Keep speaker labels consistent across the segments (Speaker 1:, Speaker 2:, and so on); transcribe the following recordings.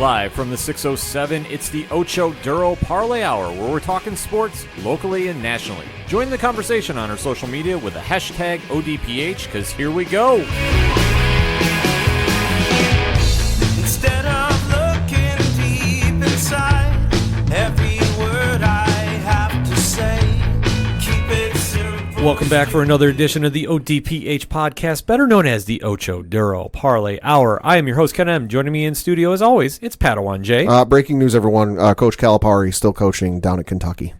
Speaker 1: Live from the 607, it's the Ocho Duro Parlay Hour, where we're talking sports locally and nationally. Join the conversation on our social media with the hashtag ODPH, because here we go.
Speaker 2: Instead of looking deep inside, every word I have to say, keep it simple.
Speaker 1: Welcome back for another edition of the ODPH podcast, better known as the Ocho Duro Parlay Hour. I am your host, Ken M. Joining me in studio, as always, it's Padawan J.
Speaker 3: Breaking news, everyone. Coach Calipari still coaching down at Kentucky.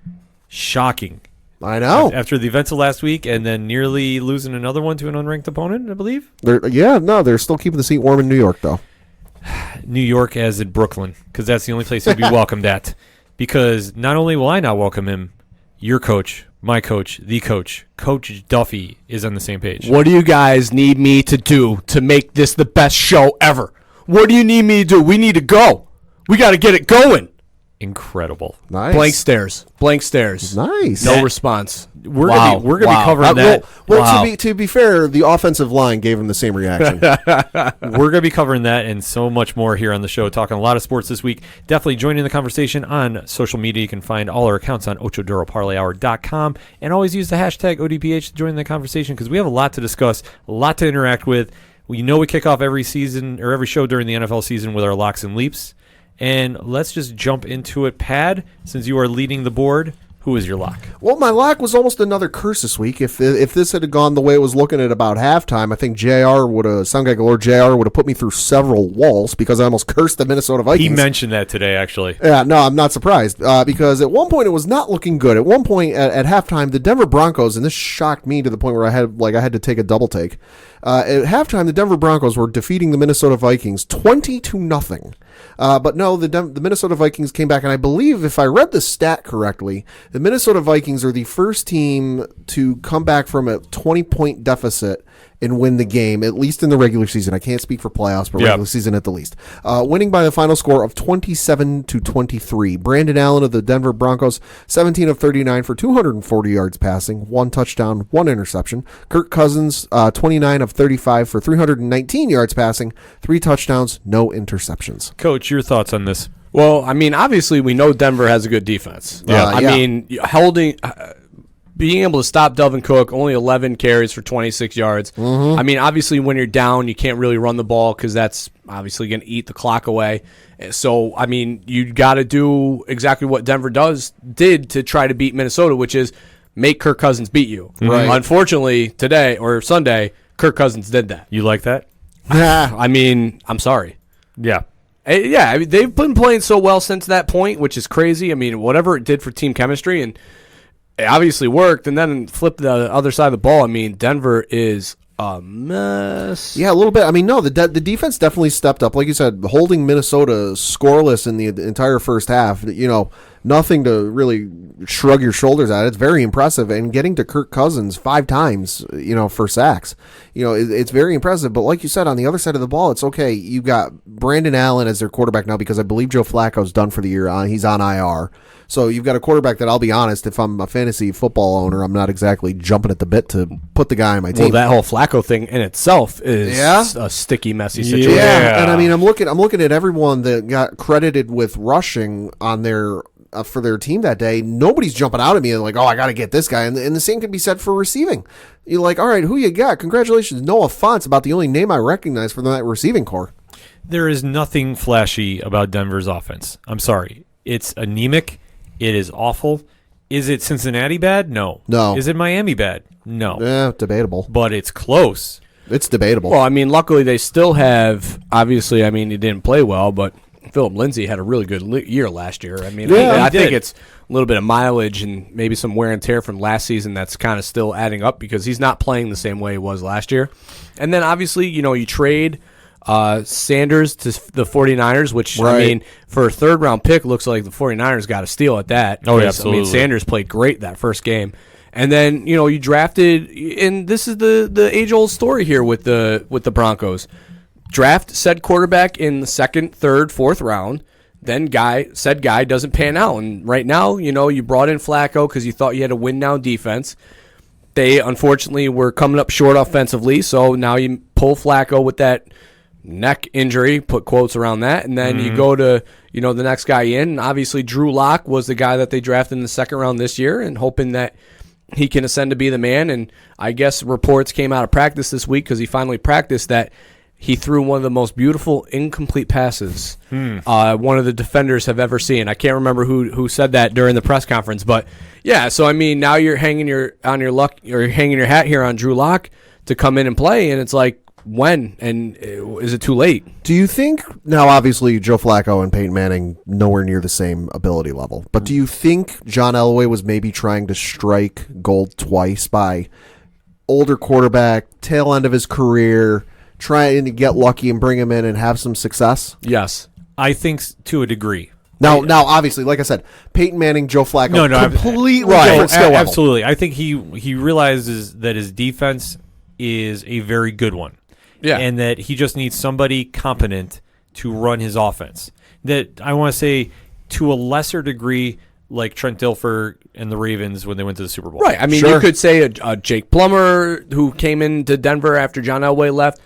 Speaker 1: Shocking.
Speaker 3: I know.
Speaker 1: After the events of last week and then nearly losing another one to an unranked opponent, I believe.
Speaker 3: They're still keeping the seat warm in New York, though.
Speaker 1: New York as in Brooklyn, because that's the only place he'd be welcomed at. Because not only will I not welcome him, your coach, my coach, the coach, Coach Duffy is on the same page.
Speaker 4: What do you guys need me to do to make this the best show ever? What do you need me to do? We need to go. We got to get it going.
Speaker 1: Incredible.
Speaker 3: Nice.
Speaker 4: Blank stares. Blank stares.
Speaker 3: Nice.
Speaker 4: No response.
Speaker 1: We're gonna be covering that.
Speaker 3: Well, to be fair, the offensive line gave him the same reaction.
Speaker 1: We're gonna be covering that and so much more here on the show, talking a lot of sports this week. Definitely joining the conversation on social media. You can find all our accounts on OchoDuroParlayHour.com, and always use the hashtag ODPH to join the conversation, because we have a lot to discuss, a lot to interact with. We kick off every season or every show during the NFL season with our locks and leaps. And let's just jump into it. Pad, since you are leading the board, who is your lock?
Speaker 3: Well, my lock was almost another curse this week. If this had gone the way it was looking at about halftime, I think Sound Guy Galore JR would have put me through several walls, because I almost cursed the Minnesota Vikings.
Speaker 1: He mentioned that today, actually.
Speaker 3: Yeah, no, I'm not surprised, because at one point it was not looking good. At one point at halftime, the Denver Broncos, and this shocked me to the point where I had to take a double take. At halftime, the Denver Broncos were defeating the Minnesota Vikings 20-0. But no, the Minnesota Vikings came back, and I believe, if I read the stat correctly, the Minnesota Vikings are the first team to come back from a 20-point deficit and win the game, at least in the regular season. I can't speak for playoffs, but regular season at the least. Winning by the final score of 27-23. Brandon Allen of the Denver Broncos, 17 of 39 for 240 yards passing, 1 touchdown, 1 interception. Kirk Cousins, 29 of 35 for 319 yards passing, 3 touchdowns, no interceptions.
Speaker 1: Coach, your thoughts on this?
Speaker 4: Well, I mean, obviously we know Denver has a good defense. I mean, being able to stop Dalvin Cook, only 11 carries for 26 yards. Mm-hmm. I mean, obviously when you're down, you can't really run the ball, because that's obviously going to eat the clock away. So, I mean, you got to do exactly what Denver did to try to beat Minnesota, which is make Kirk Cousins beat you.
Speaker 3: Right.
Speaker 4: Unfortunately, today or Sunday, Kirk Cousins did that.
Speaker 1: You like that?
Speaker 4: I mean, I'm sorry.
Speaker 1: Yeah.
Speaker 4: Yeah, I mean, they've been playing so well since that point, which is crazy. I mean, whatever it did for team chemistry, and it obviously worked, and then flip the other side of the ball. I mean, Denver is a mess.
Speaker 3: Yeah, a little bit. I mean, no, the defense definitely stepped up. Like you said, holding Minnesota scoreless in the entire first half, nothing to really shrug your shoulders at. It's very impressive. And getting to Kirk Cousins 5 times, for sacks, it's very impressive. But like you said, on the other side of the ball, it's okay. You got Brandon Allen as their quarterback now, because I believe Joe Flacco's done for the year. He's on IR. So you've got a quarterback that, I'll be honest, if I'm a fantasy football owner, I'm not exactly jumping at the bit to put the guy on my team.
Speaker 4: Well, that whole Flacco thing in itself is a sticky, messy situation.
Speaker 3: Yeah, and I mean, I'm looking at everyone that got credited with rushing on their for their team that day. Nobody's jumping out at me and like, oh, I got to get this guy. And the same can be said for receiving. You're like, all right, who you got? Congratulations. Noah Fant's about the only name I recognize from that receiving core.
Speaker 1: There is nothing flashy about Denver's offense. I'm sorry. It's anemic. It is awful. Is it Cincinnati bad? No. Is it Miami bad? No.
Speaker 3: Yeah, debatable.
Speaker 1: But it's close.
Speaker 3: It's debatable.
Speaker 4: Well, I mean, luckily they still have, obviously, I mean, he didn't play well, but Philip Lindsay had a really good year last year. I mean, I think it's a little bit of mileage and maybe some wear and tear from last season that's kind of still adding up, because he's not playing the same way he was last year. And then, obviously, you trade Sanders to the 49ers, which, right. I mean, for a third-round pick, looks like the 49ers got a steal at that.
Speaker 1: Oh, yeah, absolutely.
Speaker 4: I mean, Sanders played great that first game. And then, you drafted, and this is the age-old story here with the Broncos. Draft said quarterback in the second, third, fourth round. Then said guy doesn't pan out. And right now, you brought in Flacco because you thought you had a win-now defense. They, unfortunately, were coming up short offensively, so now you pull Flacco with that neck injury, put quotes around that, and then you go to, the next guy in. And obviously, Drew Lock was the guy that they drafted in the second round this year, and hoping that he can ascend to be the man. And I guess reports came out of practice this week because he finally practiced that he threw one of the most beautiful incomplete passes one of the defenders have ever seen. I can't remember who said that during the press conference, but yeah. So I mean, now you're hanging your hat here on Drew Lock to come in and play, and it's like, when and is it too late?
Speaker 3: Do you think now? Obviously, Joe Flacco and Peyton Manning nowhere near the same ability level, but do you think John Elway was maybe trying to strike gold twice by older quarterback, tail end of his career, trying to get lucky and bring him in and have some success?
Speaker 4: Yes,
Speaker 1: I think to a degree.
Speaker 3: Now, obviously, like I said, Peyton Manning, Joe Flacco, completely
Speaker 1: right,
Speaker 3: different skill level.
Speaker 1: Absolutely. I think he realizes that his defense is a very good one.
Speaker 4: Yeah.
Speaker 1: And that he just needs somebody competent to run his offense. That I want to say to a lesser degree, like Trent Dilfer and the Ravens when they went to the Super Bowl.
Speaker 4: Right. I mean, you could say a Jake Plummer who came into Denver after John Elway left.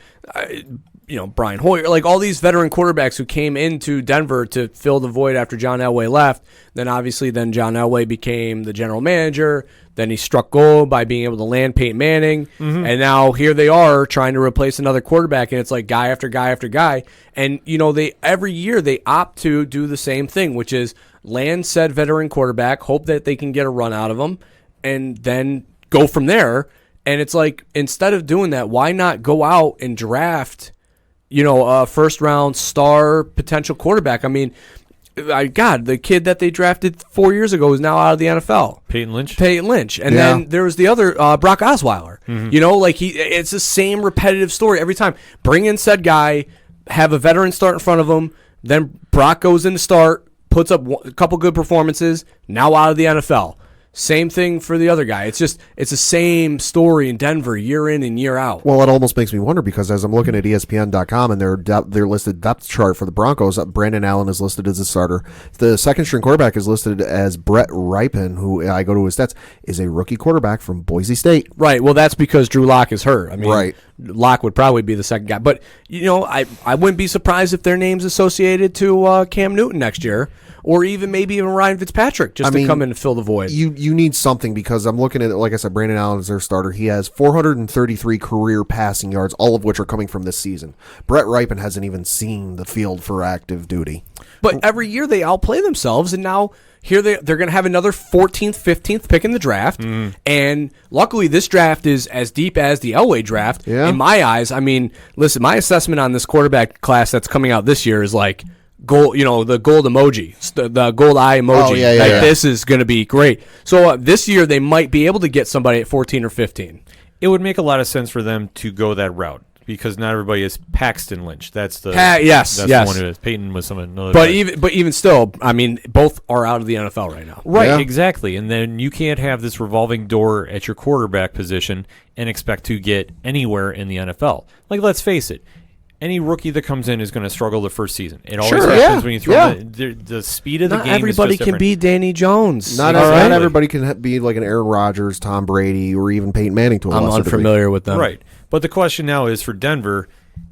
Speaker 4: Brian Hoyer, like all these veteran quarterbacks who came into Denver to fill the void after John Elway left. Then obviously John Elway became the general manager. Then he struck gold by being able to land Peyton Manning. And now here they are trying to replace another quarterback, and it's like guy after guy after guy. And, they every year they opt to do the same thing, which is land said veteran quarterback, hope that they can get a run out of him, and then go from there. And it's like, instead of doing that, why not go out and draft a first-round star potential quarterback? I mean, the kid that they drafted 4 years ago is now out of the NFL.
Speaker 1: Peyton Lynch.
Speaker 4: And then there was the other, Brock Osweiler. It's the same repetitive story every time. Bring in said guy, have a veteran start in front of him, then Brock goes in to start, puts up a couple good performances, now out of the NFL. Same thing for the other guy. It's the same story in Denver year in and year out.
Speaker 3: Well, it almost makes me wonder because as I'm looking at ESPN.com and their listed depth chart for the Broncos, Brandon Allen is listed as a starter. The second string quarterback is listed as Brett Ripon, who I go to his stats, is a rookie quarterback from Boise State.
Speaker 4: Right. Well, that's because Drew Lock is hurt. I mean,
Speaker 3: right.
Speaker 4: Lock would probably be the second guy. But, I wouldn't be surprised if their name's associated to Cam Newton next year. Or even Ryan Fitzpatrick to come in and fill the void.
Speaker 3: You need something because I'm looking at it, like I said, Brandon Allen is their starter. He has 433 career passing yards, all of which are coming from this season. Brett Ripon hasn't even seen the field for active duty.
Speaker 4: But every year they outplay themselves, and now here they're going to have another 14th, 15th pick in the draft. And luckily this draft is as deep as the Elway draft.
Speaker 3: Yeah.
Speaker 4: In my eyes, I mean, listen, my assessment on this quarterback class that's coming out this year is like, gold, the gold emoji, the gold eye emoji.
Speaker 3: Oh, yeah.
Speaker 4: This is going to be great. So this year they might be able to get somebody at 14 or 15.
Speaker 1: It would make a lot of sense for them to go that route because not everybody is Paxton Lynch. That's the
Speaker 4: yes.
Speaker 1: The one who is. Peyton was someone.
Speaker 4: But even still, I mean, both are out of the NFL right now.
Speaker 1: Right, exactly. And then you can't have this revolving door at your quarterback position and expect to get anywhere in the NFL. Like, let's face it. Any rookie that comes in is going to struggle the first season. It always happens when you throw the speed of the game.
Speaker 4: Not everybody can be Danny Jones.
Speaker 3: Not everybody can be like an Aaron Rodgers, Tom Brady, or even Peyton Manning to a lesser degree.
Speaker 4: I'm unfamiliar with them.
Speaker 1: Right. But the question now is for Denver,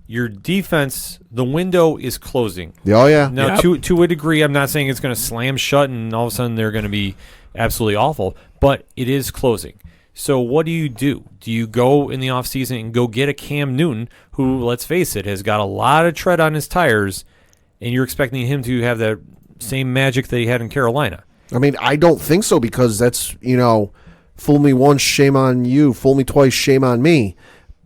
Speaker 1: your defense, the window is closing.
Speaker 3: Oh, yeah.
Speaker 1: Now, to a degree, I'm not saying it's going to slam shut and all of a sudden they're going to be absolutely awful, but it is closing. So what do? Do you go in the offseason and go get a Cam Newton who, let's face it, has got a lot of tread on his tires, and you're expecting him to have that same magic that he had in Carolina?
Speaker 3: I mean, I don't think so because that's, fool me once, shame on you. Fool me twice, shame on me.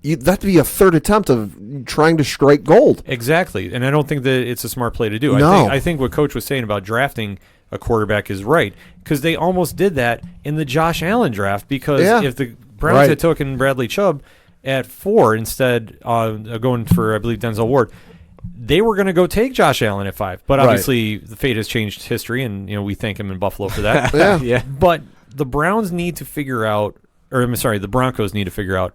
Speaker 3: That'd be a third attempt of trying to strike gold.
Speaker 1: Exactly, and I don't think that it's a smart play to do.
Speaker 3: No.
Speaker 1: I think what Coach was saying about drafting a quarterback is right because they almost did that in the Josh Allen draft because if the Browns had taken Bradley Chubb at 4 instead going for, I believe, Denzel Ward, they were going to go take Josh Allen at 5. But obviously the fate has changed history, and we thank him in Buffalo for that.
Speaker 3: Yeah.
Speaker 1: But the Browns need to figure out, the Broncos need to figure out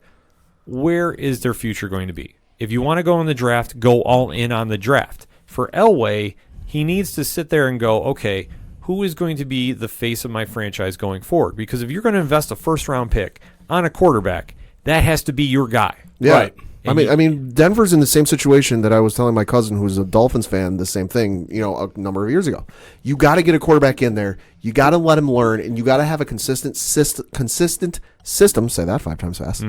Speaker 1: where is their future going to be. If you want to go in the draft, go all in on the draft. For Elway, he needs to sit there and go, okay, who is going to be the face of my franchise going forward? Because if you're going to invest a first-round pick on a quarterback, that has to be your guy.
Speaker 3: Yeah.
Speaker 4: Right.
Speaker 3: I mean, Denver's in the same situation that I was telling my cousin, who's a Dolphins fan, the same thing, a number of years ago. You got to get a quarterback in there. You got to let him learn, and you got to have a consistent system. Say that 5 times fast.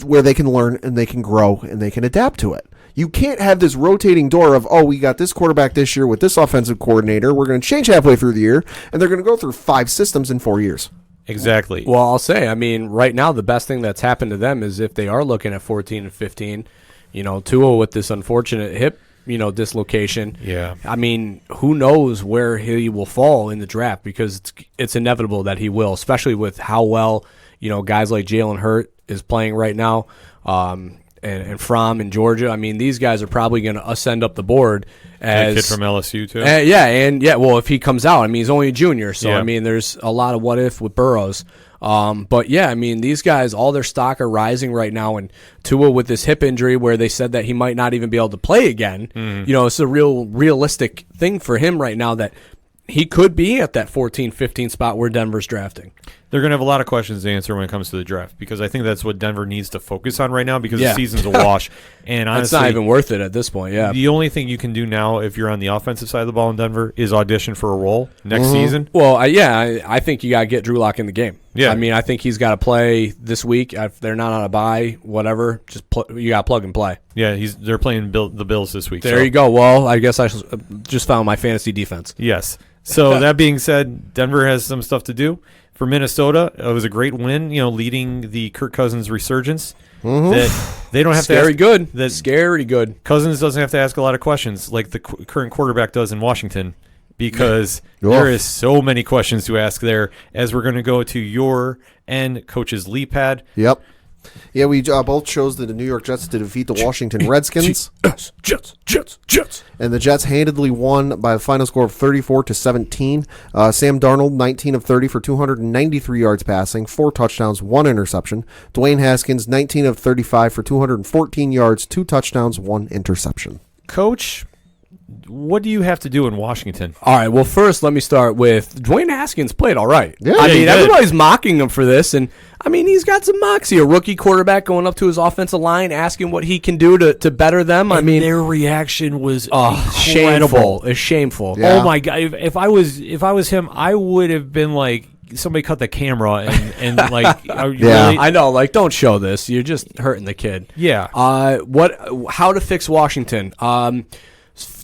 Speaker 3: Where they can learn and they can grow and they can adapt to it. You can't have this rotating door of, we got this quarterback this year with this offensive coordinator. We're going to change halfway through the year, and they're going to go through 5 systems in 4 years.
Speaker 1: Exactly.
Speaker 4: Well, I'll say, right now the best thing that's happened to them is if they are looking at 14 and 15, Tua with this unfortunate hip, dislocation.
Speaker 1: Yeah.
Speaker 4: Who knows where he will fall in the draft, because it's inevitable that he will, especially with how well, guys like Jalen Hurt is playing right now, and Fromm in Georgia. These guys are probably going to ascend up the board as
Speaker 1: a kid from LSU too.
Speaker 4: Well, if he comes out, he's only a junior, so there's a lot of what if with Burrows. These guys, all their stock are rising right now, and Tua with this hip injury where they said that he might not even be able to play again. It's a realistic thing for him right now that he could be at that 14-15 spot where Denver's drafting.
Speaker 1: They're going to have a lot of questions to answer when it comes to the draft, because I think that's what Denver needs to focus on right now, because the season's a wash. And honestly,
Speaker 4: it's not even worth it at this point,
Speaker 1: The only thing you can do now if you're on the offensive side of the ball in Denver is audition for a role next season.
Speaker 4: Well, I think you got to get Drew Lock in the game.
Speaker 1: Yeah.
Speaker 4: I think he's got to play this week. If they're not on a bye, whatever, you got to plug and play.
Speaker 1: Yeah, they're playing the Bills this week.
Speaker 4: There you go. Well, I guess I just found my fantasy defense.
Speaker 1: Yes. So that being said, Denver has some stuff to do. For Minnesota, it was a great win, leading the Kirk Cousins resurgence. That they don't have
Speaker 4: Scary
Speaker 1: to
Speaker 4: good.
Speaker 1: That
Speaker 4: Scary good.
Speaker 1: Cousins doesn't have to ask a lot of questions like the current quarterback does in Washington, because there is so many questions to ask there, as we're going to go to your and Coach's Lee Pad.
Speaker 3: Yep. Yeah, we both chose the New York Jets to defeat the Washington Redskins.
Speaker 4: Jets.
Speaker 3: And the Jets handedly won by a final score of 34-17. Sam Darnold, 19 of 30 for 293 yards passing, 4 touchdowns, 1 interception. Dwayne Haskins, 19 of 35 for 214 yards, 2 touchdowns, 1 interception.
Speaker 1: Coach, what do you have to do in Washington?
Speaker 4: All right, well, first let me start with Dwayne Haskins played all right.
Speaker 3: Yeah,
Speaker 4: everybody's mocking him for this, and he's got some moxie. A rookie quarterback going up to his offensive line, asking what he can do to better them.
Speaker 1: Their reaction was
Speaker 4: shameful. It's shameful.
Speaker 3: Yeah.
Speaker 1: Oh my God! If I was him, I would have been like, somebody cut the camera and like, are you
Speaker 3: Yeah.
Speaker 1: really?
Speaker 4: I know, don't show this. You're just hurting the kid.
Speaker 1: Yeah.
Speaker 4: How to fix Washington?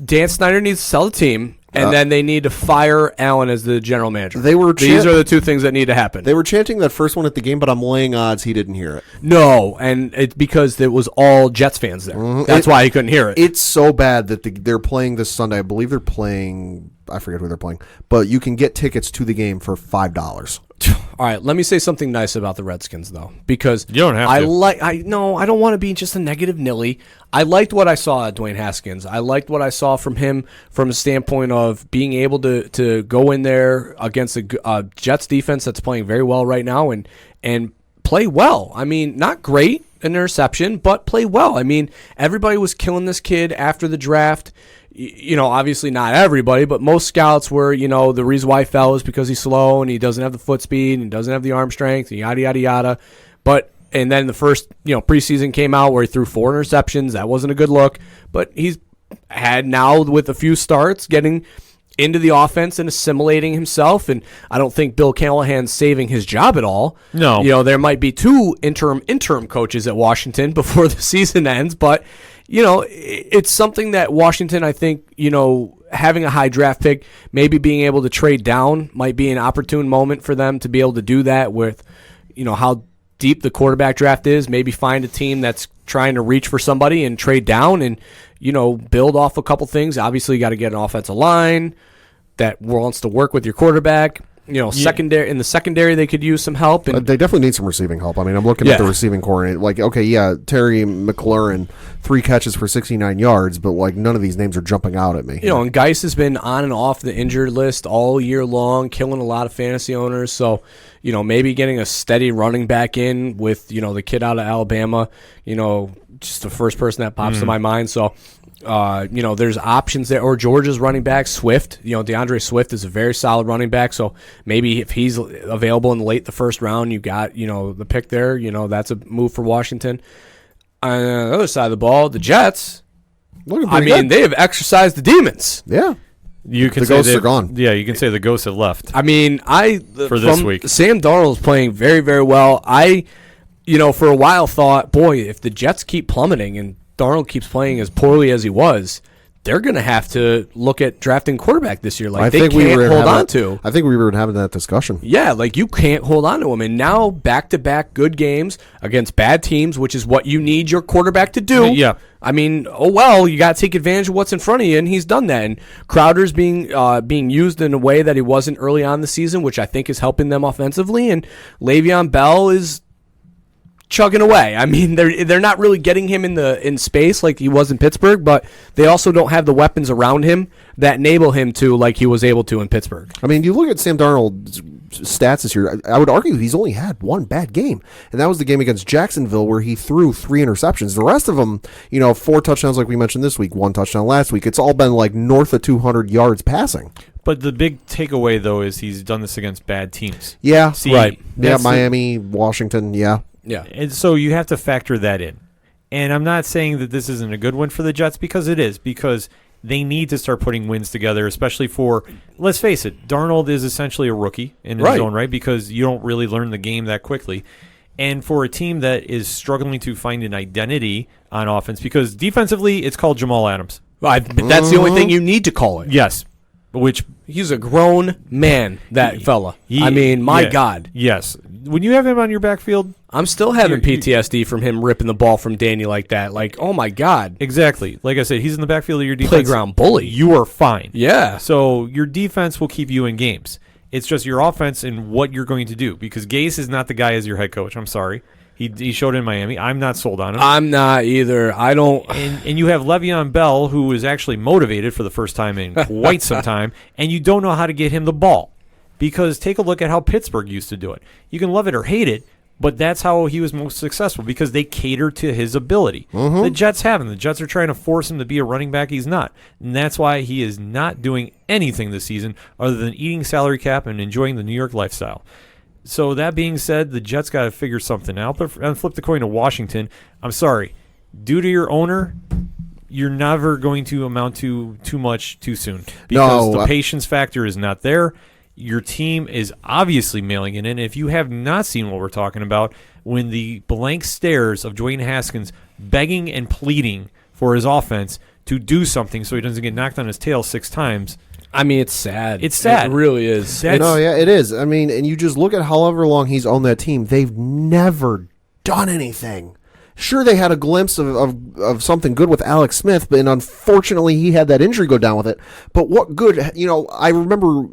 Speaker 4: Dan Snyder needs to sell the team, and then they need to fire Allen as the general manager. These are the 2 things that need to happen.
Speaker 3: They were chanting that first one at the game, but I'm laying odds he didn't hear it.
Speaker 4: No, and it's because it was all Jets fans there. That's why he couldn't hear it.
Speaker 3: It's so bad that they're playing this Sunday. I believe they're playing, I forget who they're playing, but you can get tickets to the game for $5.
Speaker 4: All right, let me say something nice about the Redskins, though, because
Speaker 1: you don't have to.
Speaker 4: I don't want to be just a negative Nilly. I liked what I saw at Dwayne Haskins. I liked what I saw from him from a standpoint of being able to go in there against a Jets defense that's playing very well right now and play well. Not great, an interception, but play well. Everybody was killing this kid after the draft. Obviously not everybody, but most scouts were, the reason why he fell is because he's slow and he doesn't have the foot speed and he doesn't have the arm strength and yada, yada, yada. And then the first, preseason came out where he threw 4 interceptions. That wasn't a good look, but he's had now with a few starts getting into the offense and assimilating himself, and I don't think Bill Callahan's saving his job at all.
Speaker 1: No.
Speaker 4: There might be 2 interim coaches at Washington before the season ends, but it's something that Washington, I think, having a high draft pick, maybe being able to trade down might be an opportune moment for them to be able to do that with, how deep the quarterback draft is. Maybe find a team that's trying to reach for somebody and trade down and, build off a couple things. Obviously, you got to get an offensive line that wants to work with your quarterback. Secondary in the secondary, they could use some help. And
Speaker 3: they definitely need some receiving help. I'm looking at the receiving core, and Terry McLaurin, 3 catches for 69 yards, but none of these names are jumping out at me.
Speaker 4: And Geis has been on and off the injured list all year long, killing a lot of fantasy owners. So, maybe getting a steady running back in with the kid out of Alabama, just the first person that pops to my mind. So, there's options there. Or Georgia's running back, Swift. DeAndre Swift is a very solid running back. So maybe if he's available in the first round, you got, the pick there. That's a move for Washington. On the other side of the ball, the Jets,
Speaker 3: Looking
Speaker 4: I
Speaker 3: pretty
Speaker 4: mean,
Speaker 3: good.
Speaker 4: they have exercised the demons.
Speaker 3: Yeah.
Speaker 1: You can
Speaker 3: The
Speaker 1: say
Speaker 3: ghosts
Speaker 1: they've-
Speaker 3: are gone.
Speaker 1: Yeah, you can say the ghosts have left.
Speaker 4: I mean,
Speaker 1: For this week.
Speaker 4: Sam Darnold's playing very, very well. For a while thought, boy, if the Jets keep plummeting and Darnold keeps playing as poorly as he was, they're going to have to look at drafting quarterback this year. Like, they can't hold on to.
Speaker 3: I think we were having that discussion.
Speaker 4: Yeah, like you can't hold on to him. And now back-to-back good games against bad teams, which is what you need your quarterback to do.
Speaker 1: Yeah.
Speaker 4: I mean, you got to take advantage of what's in front of you, and he's done that. And Crowder's being used in a way that he wasn't early on in the season, which I think is helping them offensively. And Le'Veon Bell is chugging away. I mean, they're not really getting him in space like he was in Pittsburgh, but they also don't have the weapons around him that enable him to like he was able to in Pittsburgh.
Speaker 3: I mean, you look at Sam Darnold's stats this year, I would argue he's only had one bad game, and that was the game against Jacksonville where he threw 3 interceptions. The rest of them, 4 touchdowns like we mentioned this week, 1 touchdown last week. It's all been like north of 200 yards passing.
Speaker 1: But the big takeaway, though, is he's done this against bad teams.
Speaker 3: Yeah,
Speaker 1: See,
Speaker 4: right.
Speaker 3: Yeah,
Speaker 1: that's the-
Speaker 3: Miami, Washington, yeah.
Speaker 4: Yeah.
Speaker 1: And so you have to factor that in. And I'm not saying that this isn't a good win for the Jets, because it is, because they need to start putting wins together, especially for, let's face it, Darnold is essentially a rookie in his own right, because you don't really learn the game that quickly. And for a team that is struggling to find an identity on offense, because defensively it's called Jamal Adams.
Speaker 4: But that's the only thing you need to call it.
Speaker 1: Yes. Which
Speaker 4: He's a grown man, that fella. I mean, my God.
Speaker 1: Yes. When you have him on your backfield,
Speaker 4: I'm still having PTSD from him ripping the ball from Danny like that. Like, oh, my God.
Speaker 1: exactly. Like I said, he's in the backfield of your defense.
Speaker 4: Playground bully.
Speaker 1: You are fine.
Speaker 4: Yeah.
Speaker 1: So your defense will keep you in games. It's just your offense and what you're going to do, because Gase is not the guy as your head coach. I'm sorry. He showed in Miami. I'm not sold on him.
Speaker 4: I'm not either. I don't.
Speaker 1: And you have Le'Veon Bell, who is actually motivated for the first time in quite some time, and you don't know how to get him the ball. Because take a look at how Pittsburgh used to do it. You can love it or hate it, but that's how he was most successful, because they cater to his ability. The Jets haven't. The Jets are trying to force him to be a running back. He's not. And that's why he is not doing anything this season other than eating salary cap and enjoying the New York lifestyle. So that being said, the Jets got to figure something out. But and flip the coin to Washington. I'm sorry. Due to your owner, you're never going to amount to too much too soon, because the patience factor is not there. Your team is obviously mailing it in. If you have not seen what we're talking about, when the blank stares of Dwayne Haskins begging and pleading for his offense to do something so he doesn't get knocked on his tail 6 times.
Speaker 4: I mean, it's sad.
Speaker 1: It's sad.
Speaker 4: It really is.
Speaker 3: It is. I mean, and you just look at however long he's owned that team, they've never done anything. Sure, they had a glimpse of something good with Alex Smith, and unfortunately he had that injury go down with it. But what good, I remember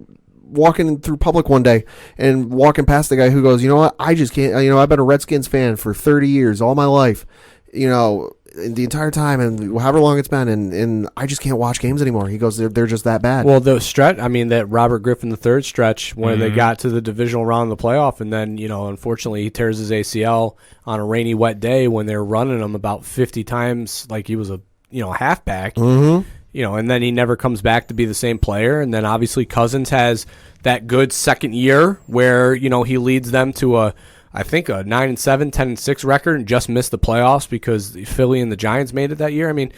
Speaker 3: walking through public one day and walking past the guy who goes, what, I just can't, I've been a Redskins fan for 30 years, all my life, the entire time, and however long it's been, and I just can't watch games anymore. He goes, they're just that bad.
Speaker 4: Well, the stretch, I mean, that Robert Griffin III stretch when they got to the divisional round of the playoff, and then, unfortunately he tears his ACL on a rainy, wet day when they're running him about 50 times like he was a, halfback. And then he never comes back to be the same player. And then obviously Cousins has that good second year where, he leads them to I think a 9-7, 10-6 record and just missed the playoffs because Philly and the Giants made it that year. I mean,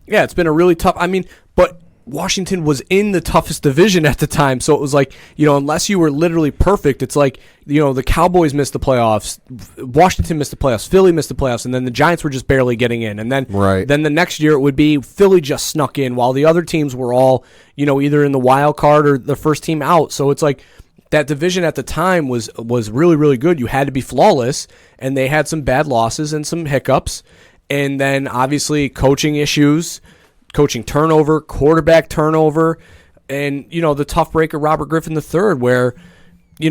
Speaker 4: yeah, it's been a really tough. I mean, but Washington was in the toughest division at the time, so it was like, unless you were literally perfect, it's like, the Cowboys missed the playoffs, Washington missed the playoffs, Philly missed the playoffs, and then the Giants were just barely getting in. And then then the next year it would be Philly just snuck in while the other teams were all, either in the wild card or the first team out. So it's like that division at the time was really, really good. You had to be flawless, and they had some bad losses and some hiccups. And then obviously coaching issues, coaching turnover, quarterback turnover, and, the tough break of Robert Griffin III where,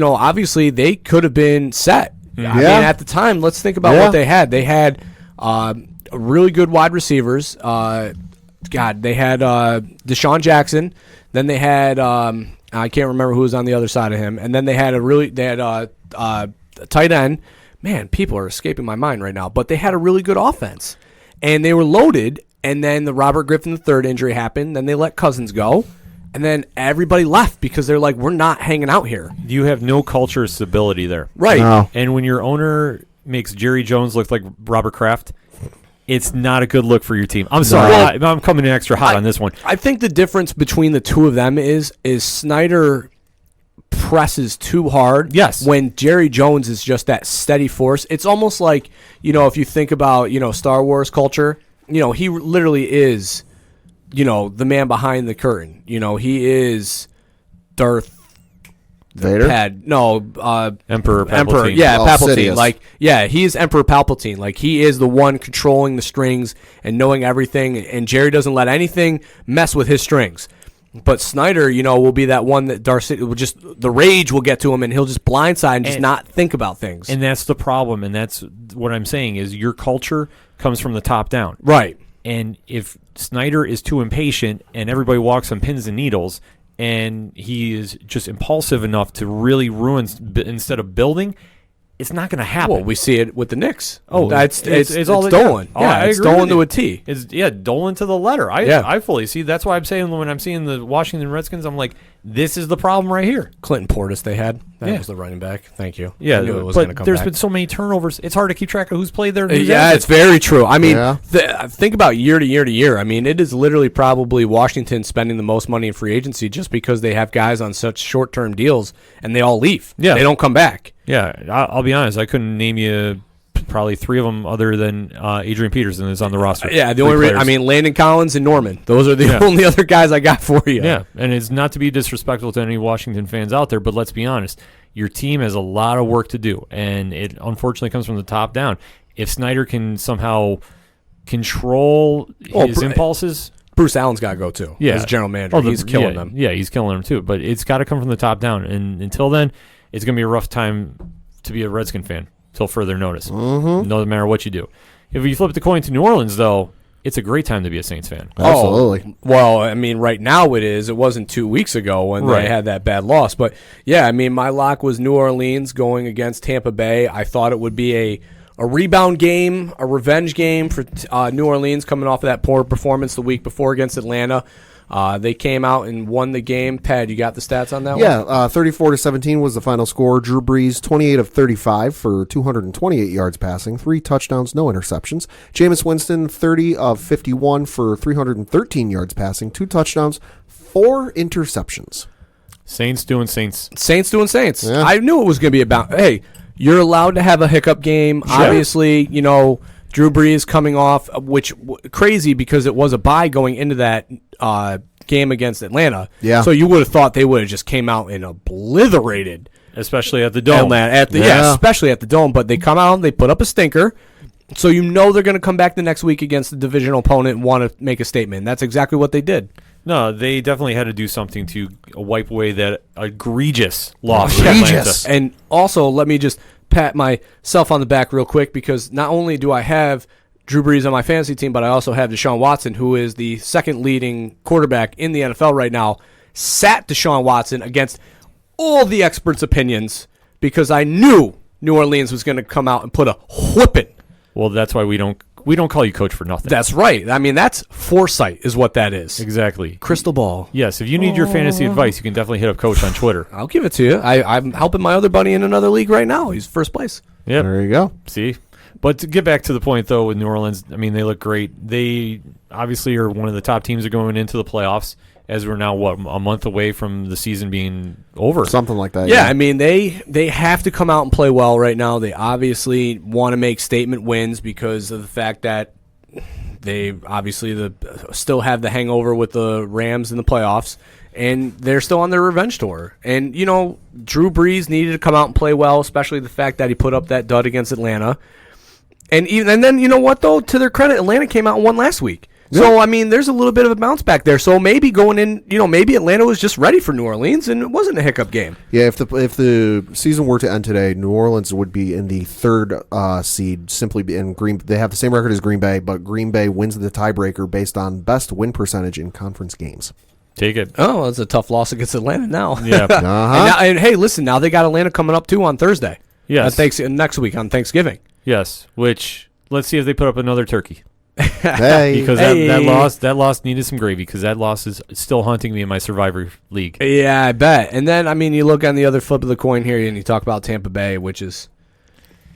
Speaker 4: obviously they could have been set. I mean, at the time, let's think about what they had. They had really good wide receivers. They had Deshaun Jackson. Then they had I can't remember who was on the other side of him. And then they had a tight end. Man, people are escaping my mind right now. But they had a really good offense. And they were loaded. And then the Robert Griffin III injury happened. Then they let Cousins go. And then everybody left because they're like, we're not hanging out here.
Speaker 1: You have no culture stability there.
Speaker 4: Right.
Speaker 3: No.
Speaker 1: And when your owner makes Jerry Jones look like Robert Kraft, it's not a good look for your team. I'm sorry. I'm coming in extra hot on this one.
Speaker 4: I think the difference between the two of them is Snyder presses too hard.
Speaker 1: Yes.
Speaker 4: When Jerry Jones is just that steady force. It's almost like, if you think about, Star Wars culture, he literally is, the man behind the curtain. He is Darth
Speaker 3: Vader?
Speaker 1: Emperor Palpatine.
Speaker 4: Yeah,
Speaker 3: Sidious.
Speaker 4: Palpatine. He is Emperor Palpatine. He is the one controlling the strings and knowing everything, and Jerry doesn't let anything mess with his strings. But Snyder, will be that one that Darth Sidious will just, the rage will get to him, and he'll just blindside and just not think about things.
Speaker 1: And that's the problem, and that's what I'm saying is your culture comes from the top down.
Speaker 4: Right.
Speaker 1: And if Snyder is too impatient and everybody walks on pins and needles, and he is just impulsive enough to really ruin instead of building, it's not going to happen.
Speaker 4: Well, we see it with the Knicks.
Speaker 1: Oh,
Speaker 4: it's
Speaker 1: all
Speaker 4: Dolan.
Speaker 1: I
Speaker 4: It's
Speaker 1: agree
Speaker 4: Dolan
Speaker 1: with
Speaker 4: to
Speaker 1: you.
Speaker 4: a T.
Speaker 1: It's Dolan to the letter. I fully see. That's why I'm saying when I'm seeing the Washington Redskins, I'm like, this is the problem right here.
Speaker 4: Clinton Portis they had. That was the running back. Thank you.
Speaker 1: Yeah,
Speaker 4: I knew it was gonna
Speaker 1: but
Speaker 4: come
Speaker 1: there's
Speaker 4: back.
Speaker 1: been so many turnovers. It's hard to keep track of who's played there. And who's
Speaker 4: Yeah,
Speaker 1: absent.
Speaker 4: it's very true. I mean,
Speaker 3: Yeah.
Speaker 4: think about year to year to year. I mean, it is literally probably Washington spending the most money in free agency just because they have guys on such short-term deals and they all leave.
Speaker 1: Yeah.
Speaker 4: They don't come back.
Speaker 1: Yeah, I'll be honest. I couldn't name you probably three of them other than Adrian Peterson is on the roster.
Speaker 4: Yeah, the
Speaker 1: Three
Speaker 4: only
Speaker 1: players.
Speaker 4: Landon Collins and Norman. Those are the only other guys I got for you.
Speaker 1: Yeah, and it's not to be disrespectful to any Washington fans out there, but let's be honest. Your team has a lot of work to do, and it unfortunately comes from the top down. If Snyder can somehow control his impulses...
Speaker 4: Bruce Allen's got to go too.
Speaker 1: Yeah.
Speaker 4: As general manager. He's killing them.
Speaker 1: Yeah, he's killing them too. But it's got to come from the top down. And until then, it's going to be a rough time to be a Redskin fan until further notice. Mm-hmm. No matter what you do. If you flip the coin to New Orleans, though, it's a great time to be a Saints fan.
Speaker 3: Absolutely.
Speaker 4: Well, I mean, right now it is. It wasn't 2 weeks ago when they had that bad loss. But, yeah, I mean, my lock was New Orleans going against Tampa Bay. I thought it would be a rebound game, a revenge game for New Orleans coming off of that poor performance the week before against Atlanta. They came out and won the game. Pat, you got the stats on that one?
Speaker 3: Yeah, 34-17 was the final score. Drew Brees, 28 of 35 for 228 yards passing, 3 touchdowns, no interceptions. Jameis Winston, 30 of 51 for 313 yards passing, 2 touchdowns, 4 interceptions.
Speaker 1: Saints doing Saints.
Speaker 4: Saints doing Saints.
Speaker 3: Yeah.
Speaker 4: I knew it was going to be about, hey, you're allowed to have a hiccup game.
Speaker 1: Sure.
Speaker 4: Obviously, Drew Brees coming off, which crazy because it was a bye going into that game against Atlanta.
Speaker 3: Yeah.
Speaker 4: So you would have thought they would have just came out and obliterated
Speaker 1: Especially at the Dome.
Speaker 4: Atlanta. Especially at the Dome. But they come out, they put up a stinker. So they're going to come back the next week against the divisional opponent and want to make a statement. And that's exactly what they did.
Speaker 1: No, they definitely had to do something to wipe away that egregious loss.
Speaker 3: Egregious.
Speaker 4: And also, let me just pat myself on the back real quick because not only do I have Drew Brees on my fantasy team, but I also have Deshaun Watson, who is the second leading quarterback in the NFL right now, sat Deshaun Watson against all the experts' opinions because I knew New Orleans was going to come out and put a whipping.
Speaker 1: Well, that's why we don't call you coach for nothing.
Speaker 4: That's right. I mean, that's foresight is what that is.
Speaker 1: Exactly.
Speaker 4: Crystal ball.
Speaker 1: Yes, if you need your fantasy advice, you can definitely hit up Coach on Twitter.
Speaker 4: I'll give it to you. I'm helping my other buddy in another league right now. He's first place.
Speaker 1: Yep.
Speaker 3: There you go.
Speaker 1: See? But to get back to the point, though, with New Orleans, I mean, they look great. They obviously are one of the top teams that are going into the playoffs, as we're now, a month away from the season being over.
Speaker 3: Something like that.
Speaker 4: Yeah, I mean, they have to come out and play well right now. They obviously want to make statement wins because of the fact that they obviously still have the hangover with the Rams in the playoffs, and they're still on their revenge tour. And, Drew Brees needed to come out and play well, especially the fact that he put up that dud against Atlanta. And then, you know what, though? To their credit, Atlanta came out and won last week. Yeah. So, I mean, there's a little bit of a bounce back there. So maybe going in, maybe Atlanta was just ready for New Orleans, and it wasn't a hiccup game.
Speaker 3: Yeah, if the season were to end today, New Orleans would be in the 3rd seed. Simply in they have the same record as Green Bay, but Green Bay wins the tiebreaker based on best win percentage in conference games.
Speaker 1: Take it.
Speaker 4: Oh, that's a tough loss against Atlanta now.
Speaker 1: Yeah.
Speaker 4: And hey, listen, now they got Atlanta coming up too on Thursday.
Speaker 1: Yes.
Speaker 4: Next week on Thanksgiving.
Speaker 1: Yes. Which let's see if they put up another turkey.
Speaker 3: Hey.
Speaker 1: Because that loss needed some gravy because that loss is still haunting me in my Survivor League.
Speaker 4: Yeah, I bet. And then, I mean, you look on the other flip of the coin here and you talk about Tampa Bay, which is,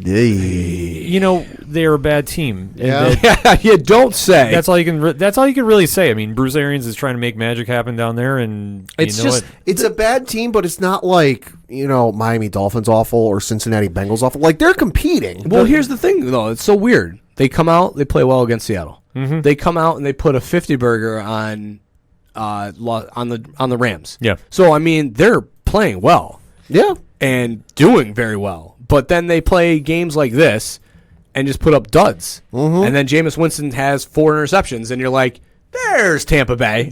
Speaker 1: You know, they're a bad team.
Speaker 3: Yeah.
Speaker 4: You don't say.
Speaker 1: That's all you can. That's all you can really say. I mean, Bruce Arians is trying to make magic happen down there, and
Speaker 3: it's a bad team, but it's not like Miami Dolphins awful or Cincinnati Bengals awful. Like they're competing.
Speaker 4: Well, here's the thing, though. It's so weird. They come out, they play well against Seattle. Mm-hmm. They come out and they put a 50 burger on the Rams.
Speaker 1: Yeah.
Speaker 4: So I mean, they're playing well.
Speaker 3: Yeah.
Speaker 4: And doing very well. But then they play games like this and just put up duds. Mm-hmm. And then Jameis Winston has 4 interceptions, and you're like, there's Tampa Bay.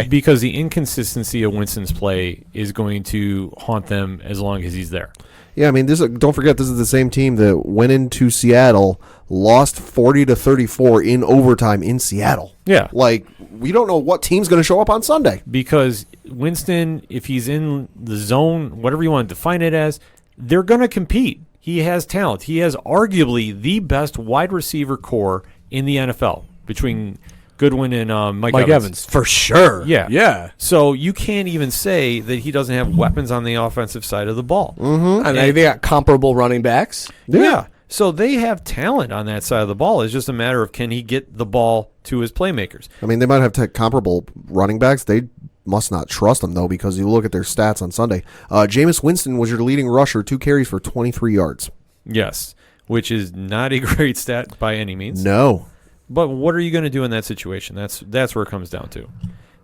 Speaker 1: Because the inconsistency of Winston's play is going to haunt them as long as he's there.
Speaker 3: Yeah, I mean, don't forget, this is the same team that went into Seattle, lost 40-34 in overtime in Seattle.
Speaker 1: Yeah.
Speaker 3: Like, we don't know what team's going to show up on Sunday.
Speaker 1: Because Winston, if he's in the zone, whatever you want to define it as, they're going to compete. He has talent. He has arguably the best wide receiver core in the NFL between Goodwin and Mike Evans.
Speaker 4: For sure.
Speaker 1: Yeah. So you can't even say that he doesn't have weapons on the offensive side of the ball.
Speaker 4: Mm-hmm. And they got comparable running backs.
Speaker 1: Yeah. So they have talent on that side of the ball. It's just a matter of can he get the ball to his playmakers.
Speaker 3: I mean, they might have comparable running backs. They must not trust them, though, because you look at their stats on Sunday. Jameis Winston was your leading rusher, 2 carries for 23 yards.
Speaker 1: Yes, which is not a great stat by any means.
Speaker 3: No.
Speaker 1: But what are you going to do in that situation? That's where it comes down to.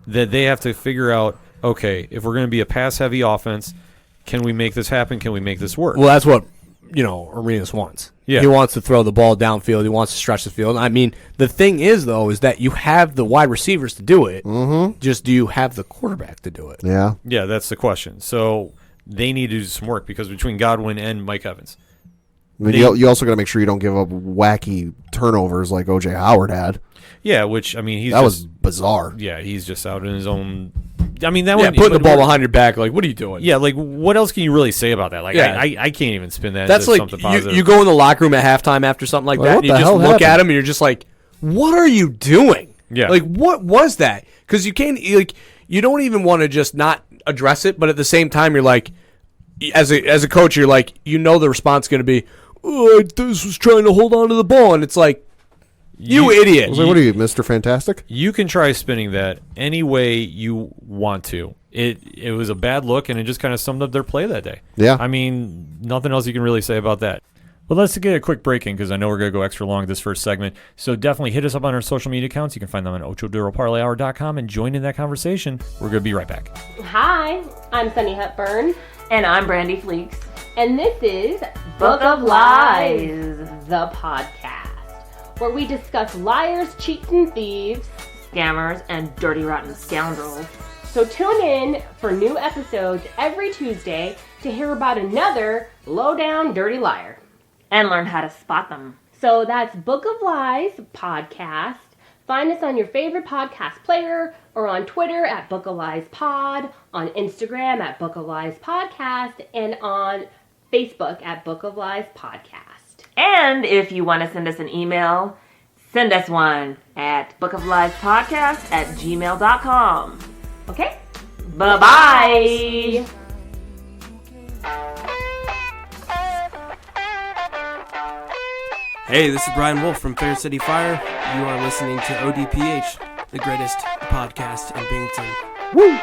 Speaker 1: That they have to figure out, okay, if we're going to be a pass-heavy offense, can we make this happen? Can we make this work?
Speaker 4: Well, that's what, Arenas wants.
Speaker 1: Yeah.
Speaker 4: He wants to throw the ball downfield. He wants to stretch the field. I mean, the thing is, though, is that you have the wide receivers to do it. Mm-hmm. Just do you have the quarterback to do it?
Speaker 3: Yeah.
Speaker 1: Yeah, that's the question. So they need to do some work because between Godwin and Mike Evans.
Speaker 3: I mean, you also got to make sure you don't give up wacky turnovers like O.J. Howard had.
Speaker 1: Yeah, which, I mean,
Speaker 3: was bizarre.
Speaker 1: Yeah, he's just out in his own. I mean,
Speaker 4: putting the ball behind your back, like, what are you doing?
Speaker 1: Yeah, like, what else can you really say about that? Like,
Speaker 4: yeah.
Speaker 1: I can't even spin that
Speaker 4: That's
Speaker 1: into
Speaker 4: like
Speaker 1: something positive.
Speaker 4: You go in the locker room at halftime after something like that, and you just look at him, and you're just like, what are you doing?
Speaker 1: Yeah.
Speaker 4: Like, what was that? Because you can't, you don't even want to just not address it, but at the same time, you're like, as a coach, you're like, the response is going to be, oh, I just was trying to hold on to the ball, and it's like, you idiot.
Speaker 3: What are you, Mr. Fantastic?
Speaker 1: You can try spinning that any way you want to. It was a bad look, and it just kind of summed up their play that day.
Speaker 3: Yeah.
Speaker 1: I mean, nothing else you can really say about that. Well, let's get a quick break in because I know we're going to go extra long this first segment. So definitely hit us up on our social media accounts. You can find them on OchoDuroParlayHour.com and join in that conversation. We're going to be right back.
Speaker 5: Hi, I'm Sunny Hepburn.
Speaker 6: And I'm Brandy Fleeks.
Speaker 5: And this is Book of Lies, the podcast, where we discuss liars, cheats, and thieves,
Speaker 6: Scammers, and dirty, rotten scoundrels.
Speaker 5: So tune in for new episodes every Tuesday to hear about another low-down dirty liar.
Speaker 6: And learn how to spot them.
Speaker 5: So that's Book of Lies podcast. Find us on your favorite podcast player or on Twitter at Book of Lies Pod, on Instagram at Book of Lies Podcast, and on Facebook at Book of Lies Podcast.
Speaker 6: And if you want to send us an email, send us one at bookofliespodcast@gmail.com.
Speaker 5: Okay?
Speaker 6: Bye-bye!
Speaker 7: Hey, this is Brian Wolf from Fair City Fire. You are listening to ODPH, the greatest podcast in Binghamton.
Speaker 3: Woo!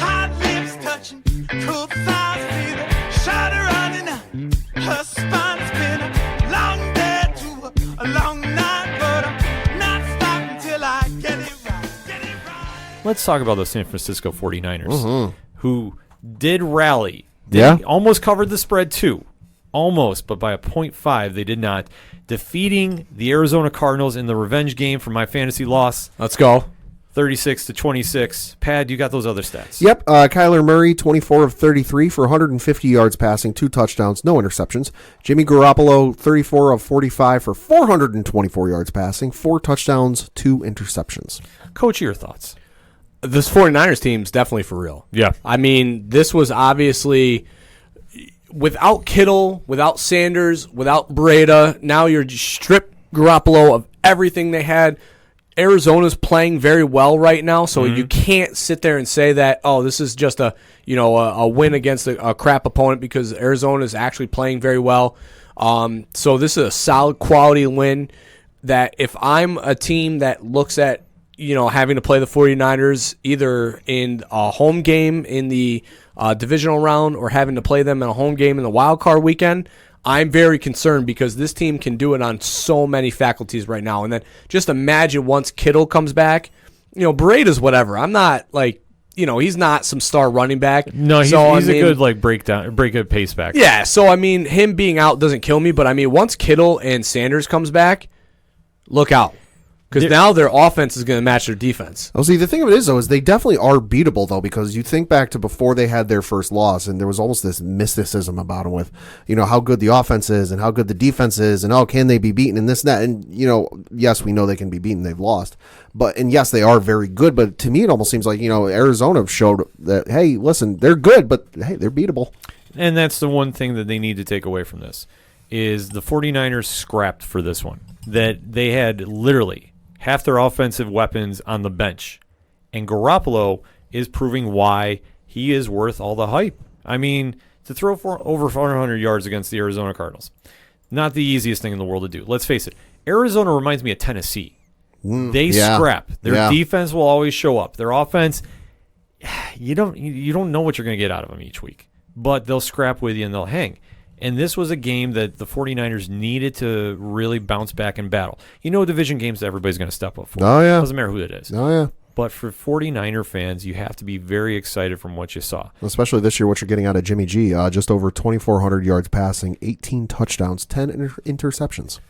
Speaker 2: Hot lips touching, cool thighs feeling, shudder running up, her spine's been a long day to a long night, but I'm not stopping till I get it right,
Speaker 1: Let's talk about the San Francisco 49ers, who did rally.
Speaker 3: Yeah.
Speaker 1: Almost covered the spread, too. Almost, but by a 0.5, they did not. Defeating the Arizona Cardinals in the revenge game for my fantasy loss.
Speaker 4: Let's go.
Speaker 1: 36-26. Pad, you got those other stats.
Speaker 3: Yep. Kyler Murray, 24 of 33 for 150 yards passing, 2 touchdowns, no interceptions. Jimmy Garoppolo, 34 of 45 for 424 yards passing, 4 touchdowns, 2 interceptions.
Speaker 1: Coach, your thoughts?
Speaker 4: This 49ers team's definitely for real.
Speaker 1: Yeah.
Speaker 4: I mean, this was obviously without Kittle, without Sanders, without Breda, now you're just stripped Garoppolo of everything they had. Arizona's playing very well right now, so you can't sit there and say that, oh, this is just a win against a crap opponent, because Arizona is actually playing very well. So this is a solid quality win that if I'm a team that looks at having to play the 49ers either in a home game in the divisional round or having to play them in a home game in the wild card weekend, I'm very concerned, because this team can do it on so many faculties right now. And then just imagine once Kittle comes back, Breda's whatever. I'm not he's not some star running back.
Speaker 1: No, he's a good break pace back.
Speaker 4: Yeah, so him being out doesn't kill me, but once Kittle and Sanders comes back, look out. Because now their offense is going to match their defense.
Speaker 3: Oh, see, the thing of it is, though, is they definitely are beatable, though, because you think back to before they had their first loss, and there was almost this mysticism about them with, how good the offense is and how good the defense is, and, can they be beaten and this and that. And, yes, we know they can be beaten. They've lost. And yes, they are very good. But to me, it almost seems like, Arizona showed that, hey, listen, they're good, but, hey, they're beatable.
Speaker 1: And that's the one thing that they need to take away from this, is the 49ers scrapped for this one. That they had literally half their offensive weapons on the bench. And Garoppolo is proving why he is worth all the hype. To throw for over 400 yards against the Arizona Cardinals, not the easiest thing in the world to do. Let's face it, Arizona reminds me of Tennessee. They scrap. Their defense will always show up. Their offense, you don't know what you're going to get out of them each week. But they'll scrap with you and they'll hang. And this was a game that the 49ers needed to really bounce back in battle. Division games that everybody's going to step up for.
Speaker 3: Oh, yeah.
Speaker 1: Doesn't matter who it is.
Speaker 3: Oh, yeah.
Speaker 1: But for 49er fans, you have to be very excited from what you saw.
Speaker 3: Especially this year, what you're getting out of Jimmy G. Just over 2,400 yards passing, 18 touchdowns, 10 interceptions.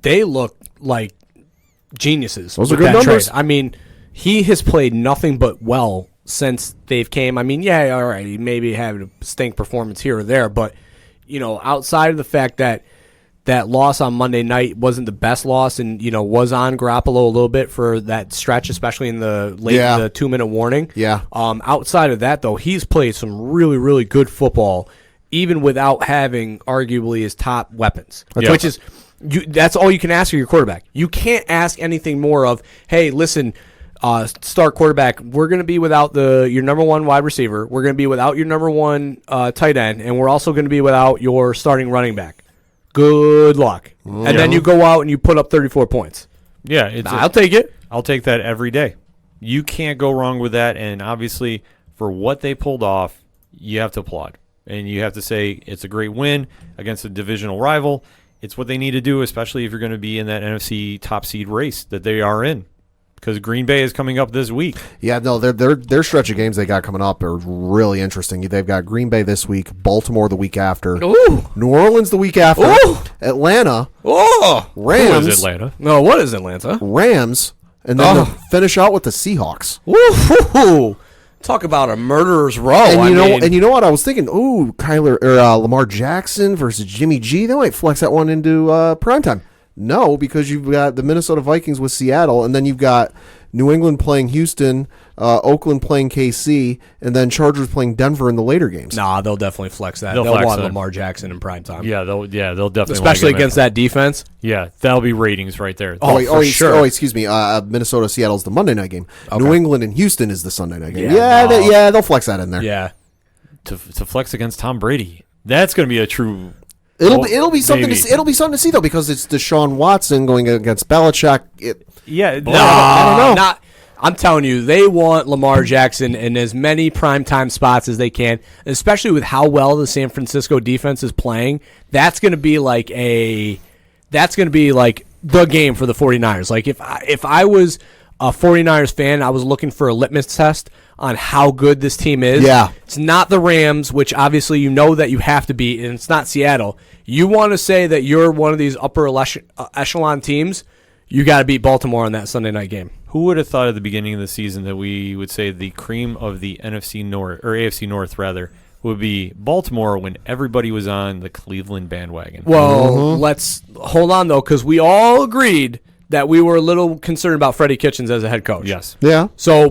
Speaker 4: They look like geniuses.
Speaker 3: Those are good numbers.
Speaker 4: Trade. He has played nothing but well since they've came. All right, he maybe had a stink performance here or there, but outside of the fact that that loss on Monday night wasn't the best loss, and was on Garoppolo a little bit for that stretch, especially in the late the 2-minute warning.
Speaker 3: Yeah.
Speaker 4: Outside of that, though, he's played some really, really good football, even without having arguably his top weapons, which is that's all you can ask of your quarterback. You can't ask anything more of, hey, listen. Star quarterback, we're going to be without your number one wide receiver. We're going to be without your number one tight end, and we're also going to be without your starting running back. Good luck. And then you go out and you put up 34 points.
Speaker 1: Yeah,
Speaker 4: I'll take it.
Speaker 1: I'll take that every day. You can't go wrong with that, and obviously for what they pulled off, you have to applaud. And you have to say it's a great win against a divisional rival. It's what they need to do, especially if you're going to be in that NFC top seed race that they are in. Because Green Bay is coming up this week.
Speaker 3: Yeah, no, their stretch of games they got coming up are really interesting. They've got Green Bay this week, Baltimore the week after, New Orleans the week after, Atlanta, Rams.
Speaker 1: Who is Atlanta?
Speaker 4: No, what is Atlanta?
Speaker 3: Rams, and then they'll finish out with the Seahawks.
Speaker 4: Woo-hoo-hoo. Talk about a murderer's row.
Speaker 3: And you know what? I was thinking, Lamar Jackson versus Jimmy G. They might flex that one into primetime. No, because you've got the Minnesota Vikings with Seattle, and then you've got New England playing Houston, Oakland playing KC, and then Chargers playing Denver in the later games.
Speaker 4: Nah, they'll definitely flex that. They'll want Lamar Jackson in primetime.
Speaker 1: Yeah, they'll definitely,
Speaker 4: especially against that defense.
Speaker 1: Yeah, that'll be ratings right there.
Speaker 3: Sure. Excuse me. Minnesota Seattle's the Monday night game. Okay. New England and Houston is the Sunday night game. They'll flex that in there.
Speaker 4: Yeah,
Speaker 1: to flex against Tom Brady, that's going to be a true.
Speaker 3: It'll be something. It'll be something to see though, because it's Deshaun Watson going against Belichick.
Speaker 4: I don't know. I'm telling you, they want Lamar Jackson in as many primetime spots as they can, especially with how well the San Francisco defense is playing. That's going to be like the game for the 49ers. Like if I was a 49ers fan, I was looking for a litmus test on how good this team is.
Speaker 3: Yeah.
Speaker 4: It's not the Rams, which obviously you know that you have to beat, and it's not Seattle. You want to say that you're one of these upper echelon teams, you got to beat Baltimore on that Sunday night game.
Speaker 1: Who would have thought at the beginning of the season that we would say the cream of the NFC North, or AFC North rather, would be Baltimore when everybody was on the Cleveland bandwagon?
Speaker 4: Well, let's hold on, though, because we all agreed that we were a little concerned about Freddie Kitchens as a head coach.
Speaker 1: Yes.
Speaker 3: Yeah.
Speaker 4: So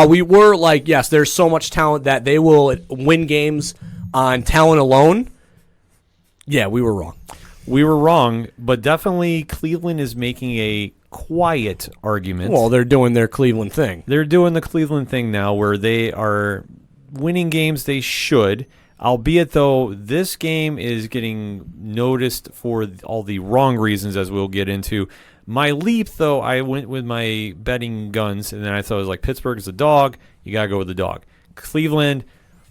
Speaker 4: we were like, yes, there's so much talent that they will win games on talent alone, yeah, we were wrong.
Speaker 1: We were wrong, but definitely Cleveland is making a quiet argument.
Speaker 4: Well, they're doing their Cleveland thing.
Speaker 1: They're doing the Cleveland thing now where they are winning games they should, albeit, though, this game is getting noticed for all the wrong reasons, as we'll get into. My leap, though, I went with my betting guns, and then I thought it was like Pittsburgh is a dog. You got to go with the dog. Cleveland,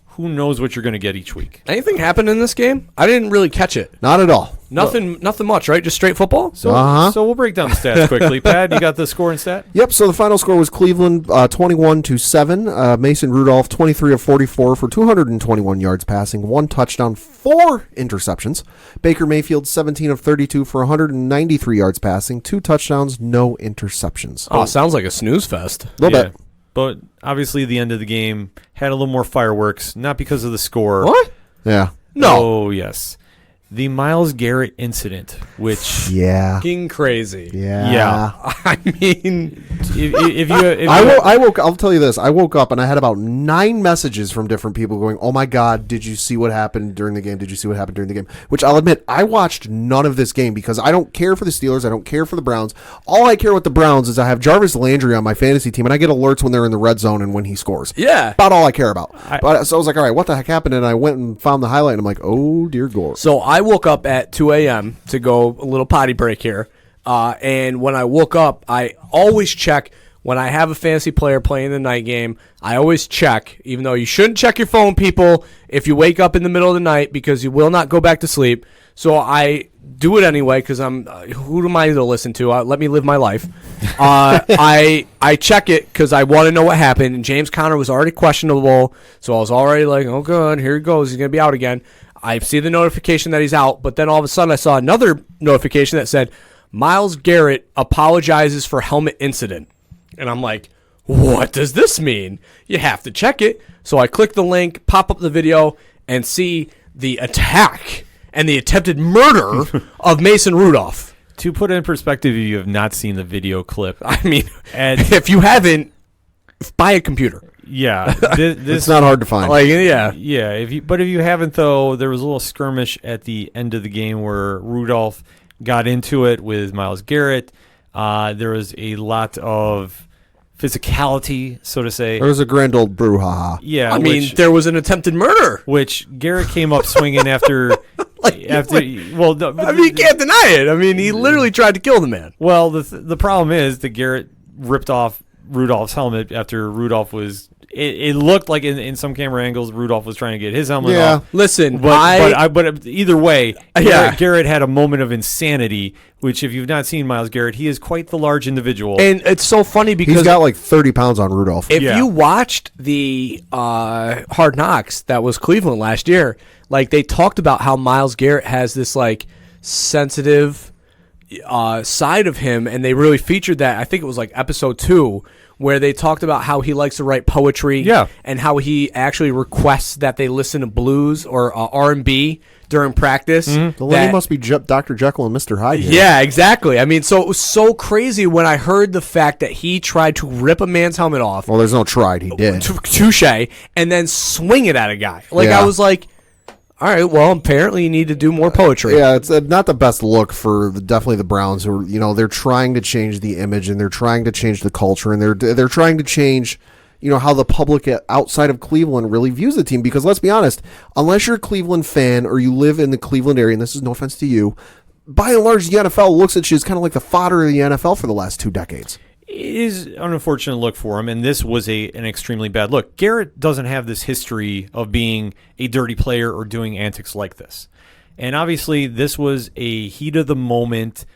Speaker 1: who knows what you're going to get each week.
Speaker 4: Anything happened in this game? I didn't really catch it.
Speaker 3: Not at all.
Speaker 4: Nothing much, right? Just straight football?
Speaker 1: So we'll break down the stats quickly. Pat, you got the score and stat?
Speaker 3: Yep, so the final score was Cleveland 21-7. Mason Rudolph 23 of 44 for 221 yards passing, 1 touchdown, 4 interceptions. Baker Mayfield 17 of 32 for 193 yards passing, 2 touchdowns, no interceptions.
Speaker 4: Oh, sounds like a snooze fest.
Speaker 3: A little bit.
Speaker 1: But obviously the end of the game had a little more fireworks, not because of the score.
Speaker 4: What?
Speaker 3: Yeah.
Speaker 4: No.
Speaker 1: Oh, yes. The Myles Garrett incident, which...
Speaker 3: Yeah.
Speaker 4: Fucking crazy.
Speaker 3: Yeah.
Speaker 4: I mean,
Speaker 3: I'll tell you this. I woke up and I had about 9 messages from different people going, "Oh my God, did you see what happened during the game? Did you see what happened during the game?" Which I'll admit, I watched none of this game because I don't care for the Steelers. I don't care for the Browns. All I care with the Browns is I have Jarvis Landry on my fantasy team and I get alerts when they're in the red zone and when he scores.
Speaker 4: Yeah.
Speaker 3: About all I care about. So I was like, all right, what the heck happened? And I went and found the highlight and I'm like, oh dear God.
Speaker 4: So I woke up at 2 a.m. to go a little potty break here. And when I woke up, I always check when I have a fantasy player playing the night game. I always check, even though you shouldn't check your phone, people, if you wake up in the middle of the night because you will not go back to sleep. So I do it anyway because I'm who am I to listen to? Let me live my life. I check it because I want to know what happened. And James Conner was already questionable, so I was already like, oh, good, here he goes. He's going to be out again. I see the notification that he's out, but then all of a sudden I saw another notification that said, Myles Garrett apologizes for helmet incident. And I'm like, what does this mean? You have to check it. So I click the link, pop up the video, and see the attack and the attempted murder of Mason Rudolph.
Speaker 1: To put it in perspective, if you have not seen the video clip,
Speaker 4: I mean, if you haven't, buy a computer.
Speaker 1: Yeah, this
Speaker 3: it's not hard to find.
Speaker 4: Like, yeah.
Speaker 1: If you haven't, though, there was a little skirmish at the end of the game where Rudolph got into it with Myles Garrett. There was a lot of physicality, so to say.
Speaker 3: There was a grand old brouhaha.
Speaker 1: Yeah,
Speaker 4: I mean, there was an attempted murder.
Speaker 1: Which Garrett came up swinging after.
Speaker 4: I mean, you can't deny it. I mean, he literally tried to kill the man.
Speaker 1: Well, the problem is that Garrett ripped off Rudolph's helmet after Rudolph was. It looked like in some camera angles Rudolph was trying to get his helmet off.
Speaker 4: Listen,
Speaker 1: but either way, Garrett had a moment of insanity. Which, if you've not seen Myles Garrett, he is quite the large individual,
Speaker 4: and it's so funny because
Speaker 3: he's got like 30 pounds on Rudolph.
Speaker 4: If you watched the Hard Knocks that was Cleveland last year, like they talked about how Myles Garrett has this like sensitive side of him, and they really featured that. I think it was like episode 2. Where they talked about how he likes to write poetry, and how he actually requests that they listen to blues or R&B during practice.
Speaker 3: Mm-hmm. The lady must be Dr. Jekyll and Mr. Hyde here.
Speaker 4: Yeah, exactly. I mean, so it was so crazy when I heard the fact that he tried to rip a man's helmet off.
Speaker 3: Well, there's no tried. He did.
Speaker 4: Touche, and then swing it at a guy. Like, I was like, all right, well, apparently you need to do more poetry.
Speaker 3: Yeah, it's not the best look for definitely the Browns, who they're trying to change the image and they're trying to change the culture and they're trying to change, how the public outside of Cleveland really views the team. Because let's be honest, unless you're a Cleveland fan or you live in the Cleveland area, and this is no offense to you, by and large, the NFL looks at you as kind of like the fodder of the NFL for the last 2 decades.
Speaker 1: It is an unfortunate look for him, and this was an extremely bad look. Garrett doesn't have this history of being a dirty player or doing antics like this. And obviously, this was a heat of the moment,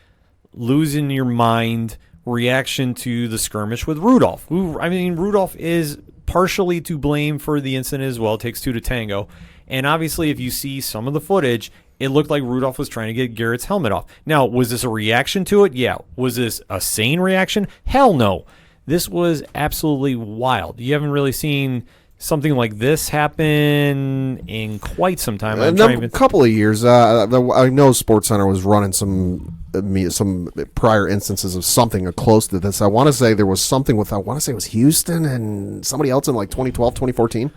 Speaker 1: losing your mind reaction to the skirmish with Rudolph. Rudolph is partially to blame for the incident as well. It takes 2 to tango. And obviously, if you see some of the footage, it looked like Rudolph was trying to get Garrett's helmet off. Now, was this a reaction to it? Yeah. Was this a sane reaction? Hell no. This was absolutely wild. You haven't really seen something like this happen in quite some time.
Speaker 3: A couple of years. I know SportsCenter was running some prior instances of something close to this. I want to say there was something with, it was Houston and somebody else in like 2012, 2014.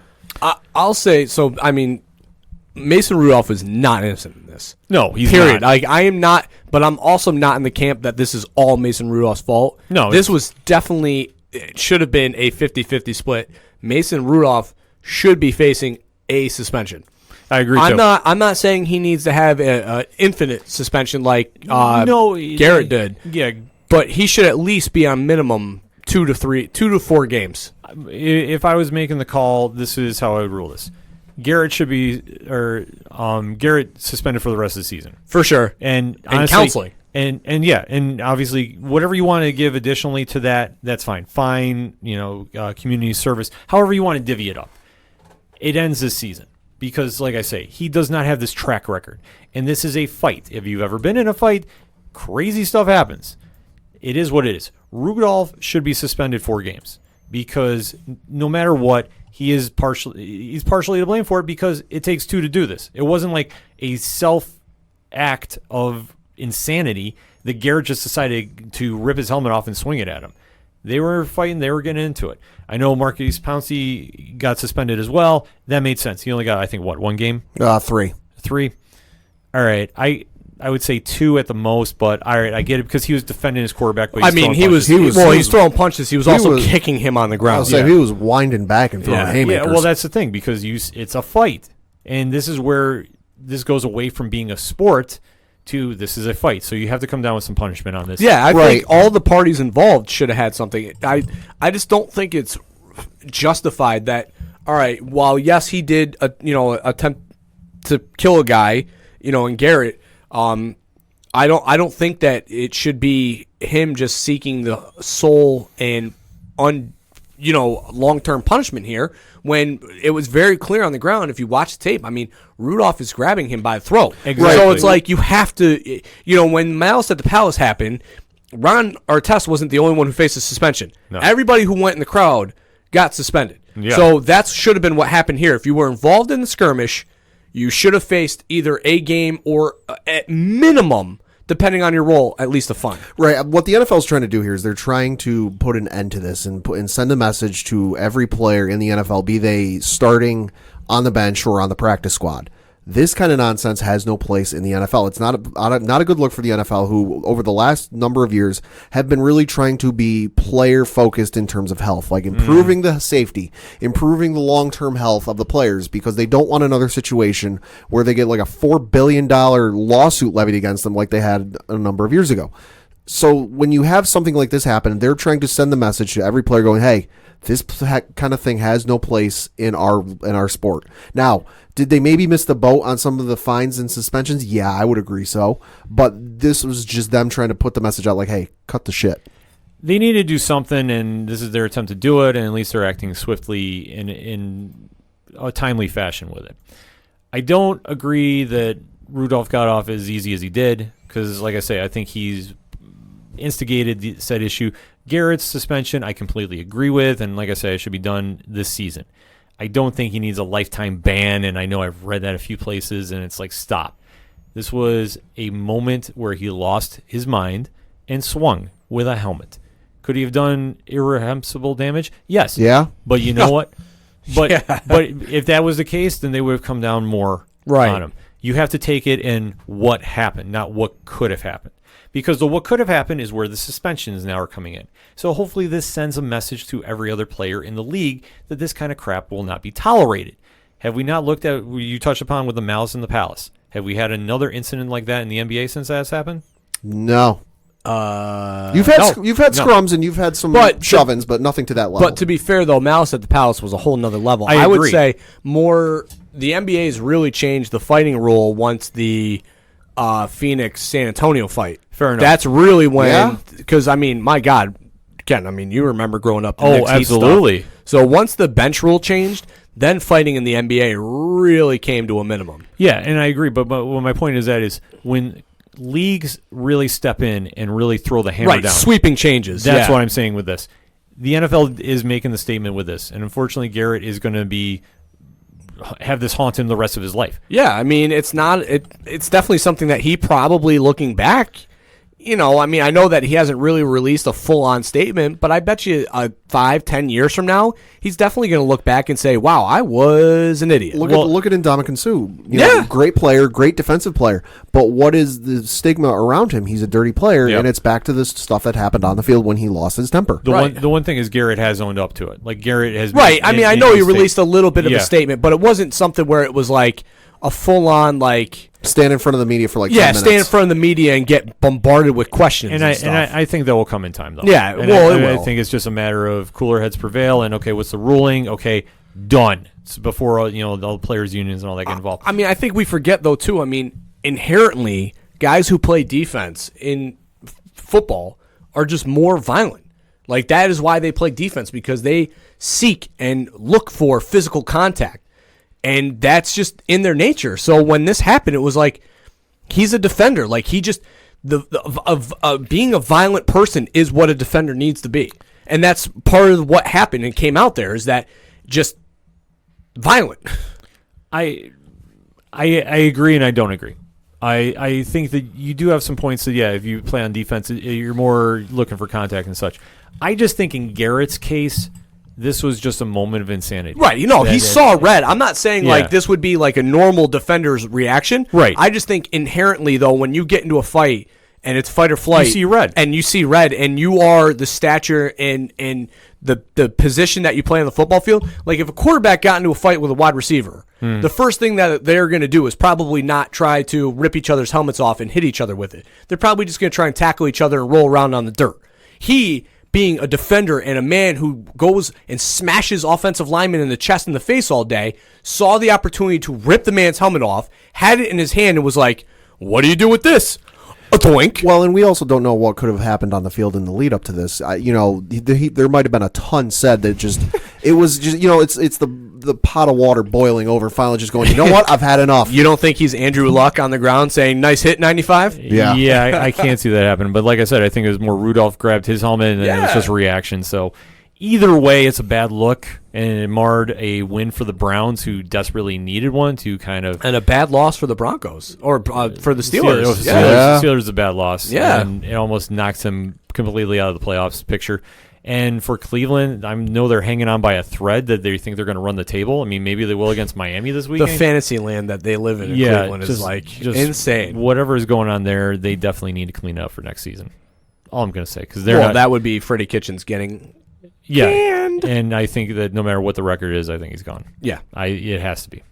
Speaker 4: I'll say, so, I mean, Mason Rudolph is not innocent in this.
Speaker 1: No, he's
Speaker 4: period.
Speaker 1: not.
Speaker 4: Like, I am not, but I'm also not in the camp that this is all Mason Rudolph's fault.
Speaker 1: No,
Speaker 4: this was definitely, it should have been a 50-50 split. Mason Rudolph should be facing a suspension.
Speaker 1: I agree.
Speaker 4: I'm not saying he needs to have an infinite suspension like Garrett did.
Speaker 1: Yeah,
Speaker 4: but he should at least be on minimum 2 to 4 games.
Speaker 1: If I was making the call, this is how I would rule this. Garrett should be, Garrett suspended for the rest of the season
Speaker 4: for sure,
Speaker 1: and
Speaker 4: honestly, counseling,
Speaker 1: and obviously whatever you want to give additionally to that, that's fine. Fine, community service, however you want to divvy it up. It ends this season because, like I say, he does not have this track record, and this is a fight. If you've ever been in a fight, crazy stuff happens. It is what it is. Rudolph should be suspended 4 games because no matter what. He's partially to blame for it because it takes 2 to do this. It wasn't like a self-act of insanity that Garrett just decided to rip his helmet off and swing it at him. They were fighting. They were getting into it. I know Marquise Pouncey got suspended as well. That made sense. He only got, I think, 1 game?
Speaker 3: 3.
Speaker 1: 3? All right. I would say 2 at the most, but all right, I get it because he was defending his quarterback. But he's
Speaker 4: throwing punches. He was also kicking him on the ground.
Speaker 3: He was winding back and throwing haymakers.
Speaker 1: Yeah, well, that's the thing because it's a fight, and this is where this goes away from being a sport to this is a fight. So you have to come down with some punishment on this.
Speaker 4: Yeah, I think all the parties involved should have had something. I just don't think it's justified that. All right, while yes, he did attempt to kill a guy, and Garrett. I don't think that it should be him just seeking the sole and long-term punishment here when it was very clear on the ground. If you watch the tape, I mean, Rudolph is grabbing him by the throat.
Speaker 1: Exactly.
Speaker 4: So it's like you have to, when Malice at the Palace happened, Ron Artest wasn't the only one who faced a suspension. No. Everybody who went in the crowd got suspended. Yeah. So that should have been what happened here. If you were involved in the skirmish, you should have faced either a game or, at minimum, depending on your role, at least a fine.
Speaker 3: Right. What the NFL is trying to do here is they're trying to put an end to this and send a message to every player in the NFL, be they starting on the bench or on the practice squad. This kind of nonsense has no place in the NFL. It's not a good look for the NFL, who over the last number of years have been really trying to be player focused in terms of health, like improving the safety, improving the long-term health of the players, because they don't want another situation where they get like a $4 billion lawsuit levied against them like they had a number of years ago. So when you have something like this happen, they're trying to send the message to every player going, hey, this kind of thing has no place in our sport. Now, did they maybe miss the boat on some of the fines and suspensions? Yeah, I would agree so. But this was just them trying to put the message out like, hey, cut the shit.
Speaker 1: They need to do something, and this is their attempt to do it, and at least they're acting swiftly in a timely fashion with it. I don't agree that Rudolph got off as easy as he did because, like I say, I think he's instigated said issue. Garrett's suspension, I completely agree with, and like I say, it should be done this season. I don't think he needs a lifetime ban, and I know I've read that a few places, and it's like, stop. This was a moment where he lost his mind and swung with a helmet. Could he have done irreversible damage? Yes.
Speaker 3: Yeah.
Speaker 1: But you know what? But if that was the case, then they would have come down more on him. You have to take it in what happened, not what could have happened. Because the what could have happened is where the suspensions now are coming in. So hopefully this sends a message to every other player in the league that this kind of crap will not be tolerated. Have we not looked at what you touched upon with the Malice in the Palace? Have we had another incident like that in the NBA since that's happened?
Speaker 3: No. You've had scrums and you've had some shove-ins, but nothing to that level.
Speaker 4: But to be fair, though, Malice at the Palace was a whole nother level. I would say the NBA has really changed the fighting rule once the Phoenix San Antonio fight.
Speaker 1: Fair enough.
Speaker 4: That's really when, because I mean, my God, Ken, I mean, you remember growing up.
Speaker 1: Absolutely.
Speaker 4: So once the bench rule changed, then fighting in the NBA really came to a minimum.
Speaker 1: Yeah, and I agree. But what my point is when leagues really step in and really throw the hammer down,
Speaker 4: sweeping changes.
Speaker 1: That's what I'm saying with this. The NFL is making the statement with this, and unfortunately, Garrett is going to have this haunt him the rest of his life.
Speaker 4: Yeah, I mean, it's definitely something that he probably, looking back, I mean, I know that he hasn't really released a full-on statement, but I bet you 5-10 years from now, he's definitely going to look back and say, wow, I was an idiot.
Speaker 3: Look at Ndamukong Suh. Great player, great defensive player. But what is the stigma around him? He's a dirty player, and it's back to this stuff that happened on the field when he lost his temper.
Speaker 1: The one thing is Garrett has owned up to it. Like, Garrett has
Speaker 4: right. I mean, I know he released a little bit of a statement, but it wasn't something where it was like a full-on, like...
Speaker 3: Stand in front of the media for like 10 minutes.
Speaker 4: Stand in front of the media and get bombarded with questions and stuff.
Speaker 1: And I think that will come in time, though.
Speaker 4: Yeah,
Speaker 1: it will. I think it's just a matter of cooler heads prevail, and, okay, what's the ruling? Okay, done. It's before, all the players' unions and all that get involved.
Speaker 4: I mean, I think we forget, though, too, I mean, inherently, guys who play defense in football are just more violent. Like, that is why they play defense, because they seek and look for physical contact. And that's just in their nature. So when this happened, it was like he's a defender. Like he just being a violent person is what a defender needs to be, and that's part of what happened and came out there is that just violent.
Speaker 1: I agree and I don't agree. I think that you do have some points that if you play on defense, you're more looking for contact and such. I just think in Garrett's case, this was just a moment of insanity.
Speaker 4: Right. He saw red. I'm not saying like this would be like a normal defender's reaction.
Speaker 1: Right.
Speaker 4: I just think inherently, though, when you get into a fight and it's fight or flight.
Speaker 1: You see red.
Speaker 4: And you see red and you are the stature and the position that you play on the football field. Like if a quarterback got into a fight with a wide receiver, the first thing that they're going to do is probably not try to rip each other's helmets off and hit each other with it. They're probably just going to try and tackle each other and roll around on the dirt. He... being a defender and a man who goes and smashes offensive linemen in the chest and the face all day, saw the opportunity to rip the man's helmet off, had it in his hand, and was like, what do you do with this? A doink.
Speaker 3: Well, and we also don't know what could have happened on the field in the lead up to this. There might have been a ton said that it was just, it's the pot of water boiling over, finally just going, you know what, I've had enough.
Speaker 4: You don't think he's Andrew Luck on the ground saying, nice hit, 95?
Speaker 3: Yeah.
Speaker 1: Yeah, I can't see that happening. But like I said, I think it was more Rudolph grabbed his helmet and it was just a reaction. So either way, it's a bad look, and it marred a win for the Browns, who desperately needed one to kind of...
Speaker 4: And a bad loss for the Broncos, or for the Steelers.
Speaker 1: Steelers is a bad loss.
Speaker 4: Yeah.
Speaker 1: And it almost knocks him completely out of the playoffs picture. And for Cleveland, I know they're hanging on by a thread that they think they're going to run the table. I mean, maybe they will against Miami this weekend.
Speaker 4: The fantasy land that they live in Cleveland is just insane.
Speaker 1: Whatever is going on there, they definitely need to clean up for next season. All I'm going to say, because
Speaker 4: that would be Freddie Kitchens getting canned.
Speaker 1: And I think that no matter what the record is, I think he's gone.
Speaker 4: Yeah,
Speaker 1: it has to be.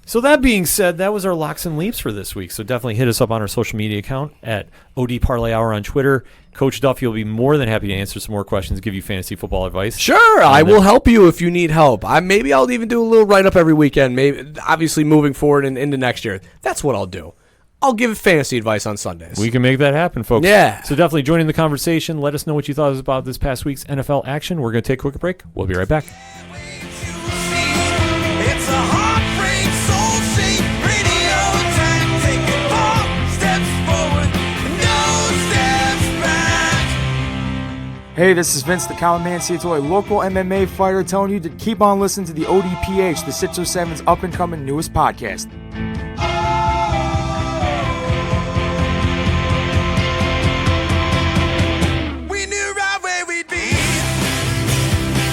Speaker 1: So that being said, that was our locks and leaps for this week. So definitely hit us up on our social media account at OD Parlay Hour on Twitter. Coach Duffy will be more than happy to answer some more questions, give you fantasy football advice.
Speaker 4: Sure, I will help you if you need help. Maybe I'll even do a little write-up every weekend, maybe obviously moving forward and into next year. That's what I'll do. I'll give fantasy advice on Sundays.
Speaker 1: We can make that happen, folks.
Speaker 4: Yeah.
Speaker 1: So definitely join in the conversation. Let us know what you thought about this past week's NFL action. We're going to take a quick break. We'll be right back.
Speaker 2: It's a heartbreak, soul-shaped radio attack. Taking 4 steps forward, no steps back.
Speaker 8: Hey, this is Vince the Common Man Ciatoy, local MMA fighter, telling you to keep on listening to the ODPH, the 607's up-and-coming newest podcast.
Speaker 2: We knew right where we'd be,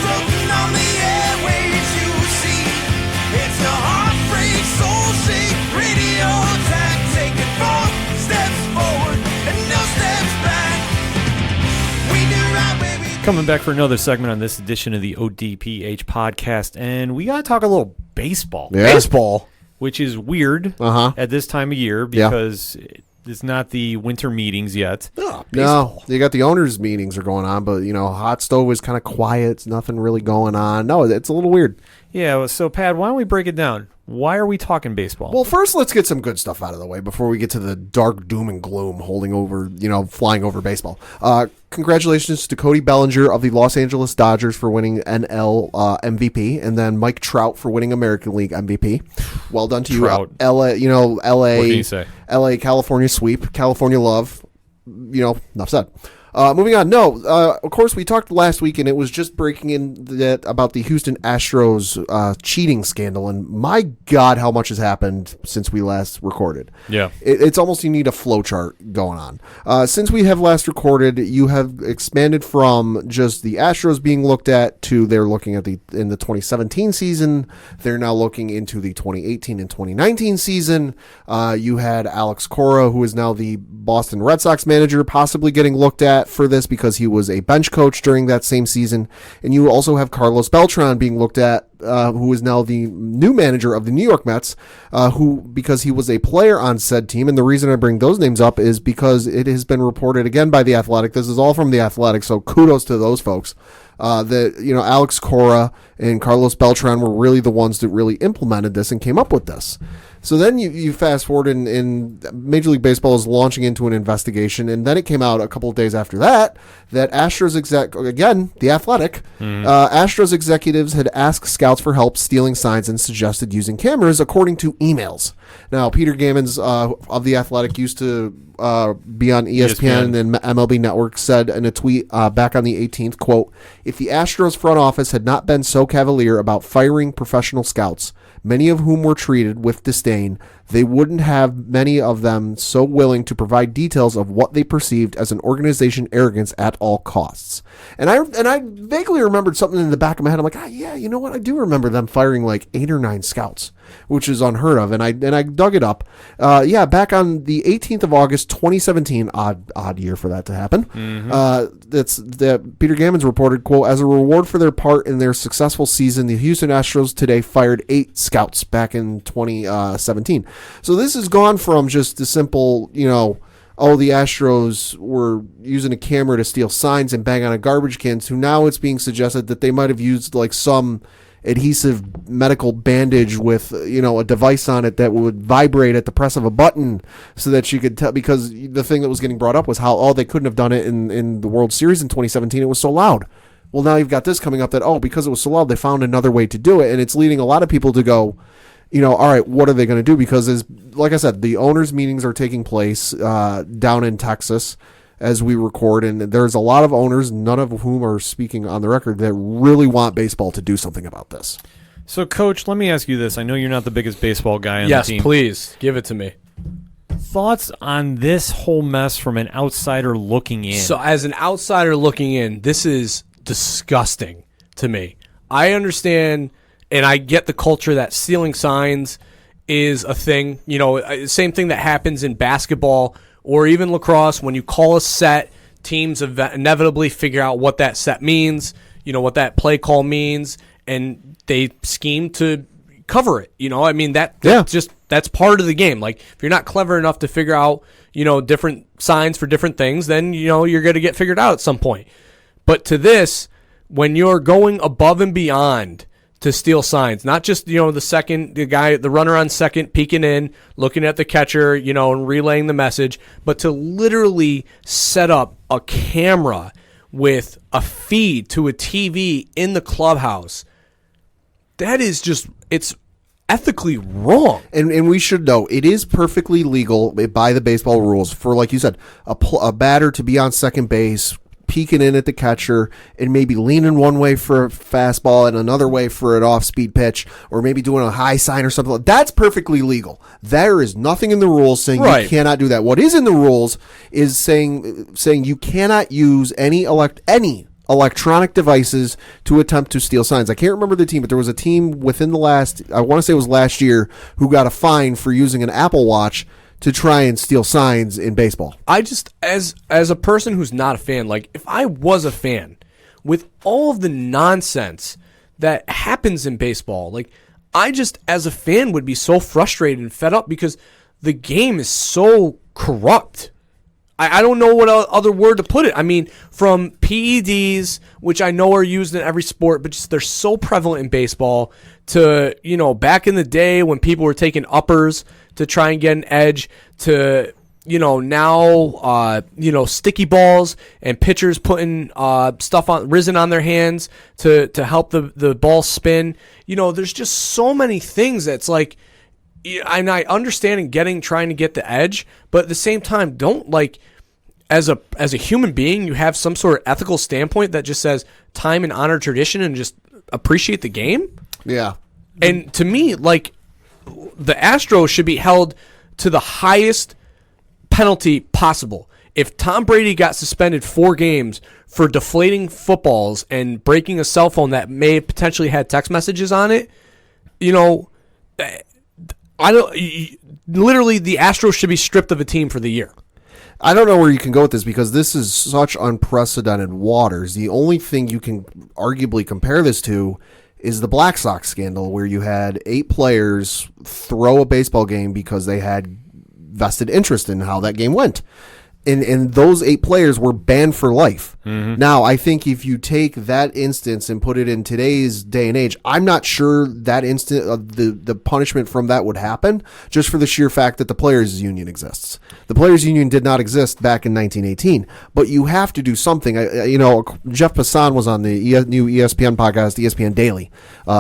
Speaker 2: floating on the airwaves, you see. It's a heartbreak, soul-shaped radio attack. Taking 4 steps forward and no steps back. We knew right where we'd be.
Speaker 1: Coming back for another segment on this edition of the ODPH podcast, and we got to talk a little baseball.
Speaker 3: Yeah.
Speaker 4: Baseball.
Speaker 1: Which is weird at this time of year because it's not the winter meetings yet.
Speaker 3: No, you got the owners' meetings are going on, but, hot stove is kind of quiet. It's nothing really going on. No, it's a little weird.
Speaker 1: Yeah, so, Pat, why don't we break it down? Why are we talking baseball?
Speaker 3: Well, first, let's get some good stuff out of the way before we get to the dark doom and gloom flying over baseball. Congratulations to Cody Bellinger of the Los Angeles Dodgers for winning NL MVP, and then Mike Trout for winning American League MVP. Well done to you,
Speaker 1: Trout.
Speaker 3: LA. LA.
Speaker 1: What can you say?
Speaker 3: LA, California sweep, California love. Enough said. Moving on. No, of course, we talked last week, and it was just breaking in about the Houston Astros cheating scandal. And my God, how much has happened since we last recorded.
Speaker 1: Yeah.
Speaker 3: It's almost you need a flow chart going on. Since we have last recorded, you have expanded from just the Astros being looked at to they're looking at in the 2017 season. They're now looking into the 2018 and 2019 season. You had Alex Cora, who is now the Boston Red Sox manager, possibly getting looked at for this because he was a bench coach during that same season. And you also have Carlos Beltran being looked at, who is now the new manager of the New York Mets, because he was a player on said team. And the reason I bring those names up is because it has been reported again by The Athletic. This is all from The Athletic, so kudos to those folks. That Alex Cora and Carlos Beltran were really the ones that really implemented this and came up with this. So then you fast forward and Major League Baseball is launching into an investigation, and then it came out a couple of days after that Astros The Athletic, Astros executives had asked scouts for help stealing signs and suggested using cameras, according to emails. Now, Peter Gammons of The Athletic used to be on ESPN and MLB Network, said in a tweet back on the 18th, quote, "If the Astros front office had not been so cavalier about firing professional scouts, many of whom were treated with disdain, they wouldn't have many of them so willing to provide details of what they perceived as an organization arrogance at all costs." And I vaguely remembered something in the back of my head. I'm like, yeah, you know what? I do remember them firing like 8 or 9 scouts, which is unheard of. And I dug it up. Back on the 18th of August, 2017, odd year for that to happen. That's that Peter Gammons reported, quote, "As a reward for their part in their successful season, the Houston Astros today fired 8 scouts back in 2017. So this has gone from just the simple, the Astros were using a camera to steal signs and bang on a garbage can, to now it's being suggested that they might have used like some adhesive medical bandage with, a device on it that would vibrate at the press of a button so that she could tell, because the thing that was getting brought up was how, they couldn't have done it in the World Series in 2017. It was so loud. Well, now you've got this coming up that, because it was so loud, they found another way to do it. And it's leading a lot of people to go, all right, what are they going to do? Because, like I said, the owners' meetings are taking place down in Texas as we record, and there's a lot of owners, none of whom are speaking on the record, that really want baseball to do something about this.
Speaker 1: So, Coach, let me ask you this. I know you're not the biggest baseball guy on the team.
Speaker 4: Yes, please, give it to me.
Speaker 1: Thoughts on this whole mess from an outsider looking in?
Speaker 4: So, as an outsider looking in, this is disgusting to me. I understand, and I get the culture that stealing signs is a thing. Same thing that happens in basketball or even lacrosse. When you call a set, teams inevitably figure out what that set means, what that play call means, and they scheme to cover it. That's part of the game. Like, if you're not clever enough to figure out, different signs for different things, then, you're going to get figured out at some point. But to this, when you're going above and beyond to steal signs, not just, the runner on second peeking in, looking at the catcher, and relaying the message, but to literally set up a camera with a feed to a TV in the clubhouse, that is just, it's ethically wrong.
Speaker 3: And we should know, it is perfectly legal by the baseball rules for, like you said, a batter to be on second base, peeking in at the catcher and maybe leaning one way for a fastball and another way for an off-speed pitch, or maybe doing a high sign or something. That's perfectly legal. There is nothing in the rules saying you cannot do that. What is in the rules is saying you cannot use any electronic devices to attempt to steal signs. I can't remember the team, but there was a team within I want to say it was last year, who got a fine for using an Apple Watch to try and steal signs in baseball.
Speaker 4: I just, as a person who's not a fan, like, if I was a fan, with all of the nonsense that happens in baseball, like, I just, as a fan, would be so frustrated and fed up because the game is so corrupt. I don't know what other word to put it. I mean, from PEDs, which I know are used in every sport, but just they're so prevalent in baseball, to, back in the day when people were taking uppers to try and get an edge, to, now, sticky balls and pitchers putting stuff on resin on their hands to help the ball spin. There's just so many things that's like, and I understand trying to get the edge, but at the same time, don't, like, as a human being, you have some sort of ethical standpoint that just says time and honor tradition and just appreciate the game.
Speaker 3: Yeah.
Speaker 4: And to me, like, the Astros should be held to the highest penalty possible. If Tom Brady got suspended 4 games for deflating footballs and breaking a cell phone that may have potentially had text messages on it, literally the Astros should be stripped of a team for the year.
Speaker 3: I don't know where you can go with this because this is such unprecedented waters. The only thing you can arguably compare this to is the Black Sox scandal, where you had 8 players throw a baseball game because they had vested interest in how that game went. And those 8 players were banned for life. Mm-hmm. Now, I think if you take that instance and put it in today's day and age, I'm not sure that the punishment from that would happen, just for the sheer fact that the Players Union exists. The Players Union did not exist back in 1918, but you have to do something. Jeff Passan was on the new ESPN podcast, ESPN Daily,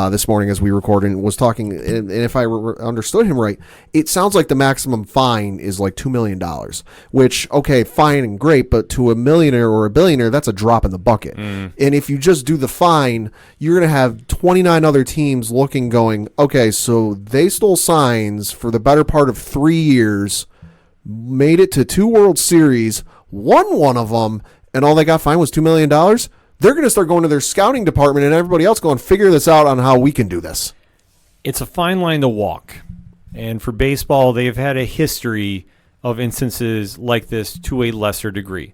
Speaker 3: this morning as we recorded, and was talking, and if I understood him right, it sounds like the maximum fine is like $2 million, which, okay, fine and great, but to a millionaire or a billionaire, that's a drop in the bucket. And if you just do the fine, you're going to have 29 other teams going, okay, so they stole signs for the better part of 3 years, made it to 2 World Series, won one of them, and all they got fined was $2 million. They're going to start going to their scouting department and everybody else going, figure this out on how we can do this.
Speaker 1: It's a fine line to walk. And for baseball, they've had a history of instances like this to a lesser degree.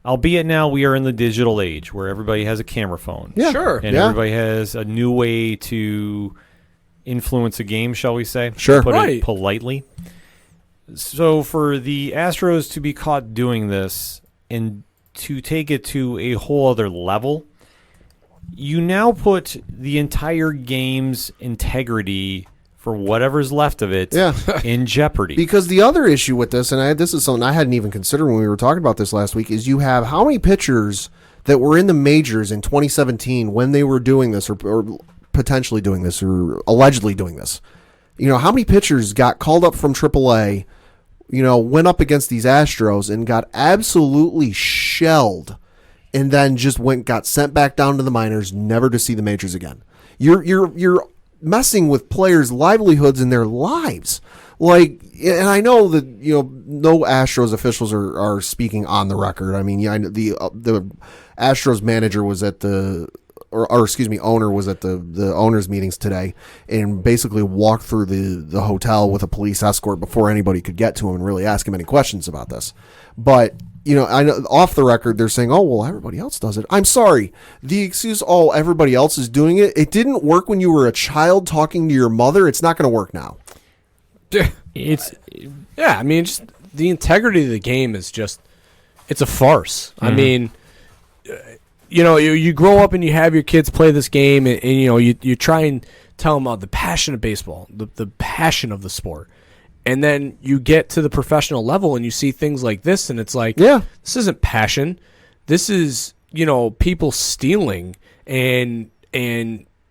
Speaker 1: Albeit now we are in the digital age where everybody has a camera phone.
Speaker 3: Yeah.
Speaker 4: Sure.
Speaker 1: And everybody has a new way to influence a game, shall we say?
Speaker 3: Sure.
Speaker 1: Put
Speaker 4: Right.
Speaker 1: it politely. So for the Astros to be caught doing this and to take it to a whole other level, you now put the entire game's integrity for whatever's left of it in jeopardy.
Speaker 3: Because the other issue with this, and this is something I hadn't even considered when we were talking about this last week, is you have how many pitchers that were in the majors in 2017 when they were doing this or potentially doing this or allegedly doing this. How many pitchers got called up from AAA, went up against these Astros and got absolutely shelled and then just got sent back down to the minors, never to see the majors again. You're messing with players' livelihoods and their lives. And I know that, no Astros officials are speaking on the record. I mean, the Astros manager was at owner was at the owners' meetings today and basically walked through the hotel with a police escort before anybody could get to him and really ask him any questions about this. But, I know off the record, they're saying, oh, well, everybody else does it. I'm sorry. The excuse, oh, everybody else is doing it. It didn't work when you were a child talking to your mother. It's not going to work now.
Speaker 4: Just the integrity of the game is it's a farce. Mm-hmm. I mean, you grow up and you have your kids play this game and you try and tell them about the passion of baseball, the passion of the sport. And then you get to the professional level and you see things like this and it's like, this isn't passion. This is, people stealing and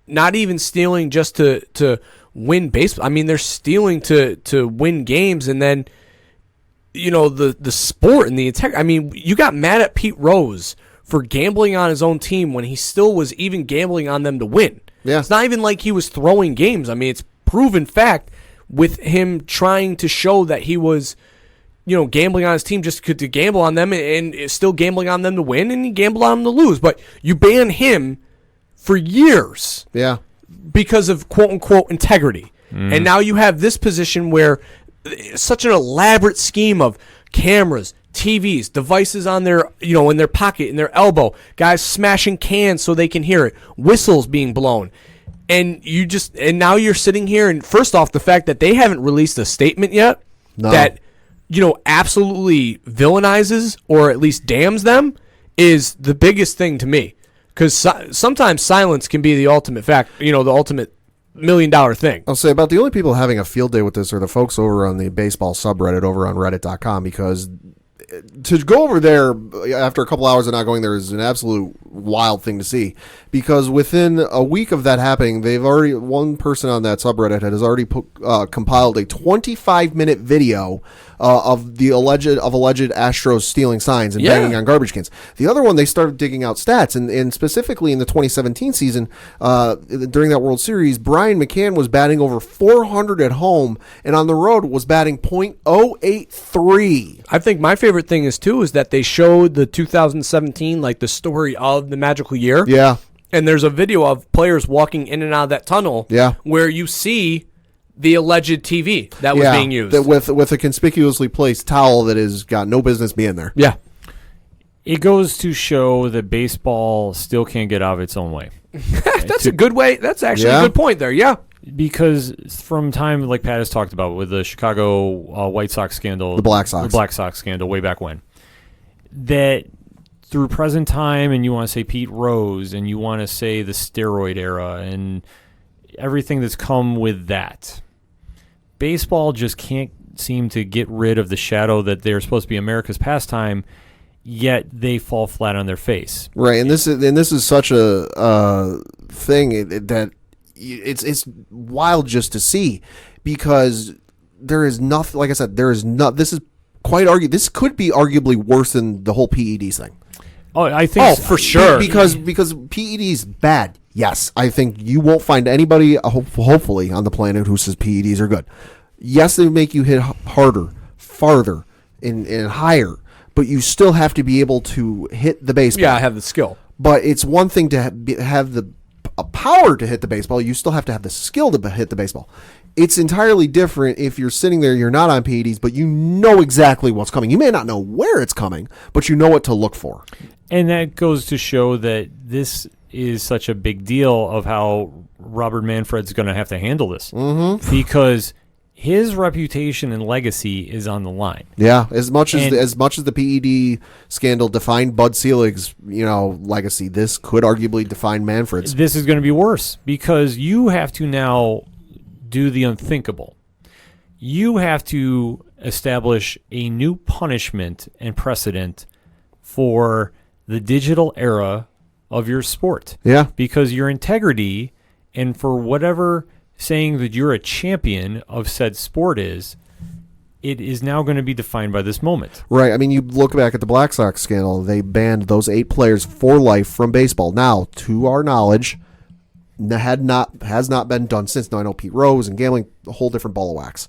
Speaker 4: not even stealing just to win baseball. I mean, they're stealing to win games and then, the sport and the integrity. I mean, you got mad at Pete Rose for gambling on his own team when he still was even gambling on them to win.
Speaker 3: Yeah.
Speaker 4: It's not even like he was throwing games. I mean, it's proven fact with him trying to show that he was, gambling on his team just to gamble on them and still gambling on them to win, and he gambled on them to lose. But you ban him for years because of quote-unquote integrity. And now you have this position where such an elaborate scheme of cameras, TVs, devices on their, in their pocket, in their elbow, guys smashing cans so they can hear it, whistles being blown. And now you're sitting here, and first off, the fact that they haven't released a statement yet that, absolutely villainizes or at least damns them is the biggest thing to me. Because sometimes silence can be the ultimate fact, the ultimate $1 million thing.
Speaker 3: I'll say about the only people having a field day with this are the folks over on the baseball subreddit over on reddit.com, because to go over there after a couple hours of not going there is an absolute wild thing to see, because within a week of that happening, one person on that subreddit has already compiled a 25-minute video of alleged Astros stealing signs and banging on garbage cans. The other one, they started digging out stats, and specifically in the 2017 season, during that World Series, Brian McCann was batting over 400 at home, and on the road was batting .083.
Speaker 4: I think my favorite thing is that they showed the 2017, like the story of the magical year.
Speaker 3: Yeah.
Speaker 4: And there's a video of players walking in and out of that tunnel where you see the alleged TV that was being used.
Speaker 3: With a conspicuously placed towel that has got no business being there.
Speaker 4: Yeah.
Speaker 1: It goes to show that baseball still can't get out of its own way.
Speaker 4: That's a good way. That's actually a good point there. Yeah.
Speaker 1: Because from time, like Pat has talked about, with the Chicago White Sox scandal.
Speaker 3: The Black Sox
Speaker 1: scandal way back when. That through present time, and you want to say Pete Rose, and you want to say the steroid era, and everything that's come with that. Baseball just can't seem to get rid of the shadow that they're supposed to be America's pastime, yet they fall flat on their face.
Speaker 3: Right, and this is such a thing that it's wild just to see, because there is nothing. Like I said, there is not. This is this could be arguably worse than the whole PEDs thing.
Speaker 1: Oh, I think
Speaker 4: for sure.
Speaker 3: Because PEDs bad. Yes, I think you won't find anybody, hopefully, on the planet who says PEDs are good. Yes, they make you hit harder, farther, and higher, but you still have to be able to hit the baseball.
Speaker 4: Yeah, I have the skill.
Speaker 3: But it's one thing to have the power to hit the baseball. You still have to have the skill to hit the baseball. It's entirely different if you're sitting there, you're not on PEDs, but you know exactly what's coming. You may not know where it's coming, but you know what to look for.
Speaker 1: And that goes to show that this is such a big deal of how Robert Manfred's going to have to handle this. Mm-hmm. Because his reputation and legacy is on the line.
Speaker 3: Yeah, as much as the PED scandal defined Bud Selig's, legacy, this could arguably define Manfred's.
Speaker 1: This is going to be worse because you have to now do the unthinkable. You have to establish a new punishment and precedent for the digital era of your sport.
Speaker 3: Yeah.
Speaker 1: Because your integrity, and for whatever saying that you're a champion of said sport is, it is now going to be defined by this moment.
Speaker 3: Right. I mean, you look back at the Black Sox scandal, they banned those 8 players for life from baseball. Now, to our knowledge, has not been done since. Now, I know Pete Rose and gambling, a whole different ball of wax.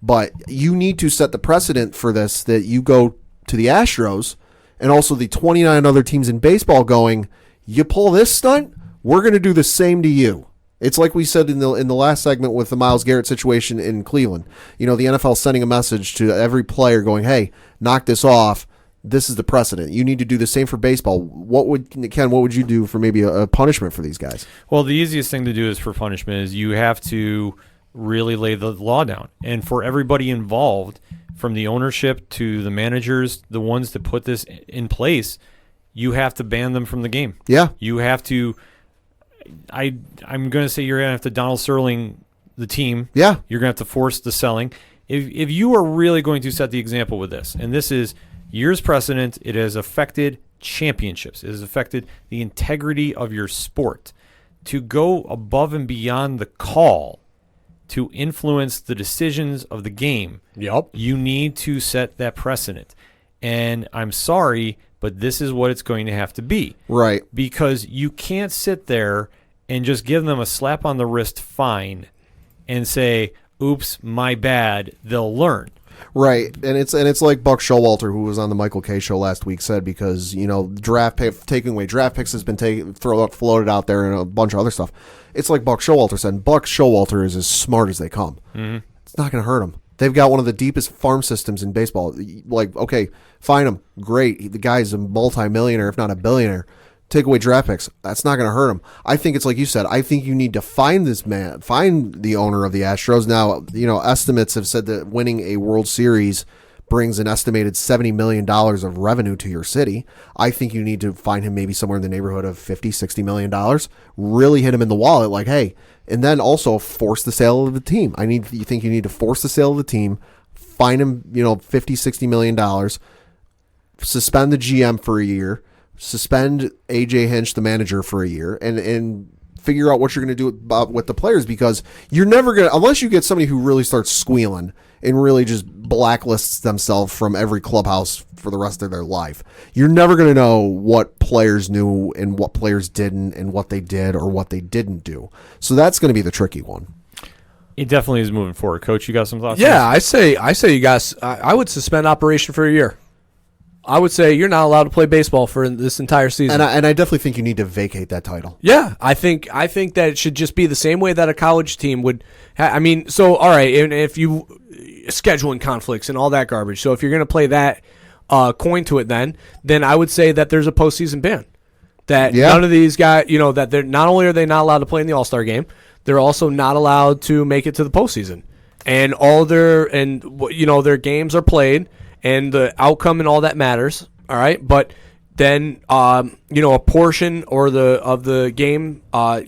Speaker 3: But you need to set the precedent for this, that you go to the Astros and also the 29 other teams in baseball going, you pull this stunt, we're going to do the same to you. It's like we said in the last segment with the Myles Garrett situation in Cleveland. The NFL sending a message to every player going, hey, knock this off. This is the precedent. You need to do the same for baseball. What would you do for maybe a punishment for these guys?
Speaker 1: Well, the easiest thing to do is for punishment is you have to really lay the law down. And for everybody involved, from the ownership to the managers, the ones that put this in place, you have to ban them from the game.
Speaker 3: Yeah.
Speaker 1: You have to... I'm going to say you're going to have to Donald Sterling the team.
Speaker 3: Yeah.
Speaker 1: You're going to have to force the selling. If you are really going to set the example with this, and this is years precedent, it has affected championships. It has affected the integrity of your sport. To go above and beyond the call to influence the decisions of the game, you need to set that precedent. And I'm sorry, but this is what it's going to have to be.
Speaker 3: Right. Because
Speaker 1: you can't sit there and just give them a slap on the wrist fine and say, oops, my bad, they'll learn.
Speaker 3: Right. And it's like Buck Showalter, who was on the Michael Kay show last week, said, because, taking away draft picks has been floated out there and a bunch of other stuff. It's like Buck Showalter said, and Buck Showalter is as smart as they come. Mm-hmm. It's not going to hurt him. They've got one of the deepest farm systems in baseball. Like, okay, fine him. Great. The guy's a multimillionaire, if not a billionaire. Take away draft picks. That's not going to hurt him. I think it's like you said. I think you need to find this man, find the owner of the Astros. Now, estimates have said that winning a World Series brings an estimated $70 million of revenue to your city. I think you need to find him maybe somewhere in the neighborhood of $50, $60 million. Really hit him in the wallet, like, hey, and then also force the sale of the team. You think you need to force the sale of the team, find him, $50, $60 million, suspend the GM for a year, suspend AJ Hinch, the manager, for a year, and figure out what you're going to do with the players, because you're never going to, unless you get somebody who really starts squealing and really just blacklists themselves from every clubhouse for the rest of their life, you're never going to know what players knew and what players didn't and what they did or what they didn't do. So that's going to be the tricky one.
Speaker 1: It definitely is moving forward. Coach, you got some thoughts?
Speaker 4: Yeah, I say you guys, I would suspend operation for a year. I would say you're not allowed to play baseball for this entire season.
Speaker 3: And I definitely think you need to vacate that title.
Speaker 4: Yeah, I think that it should just be the same way that a college team would. So all right, and if you scheduling conflicts and all that garbage. So if you're going to play that coin to it, then I would say that there's a postseason ban. That none of these guys, that they're not only are they not allowed to play in the All-Star game, they're also not allowed to make it to the postseason. And their games are played. And the outcome and all that matters, all right. But then, a portion of the game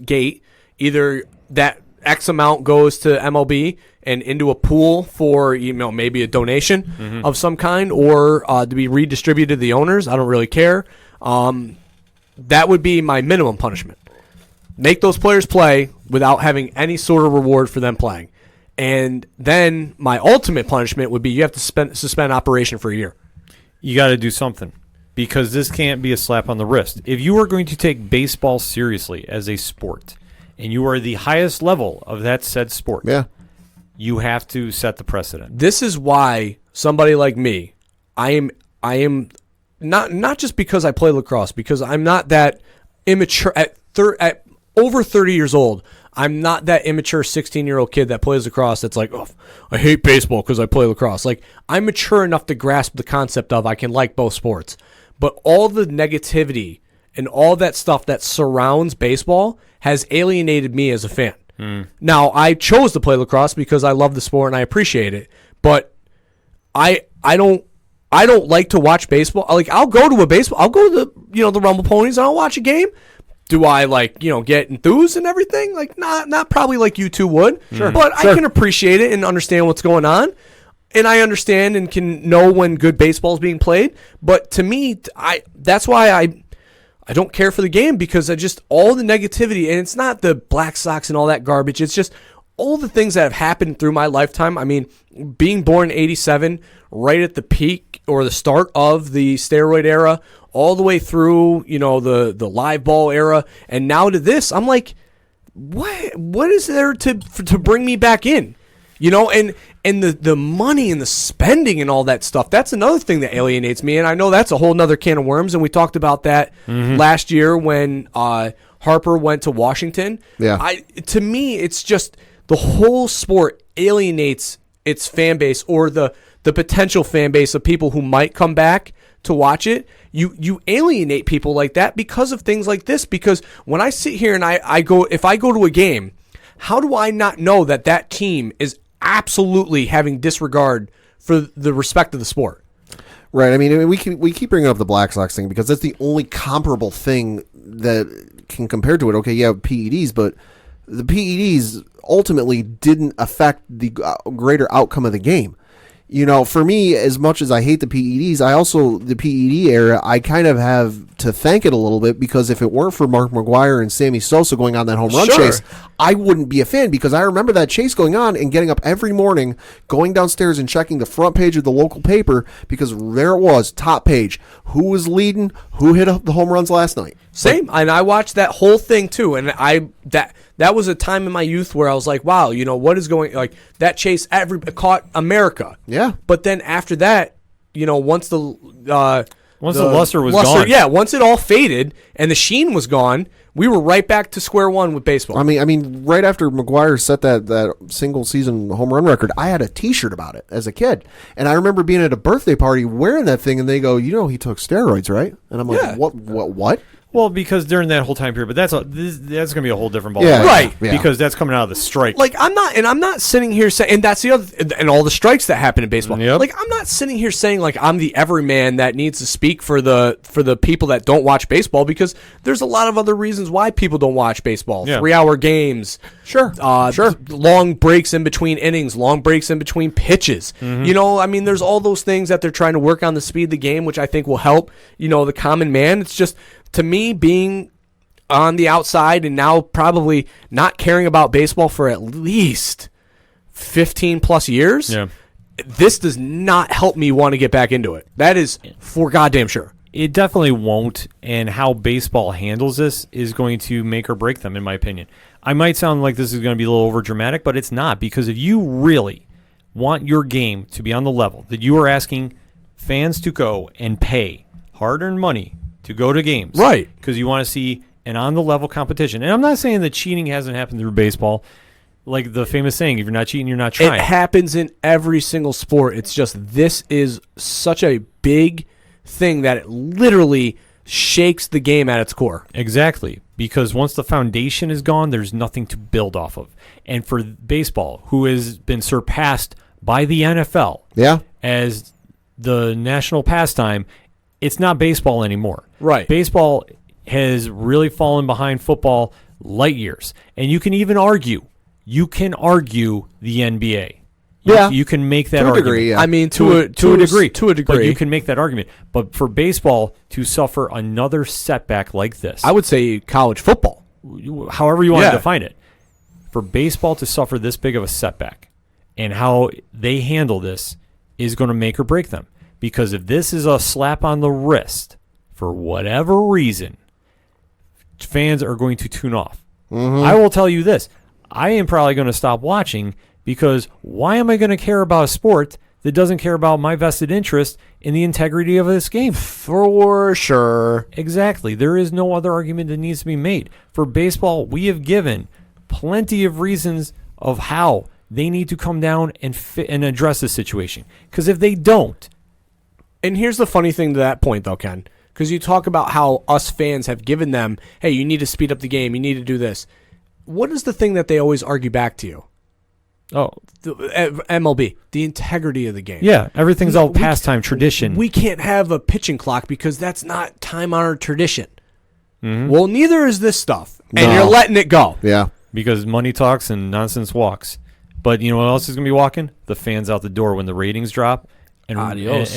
Speaker 4: gate, either that X amount goes to MLB and into a pool for maybe a donation of some kind, or to be redistributed to the owners. I don't really care. That would be my minimum punishment. Make those players play without having any sort of reward for them playing. And then my ultimate punishment would be you have to suspend operation for a year.
Speaker 1: You got to do something, because this can't be a slap on the wrist. If you are going to take baseball seriously as a sport, and you are the highest level of that said sport, you have to set the precedent.
Speaker 4: This is why somebody like me, I am not just because I play lacrosse, because I'm not that immature at over 30 years old. I'm not that immature 16-year-old kid that plays lacrosse that's like, oh, I hate baseball because I play lacrosse. Like, I'm mature enough to grasp the concept of I can like both sports. But all the negativity and all that stuff that surrounds baseball has alienated me as a fan. Now, I chose to play lacrosse because I love the sport and I appreciate it. But I don't like to watch baseball. Like, I'll go to the Rumble Ponies and I'll watch a game. Do I get enthused and everything? Like, not probably like you two would. Sure. But I can appreciate it and understand what's going on. And I understand and can know when good baseball is being played. But to me, that's why I don't care for the game, because I just all the negativity, and it's not the Black Sox and all that garbage. It's just all the things that have happened through my lifetime. I mean, being born in 87, right at the peak or the start of the steroid era, all the way through, the live ball era, and now to this, I'm like, what is there to bring me back in? And the money and the spending and all that stuff, that's another thing that alienates me, and I know that's a whole nother can of worms, and we talked about that last year when Harper went to Washington. Yeah. To me, it's just the whole sport alienates its fan base, or the potential fan base of people who might come back to watch it. You alienate people like that because of things like this. Because when I sit here and if I go to a game, how do I not know that team is absolutely having disregard for the respect of the sport?
Speaker 3: Right. I mean, we keep bringing up the Black Sox thing because that's the only comparable thing that can compare to it. Okay, yeah, PEDs, but the PEDs ultimately didn't affect the greater outcome of the game. For me, as much as I hate the PEDs, the PED era, I kind of have to thank it a little bit, because if it weren't for Mark McGwire and Sammy Sosa going on that home run chase, I wouldn't be a fan, because I remember that chase going on and getting up every morning, going downstairs and checking the front page of the local paper, because there it was, top page. Who was leading? Who hit the home runs last night?
Speaker 4: Same. And I watched that whole thing too, and that was a time in my youth where I was like, wow, what is going, like, that chase caught America.
Speaker 3: Yeah.
Speaker 4: But then after that, once the
Speaker 1: luster was gone.
Speaker 4: Yeah, once it all faded and the sheen was gone, we were right back to square one with baseball.
Speaker 3: I mean, right after McGwire set that single season home run record, I had a T-shirt about it as a kid, and I remember being at a birthday party wearing that thing, and they go, he took steroids, right? And I'm like, what?
Speaker 1: Well, because during that whole time period, but that's going to be a whole different ball.
Speaker 3: Yeah,
Speaker 4: right.
Speaker 3: Yeah.
Speaker 1: Because that's coming out of the strike.
Speaker 4: Like, I'm not sitting here saying, and that's the other, and all the strikes that happen in baseball.
Speaker 1: Yep.
Speaker 4: Like, I'm not sitting here saying like I'm the everyman that needs to speak for the people that don't watch baseball, because there's a lot of other reasons why people don't watch baseball.
Speaker 1: Yeah.
Speaker 4: 3-hour games.
Speaker 3: Sure.
Speaker 4: Long breaks in between innings, long breaks in between pitches. There's all those things that they're trying to work on the speed of the game, which I think will help, the common man. It's just, to me, being on the outside and now probably not caring about baseball for at least 15 plus years.
Speaker 1: Yeah.
Speaker 4: This does not help me want to get back into it. That is for goddamn sure.
Speaker 1: It definitely won't, and how baseball handles this is going to make or break them, in my opinion. I might sound like this is going to be a little overdramatic, but it's not, because if you really want your game to be on the level that you are asking fans to go and pay hard-earned money to go to games,
Speaker 4: right?
Speaker 1: Because you want to see an on-the-level competition. And I'm not saying that cheating hasn't happened through baseball. Like the famous saying, if you're not cheating, you're not trying.
Speaker 4: It happens in every single sport. It's just this is such a big thing that it literally shakes the game at its core.
Speaker 1: Exactly. Because once the foundation is gone, there's nothing to build off of. And for baseball, who has been surpassed by the NFL as the national pastime, it's not baseball anymore. Right. Baseball has really fallen behind football light years. And you can even argue the NBA. You can make that argument.
Speaker 3: Degree,
Speaker 4: I mean, to a degree.
Speaker 1: But you can make that argument. But for baseball to suffer another setback like this,
Speaker 4: I would say college football,
Speaker 1: however you want to define it, for baseball to suffer this big of a setback, and how they handle this is going to make or break them. Because if this is a slap on the wrist, for whatever reason, fans are going to tune off. Mm-hmm. I will tell you this. I am probably going to stop watching, because why am I going to care about a sport that doesn't care about my vested interest in the integrity of this game?
Speaker 4: For sure.
Speaker 1: Exactly. There is no other argument that needs to be made. For baseball, we have given plenty of reasons of how they need to come down and address this situation. Because if they don't...
Speaker 4: And here's the funny thing to that point, though, Ken. Because you talk about how us fans have given them, hey, you need to speed up the game, you need to do this. What is the thing that they always argue back to you?
Speaker 1: Oh,
Speaker 4: the MLB, the integrity of the game.
Speaker 1: Yeah, everything's all pastime tradition.
Speaker 4: We can't have a pitching clock because that's not time-honored tradition. Mm-hmm. Well, neither is this stuff, and you're letting it go.
Speaker 3: Yeah,
Speaker 1: because money talks and nonsense walks. But you know what else is going to be walking? The fans out the door when the ratings drop, and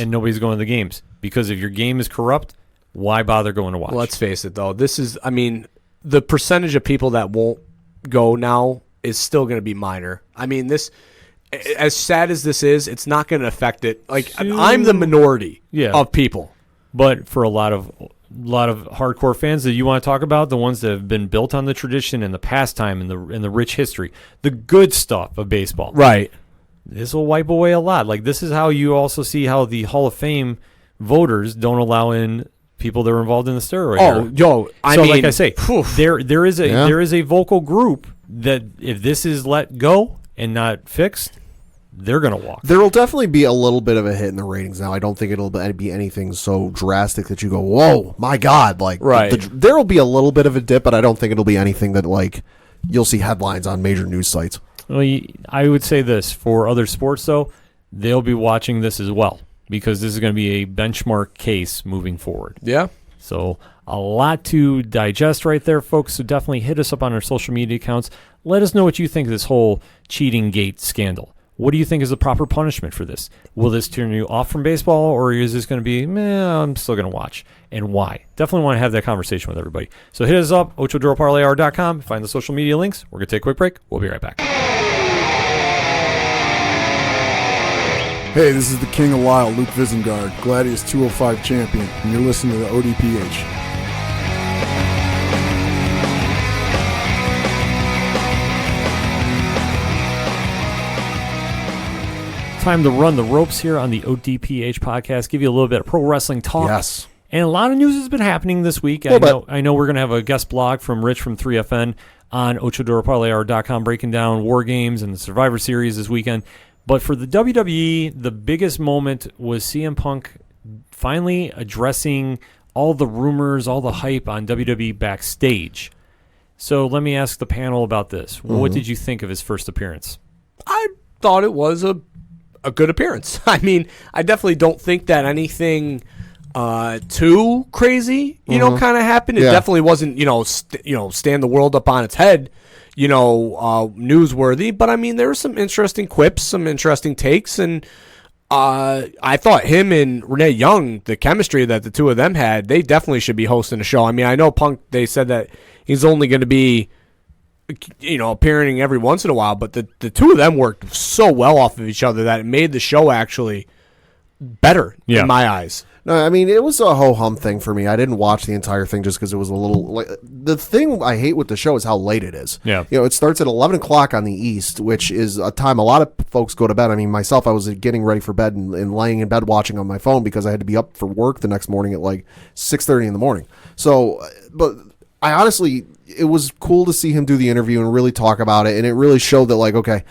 Speaker 1: nobody's going to the games. Because if your game is corrupt, why bother going to watch?
Speaker 4: Well, let's face it, though. The percentage of people that won't go now is still going to be minor. I mean, this, as sad as this is, it's not going to affect it. Like, I'm the minority of people.
Speaker 1: But for a lot of hardcore fans that you want to talk about, the ones that have been built on the tradition and the pastime and the rich history, the good stuff of baseball.
Speaker 4: Right.
Speaker 1: This will wipe away a lot. Like, this is how you also see how the Hall of Fame voters don't allow in people that were involved in the steroid era.
Speaker 4: I mean,
Speaker 1: like I say, there is a vocal group that if this is let go and not fixed, they're going to walk.
Speaker 3: There will definitely be a little bit of a hit in the ratings now. I don't think it'll be anything so drastic that you go, whoa, my God. Like, there will be a little bit of a dip, but I don't think it'll be anything that, like, you'll see headlines on major news sites.
Speaker 1: Well, I would say this. For other sports, though, they'll be watching this as well, because this is going to be a benchmark case moving forward.
Speaker 4: Yeah.
Speaker 1: So a lot to digest right there, folks. So definitely hit us up on our social media accounts. Let us know what you think of this whole cheating gate scandal. What do you think is the proper punishment for this? Will this turn you off from baseball, or is this going to be, I'm still going to watch? And why? Definitely want to have that conversation with everybody. So hit us up, OchoDuroParlayR.com. Find the social media links. We're going to take a quick break. We'll be right back.
Speaker 9: Hey, this is the King of Lisle, Luke Visengard, Gladius 205 champion, and you're listening to the ODPH.
Speaker 1: Time to run the ropes here on the ODPH podcast, give you a little bit of pro wrestling talk.
Speaker 3: Yes.
Speaker 1: And a lot of news has been happening this week. I know we're going to have a guest blog from Rich from 3FN on OchoDuroParlayR.com breaking down War Games and the Survivor Series this weekend. But for the WWE, the biggest moment was CM Punk finally addressing all the rumors, all the hype on WWE backstage. So let me ask the panel about this. Mm-hmm. What did you think of his first appearance?
Speaker 4: I thought it was a good appearance. I mean, I definitely don't think that anything too crazy, kind of happened. It definitely wasn't, stand the world up on its head, newsworthy. But I mean, there were some interesting quips, some interesting takes, and I thought him and Renee Young, the chemistry that the two of them had, they definitely should be hosting a show. I mean, I know Punk, they said that he's only going to be, appearing every once in a while, but the two of them worked so well off of each other that it made the show actually better in my eyes.
Speaker 3: No, I mean, it was a ho-hum thing for me. I didn't watch the entire thing just because it was a little... like the thing I hate with the show is how late it is.
Speaker 1: Yeah.
Speaker 3: It starts at 11 o'clock on the East, which is a time a lot of folks go to bed. I mean, myself, I was getting ready for bed and laying in bed watching on my phone because I had to be up for work the next morning at like 6:30 in the morning. So, but I honestly... it was cool to see him do the interview and really talk about it, and it really showed that, like, okay,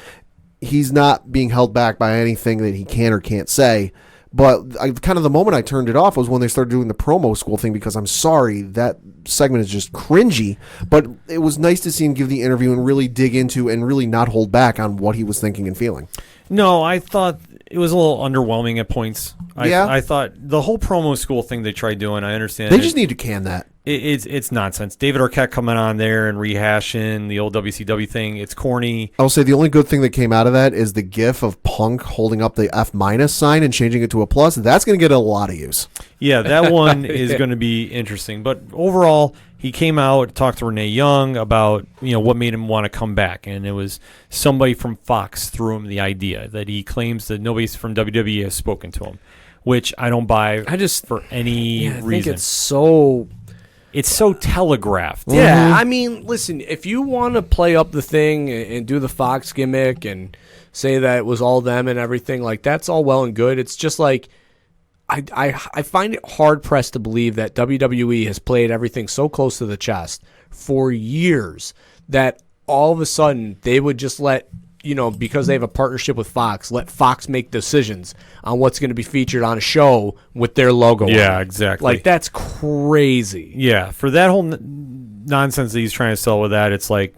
Speaker 3: he's not being held back by anything that he can or can't say. But kind of the moment I turned it off was when they started doing the promo school thing, because I'm sorry, that segment is just cringy. But it was nice to see him give the interview and really dig into and really not hold back on what he was thinking and feeling.
Speaker 1: No, I thought it was a little underwhelming at points. I thought the whole promo school thing they tried doing, I understand.
Speaker 3: They just need to can that.
Speaker 1: It's nonsense. David Arquette coming on there and rehashing the old WCW thing. It's corny.
Speaker 3: I'll say the only good thing that came out of that is the gif of Punk holding up the F- sign and changing it to a plus. That's going to get a lot of use.
Speaker 1: Yeah, that one is going to be interesting. But overall, he came out, talked to Renee Young about what made him want to come back, and it was somebody from Fox threw him the idea that he claims that nobody from WWE has spoken to him, which I don't buy. For any reason. I think it's so telegraphed.
Speaker 4: Yeah, I mean, listen, if you want to play up the thing and do the Fox gimmick and say that it was all them and everything, like, that's all well and good. It's just like, I find it hard-pressed to believe that WWE has played everything so close to the chest for years that all of a sudden they would just let, because they have a partnership with Fox, let Fox make decisions on what's going to be featured on a show with their logo.
Speaker 1: Yeah,
Speaker 4: on it.
Speaker 1: exactly.
Speaker 4: Like, that's crazy.
Speaker 1: Yeah, for that whole nonsense that he's trying to sell with that, it's like...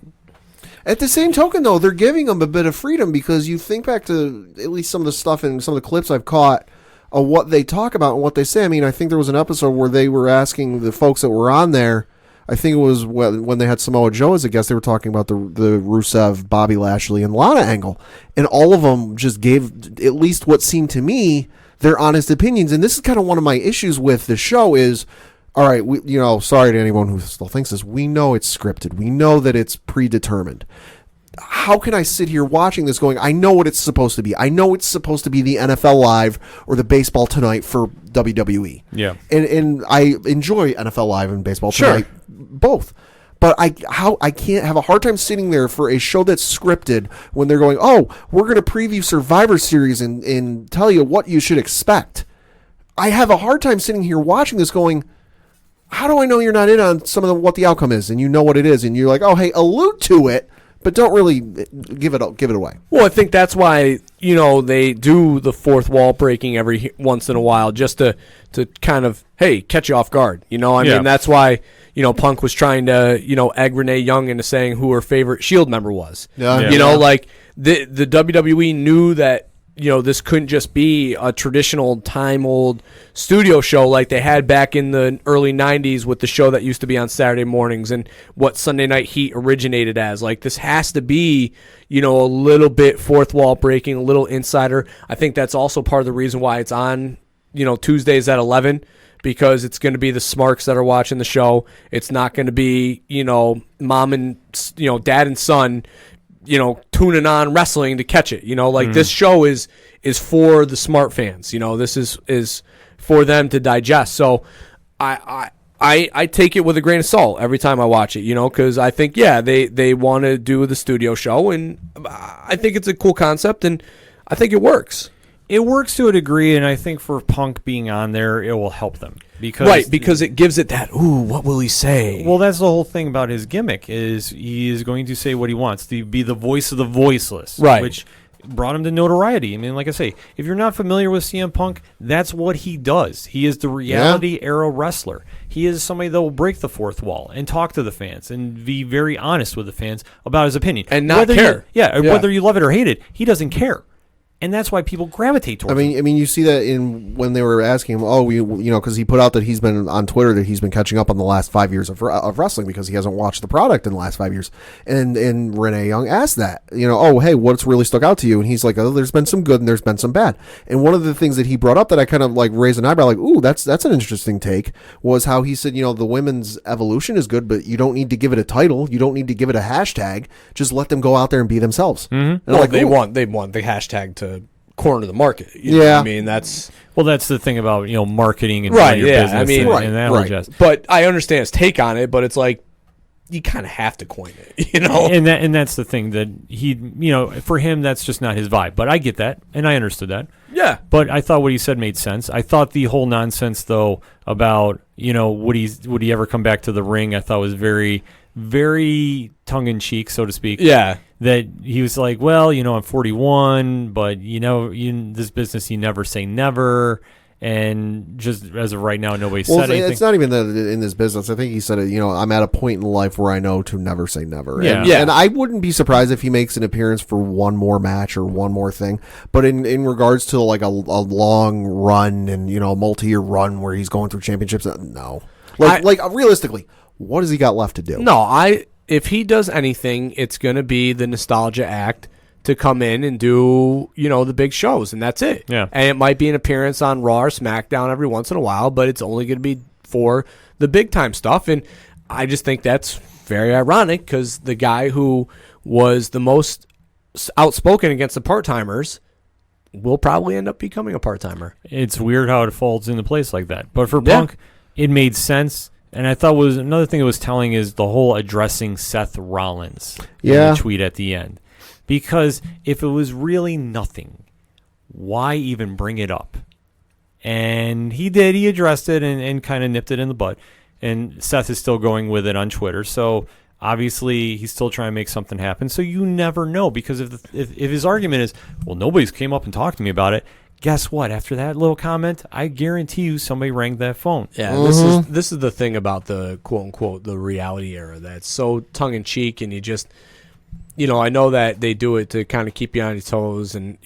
Speaker 3: At the same token, though, they're giving him a bit of freedom, because you think back to at least some of the stuff and some of the clips I've caught of what they talk about and what they say. I mean, I think there was an episode where they were asking the folks that were on there, I think it was when they had Samoa Joe as a guest, they were talking about the Rusev, Bobby Lashley, and Lana angle. And all of them just gave, at least what seemed to me, their honest opinions. And this is kind of one of my issues with the show is, all right, sorry to anyone who still thinks this, we know it's scripted. We know that it's predetermined. How can I sit here watching this going, I know what it's supposed to be. I know it's supposed to be the NFL Live or the Baseball Tonight for WWE.
Speaker 1: Yeah.
Speaker 3: And I enjoy NFL Live and Baseball Tonight, both. But I can't have a hard time sitting there for a show that's scripted when they're going, oh, we're going to preview Survivor Series and tell you what you should expect. I have a hard time sitting here watching this going, how do I know you're not in on some of what the outcome is and you know what it is and you're like, oh, hey, allude to it, but don't really give it away.
Speaker 4: Well, I think that's why, they do the fourth wall breaking every once in a while just to kind of, hey, catch you off guard. I mean, that's why, Punk was trying to, egg Renee Young into saying who her favorite Shield member was. Like the WWE knew that, this couldn't just be a traditional time-old studio show like they had back in the early 90s with the show that used to be on Saturday mornings and what Sunday Night Heat originated as. Like, this has to be, a little bit fourth wall breaking, a little insider. I think that's also part of the reason why it's on, Tuesdays at 11, because it's going to be the smarks that are watching the show. It's not going to be, mom and, dad and son, tuning on wrestling to catch it. This show is for the smart fans. This is for them to digest. So I take it with a grain of salt every time I watch it, because I think, they want to do the studio show, and I think it's a cool concept, and I think it works.
Speaker 1: It works to a degree, and I think for Punk being on there, it will help them.
Speaker 4: Because it gives it that, ooh, what will he say?
Speaker 1: Well, that's the whole thing about his gimmick, is he is going to say what he wants, to be the voice of the voiceless.
Speaker 4: Right.
Speaker 1: Which brought him to notoriety. I mean, like I say, if you're not familiar with CM Punk, that's what he does. He is the reality era wrestler. He is somebody that will break the fourth wall and talk to the fans and be very honest with the fans about his opinion.
Speaker 4: And not care.
Speaker 1: Whether you love it or hate it, he doesn't care. And that's why people gravitate towards him.
Speaker 3: I mean, you see that in when they were asking him, because he put out that he's been on Twitter that he's been catching up on the last 5 years of wrestling because he hasn't watched the product in the last 5 years. And Renee Young asked that, hey, what's really stuck out to you? And he's like, there's been some good and there's been some bad. And one of the things that he brought up that I kind of like raised an eyebrow, like, ooh, that's an interesting take, was how he said, the women's evolution is good, but you don't need to give it a title, you don't need to give it a hashtag, just let them go out there and be themselves.
Speaker 4: Mm-hmm. Well, they want the hashtag to corner the market. You know what I mean, that's
Speaker 1: the thing about marketing and your business.
Speaker 4: I mean,
Speaker 1: and that
Speaker 4: but I understand his take on it. But it's like you kind of have to coin it,
Speaker 1: And that's the thing that he, for him, that's just not his vibe. But I get that, and I understood that.
Speaker 4: Yeah.
Speaker 1: But I thought what he said made sense. I thought the whole nonsense though about would he ever come back to the ring, I thought was very, very tongue in cheek, so to speak.
Speaker 4: Yeah.
Speaker 1: That he was like, well, I'm 41, but in this business you never say never, and just as of right now, nobody said anything.
Speaker 3: It's not even that in this business. I think he said it. I'm at a point in life where I know to never say never.
Speaker 1: Yeah.
Speaker 3: And I wouldn't be surprised if he makes an appearance for one more match or one more thing. But in regards to like a long run and a multi-year run where he's going through championships, no. Like realistically, what has he got left to do?
Speaker 4: No, if he does anything, it's going to be the nostalgia act to come in and do, the big shows, and that's it.
Speaker 1: Yeah.
Speaker 4: And it might be an appearance on Raw or SmackDown every once in a while, but it's only going to be for the big-time stuff. And I just think that's very ironic because the guy who was the most outspoken against the part-timers will probably end up becoming a part-timer.
Speaker 1: It's weird how it falls into place like that. But for Punk, it made sense. And I thought was another thing it was telling is the whole addressing Seth Rollins in the tweet at the end. Because if it was really nothing, why even bring it up? And he did. He addressed it and kind of nipped it in the bud. And Seth is still going with it on Twitter. So obviously he's still trying to make something happen. So you never know. Because if his argument is, well, nobody's came up and talked to me about it, guess what? After that little comment, I guarantee you somebody rang that phone.
Speaker 4: Yeah, mm-hmm. This is the thing about the quote-unquote the reality era that's so tongue-in-cheek, and you just, I know that they do it to kind of keep you on your toes, and,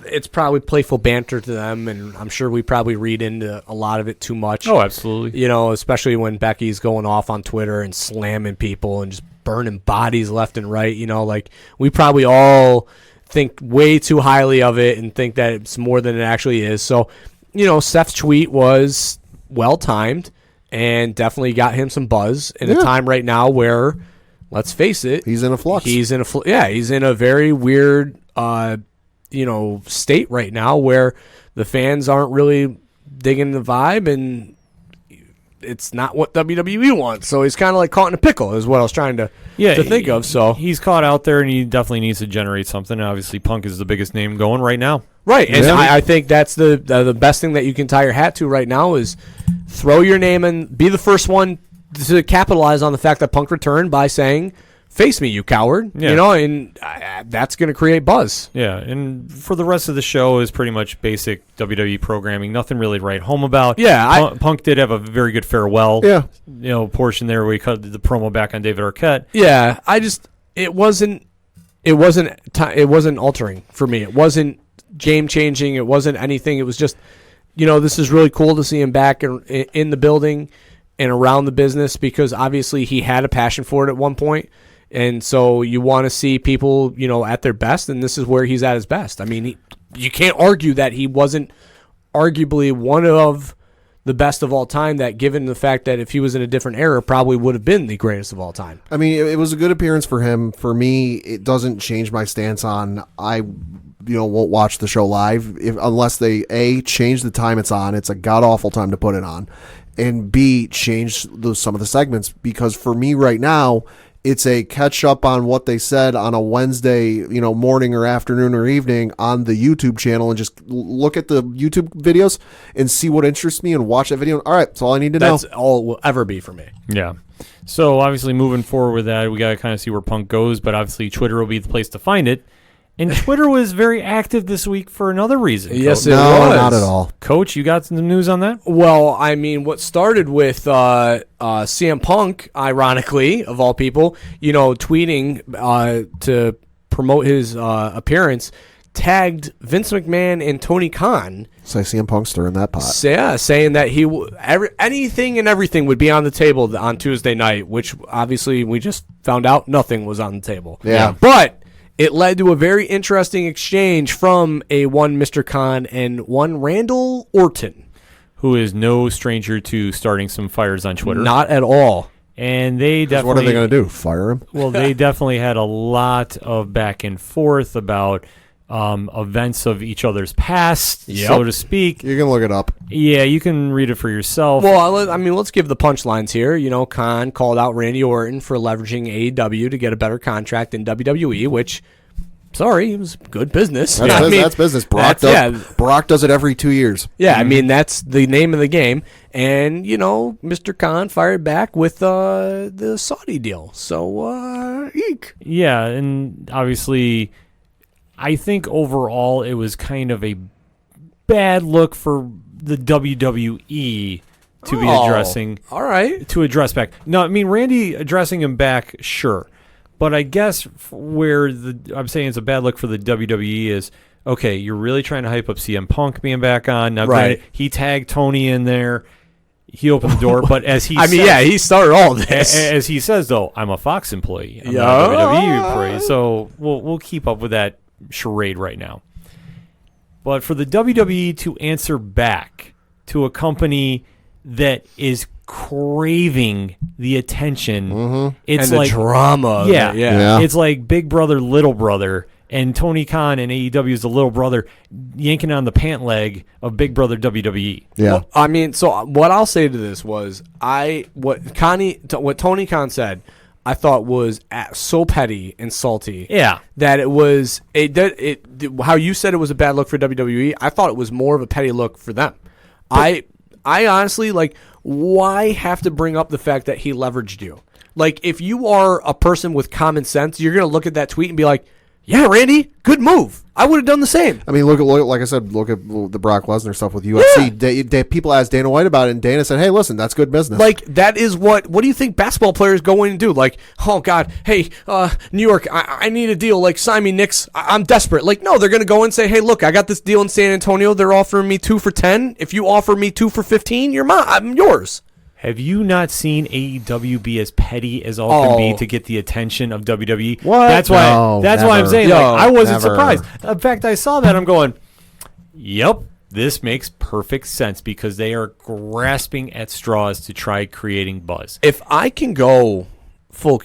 Speaker 4: it's probably playful banter to them, and I'm sure we probably read into a lot of it too much.
Speaker 1: Oh, absolutely.
Speaker 4: Especially when Becky's going off on Twitter and slamming people and just burning bodies left and right, like we probably all think way too highly of it and think that it's more than it actually is. So, Seth's tweet was well-timed and definitely got him some buzz in a time right now where, let's face it,
Speaker 3: he's in a flux.
Speaker 4: He's in a very weird, state right now where the fans aren't really digging the vibe and it's not what WWE wants. So he's kind of like caught in a pickle is what I was trying to think of. So
Speaker 1: he's caught out there and he definitely needs to generate something. Obviously, Punk is the biggest name going right now.
Speaker 4: Right, and I think that's the best thing that you can tie your hat to right now is throw your name and be the first one to capitalize on the fact that Punk returned by saying, face me, you coward.
Speaker 1: Yeah.
Speaker 4: And that's going to create buzz.
Speaker 1: Yeah, and for the rest of the show is pretty much basic WWE programming. Nothing really to write home about.
Speaker 4: Yeah,
Speaker 1: Punk did have a very good farewell.
Speaker 3: Yeah,
Speaker 1: portion there where he cut the promo back on David Arquette.
Speaker 4: Yeah, it wasn't altering for me. It wasn't game changing. It wasn't anything. It was just, this is really cool to see him back in the building and around the business because obviously he had a passion for it at one point. And so you want to see people, at their best, and this is where he's at his best. I mean, you can't argue that he wasn't arguably one of the best of all time, that given the fact that if he was in a different era, probably would have been the greatest of all time.
Speaker 3: I mean, it was a good appearance for him. For me, it doesn't change my stance on I won't watch the show live unless they, A, change the time it's on. It's a god-awful time to put it on. And B, change some of the segments, because for me right now, it's a catch up on what they said on a Wednesday, morning or afternoon or evening on the YouTube channel, and just look at the YouTube videos and see what interests me and watch that video. All right, that's all I need to know.
Speaker 4: That's all it will ever be for me.
Speaker 1: Yeah. So obviously moving forward with that, we got to kind of see where Punk goes, but obviously Twitter will be the place to find it. And Twitter was very active this week for another reason.
Speaker 4: Yes, it
Speaker 3: was.
Speaker 4: No,
Speaker 3: not at all.
Speaker 1: Coach, you got some news on that?
Speaker 4: Well, I mean, what started with CM Punk, ironically, of all people, tweeting to promote his appearance, tagged Vince McMahon and Tony Khan.
Speaker 3: So CM Punk stirring that pot.
Speaker 4: Saying that anything and everything would be on the table on Tuesday night, which obviously we just found out nothing was on the table.
Speaker 3: Yeah.
Speaker 4: But it led to a very interesting exchange from one Mr. Khan and one Randall Orton,
Speaker 1: who is no stranger to starting some fires on Twitter.
Speaker 4: Not at all.
Speaker 1: And they definitely...
Speaker 3: What are they going to do? Fire him?
Speaker 1: Well, they definitely had a lot of back and forth about events of each other's past, so to speak.
Speaker 3: You can look it up.
Speaker 1: Yeah, you can read it for yourself.
Speaker 4: Well, I mean, let's give the punchlines here. You know, Khan called out Randy Orton for leveraging AEW to get a better contract in WWE, which... Sorry, it was good business.
Speaker 3: That's business. Brock does it every 2 years.
Speaker 4: Yeah, I mean, that's the name of the game. And, you know, Mr. Khan fired back with the Saudi deal. So, eek.
Speaker 1: Yeah, and obviously, I think overall it was kind of a bad look for the WWE to be addressing.
Speaker 4: All right.
Speaker 1: To address back. No, I mean, Randy addressing him back, sure. But I guess where I'm saying it's a bad look for the WWE is, okay, you're really trying to hype up CM Punk being back on. Now,
Speaker 4: right.
Speaker 1: He tagged Tony in there. He opened the door, but as he
Speaker 4: he started all this.
Speaker 1: As he says, though, I'm a Fox employee. I'm not a WWE employee. So we'll keep up with that charade right now. But for the WWE to answer back to a company that is craving the attention, it's
Speaker 4: and
Speaker 1: like
Speaker 4: the drama.
Speaker 1: Yeah. It's like Big Brother, Little Brother, and Tony Khan and AEW is the little brother yanking on the pant leg of Big Brother WWE.
Speaker 3: Yeah,
Speaker 4: well, I mean, so what I'll say to this was what Tony Khan said, I thought was so petty and salty.
Speaker 1: Yeah,
Speaker 4: that it was how you said it was a bad look for WWE. I thought it was more of a petty look for them. But I honestly like. Why have to bring up the fact that he leveraged you? Like, if you are a person with common sense, you're going to look at that tweet and be like, yeah, Randy, good move. I would have done the same.
Speaker 3: I mean, look, like I said, look at the Brock Lesnar stuff with UFC. Yeah. People asked Dana White about it, and Dana said, hey, listen, that's good business.
Speaker 4: Like, that is what do you think basketball players go in and do? Like, oh, God, hey, New York, I need a deal. Like, sign me, Knicks. I'm desperate. Like, no, they're going to go and say, hey, look, I got this deal in San Antonio. They're offering me 2 for 10. If you offer me 2 for 15, I'm yours.
Speaker 1: Have you not seen AEW be as petty as all can be to get the attention of WWE?
Speaker 3: What?
Speaker 1: That's why I'm saying I wasn't surprised. In fact, I saw that. I'm going, yep, this makes perfect sense because they are grasping at straws to try creating buzz.
Speaker 4: If I can go full,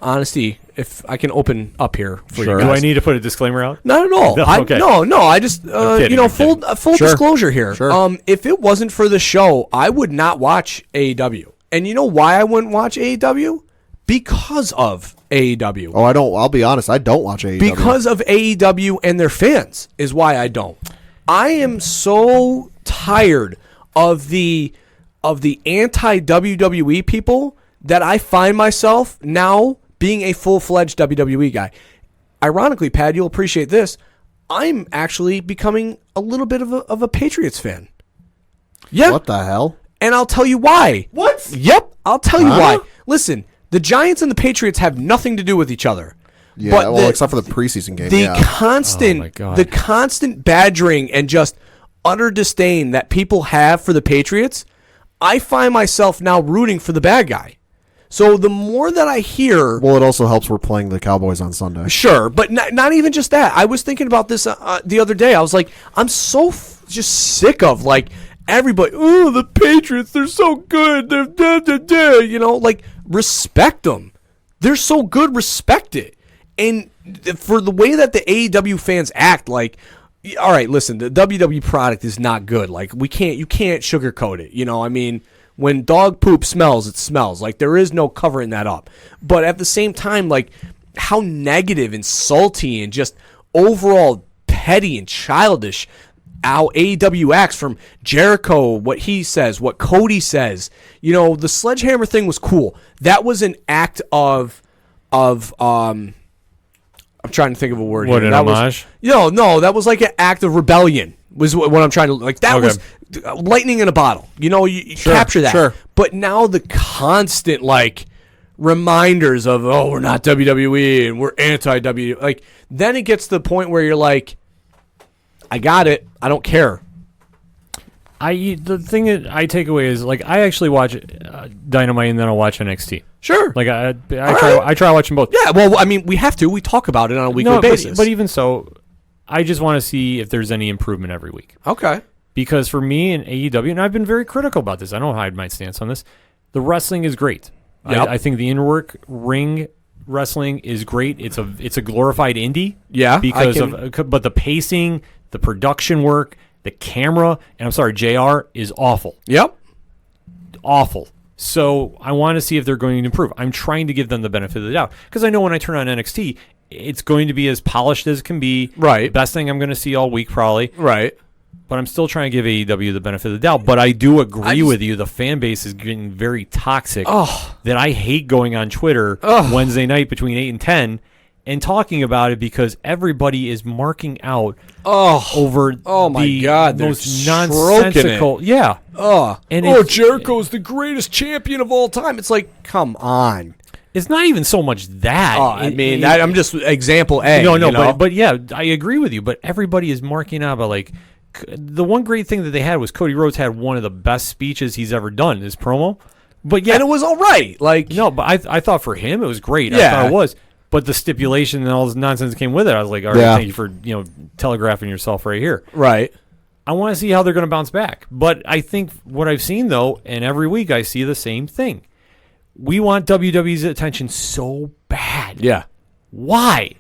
Speaker 4: honesty, if I can open up here for you guys.
Speaker 1: Do I need to put a disclaimer out?
Speaker 4: Not at all. No, I just, full disclosure here.
Speaker 3: Sure.
Speaker 4: If it wasn't for the show, I would not watch AEW. And you know why I wouldn't watch AEW? Because of AEW.
Speaker 3: Oh, I'll be honest, I don't watch AEW.
Speaker 4: Because of AEW and their fans is why I don't. I am so tired of the anti-WWE people that I find myself now being a full-fledged WWE guy. Ironically, Pat, you'll appreciate this. I'm actually becoming a little bit of a Patriots fan. Yeah.
Speaker 3: What the hell?
Speaker 4: And I'll tell you why.
Speaker 3: What?
Speaker 4: Yep, I'll tell you why. Listen, the Giants and the Patriots have nothing to do with each other.
Speaker 3: Yeah,
Speaker 4: but
Speaker 3: except for the preseason game.
Speaker 4: The constant badgering and just utter disdain that people have for the Patriots, I find myself now rooting for the bad guy. So the more that I hear...
Speaker 3: Well, it also helps we're playing the Cowboys on Sunday.
Speaker 4: Sure, but not even just that. I was thinking about this the other day. I was like, I'm so just sick of, like, everybody, oh, the Patriots, they're so good. They're da-da-da. You know, like, respect them. They're so good, respect it. And for the way that the AEW fans act, like, all right, listen, the WWE product is not good. Like, you can't sugarcoat it. You know, I mean... When dog poop smells, it smells. Like, there is no covering that up. But at the same time, like, how negative and salty and just overall petty and childish how AEW acts, from Jericho, what he says, what Cody says. You know, the sledgehammer thing was cool. That was an act of I'm trying to think of a word.
Speaker 1: What,
Speaker 4: here.
Speaker 1: An homage?
Speaker 4: No, that was like an act of rebellion. Was what I'm trying to, like, that was lightning in a bottle. You know, you capture that. Sure. But now the constant, like, reminders of, oh, we're not WWE and we're anti-WWE. Like, then it gets to the point where you're like, I got it. I don't care.
Speaker 1: The thing that I take away is, like, I actually watch Dynamite and then I'll watch NXT.
Speaker 4: Sure.
Speaker 1: Like, I try watching both.
Speaker 4: Yeah, well, I mean, we have to. We talk about it on a weekly basis.
Speaker 1: But even so, I just want to see if there's any improvement every week.
Speaker 4: Okay.
Speaker 1: Because for me in AEW, and I've been very critical about this, I don't hide my stance on this, the wrestling is great.
Speaker 4: Yep.
Speaker 1: I think the in-work ring wrestling is great. It's a glorified indie.
Speaker 4: Yeah.
Speaker 1: But the pacing, the production work, the camera, and I'm sorry, JR is awful.
Speaker 4: Yep.
Speaker 1: Awful. So I want to see if they're going to improve. I'm trying to give them the benefit of the doubt. Because I know when I turn on NXT, it's going to be as polished as it can be.
Speaker 4: Right.
Speaker 1: Best thing I'm going to see all week probably.
Speaker 4: Right.
Speaker 1: But I'm still trying to give AEW the benefit of the doubt. But I do agree with you. The fan base is getting very toxic. That I hate going on Twitter Wednesday night between 8 and 10 and talking about it because everybody is marking out over
Speaker 4: my God, they're
Speaker 1: most nonsensical. Yeah.
Speaker 4: And Jericho's the greatest champion of all time. It's like, come on.
Speaker 1: It's not even so much that.
Speaker 4: I'm just example A.
Speaker 1: But yeah, I agree with you. But everybody is marking out about, like, the one great thing that they had was Cody Rhodes had one of the best speeches he's ever done, his promo. But yeah,
Speaker 4: and it was all right. Like,
Speaker 1: no, but I thought for him it was great.
Speaker 4: Yeah.
Speaker 1: I thought it was. But the stipulation and all this nonsense that came with it, I was like, all right, thank you for telegraphing yourself right here.
Speaker 4: Right.
Speaker 1: I want to see how they're going to bounce back. But I think what I've seen, though, and every week I see the same thing. We want WWE's attention so bad.
Speaker 4: Yeah.
Speaker 1: Why?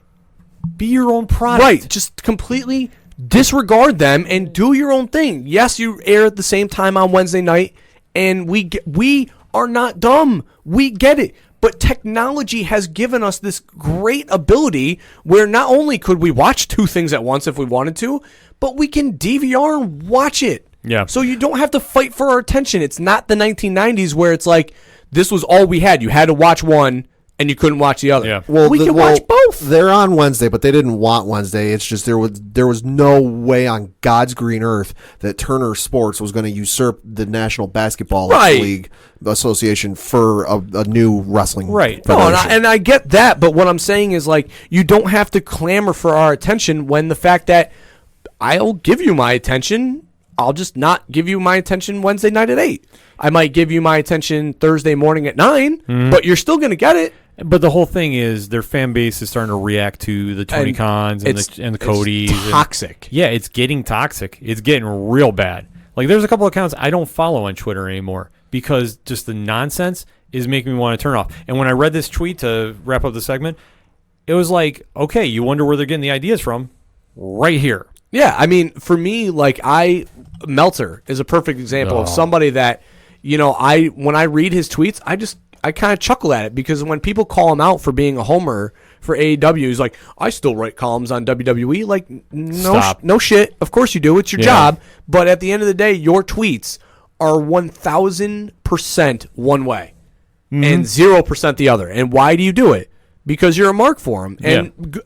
Speaker 1: Be your own product.
Speaker 4: Right. Just completely disregard them and do your own thing. Yes, you air at the same time on Wednesday night, and we are not dumb. We get it. But technology has given us this great ability where not only could we watch two things at once if we wanted to, but we can DVR and watch it.
Speaker 1: Yeah.
Speaker 4: So you don't have to fight for our attention. It's not the 1990s where it's like this was all we had. You had to watch one and you couldn't watch the other.
Speaker 1: Yeah.
Speaker 3: Well,
Speaker 4: we can watch both.
Speaker 3: They're on Wednesday, but they didn't want Wednesday. It's just there was no way on God's green earth that Turner Sports was going to usurp the National Basketball League Association for a new wrestling.
Speaker 1: Right.
Speaker 4: No, and I get that, but what I'm saying is, like, you don't have to clamor for our attention when the fact that I'll give you my attention, I'll just not give you my attention Wednesday night at 8. I might give you my attention Thursday morning at 9, but you're still going to get it.
Speaker 1: But the whole thing is their fan base is starting to react to the Tony Khans and the Codys.
Speaker 4: It's toxic.
Speaker 1: It's getting toxic. It's getting real bad. Like, there's a couple of accounts I don't follow on Twitter anymore because just the nonsense is making me want to turn off. And when I read this tweet to wrap up the segment, it was like, okay, you wonder where they're getting the ideas from? Right here.
Speaker 4: Yeah, I mean, for me, like, Meltzer is a perfect example of somebody that, when I read his tweets, I kind of chuckle at it because when people call him out for being a homer for AEW, he's like, I still write columns on WWE. Like, no shit. Of course you do. It's your job. But at the end of the day, your tweets are 1,000% one way and 0% the other. And why do you do it? Because you're a mark for him. And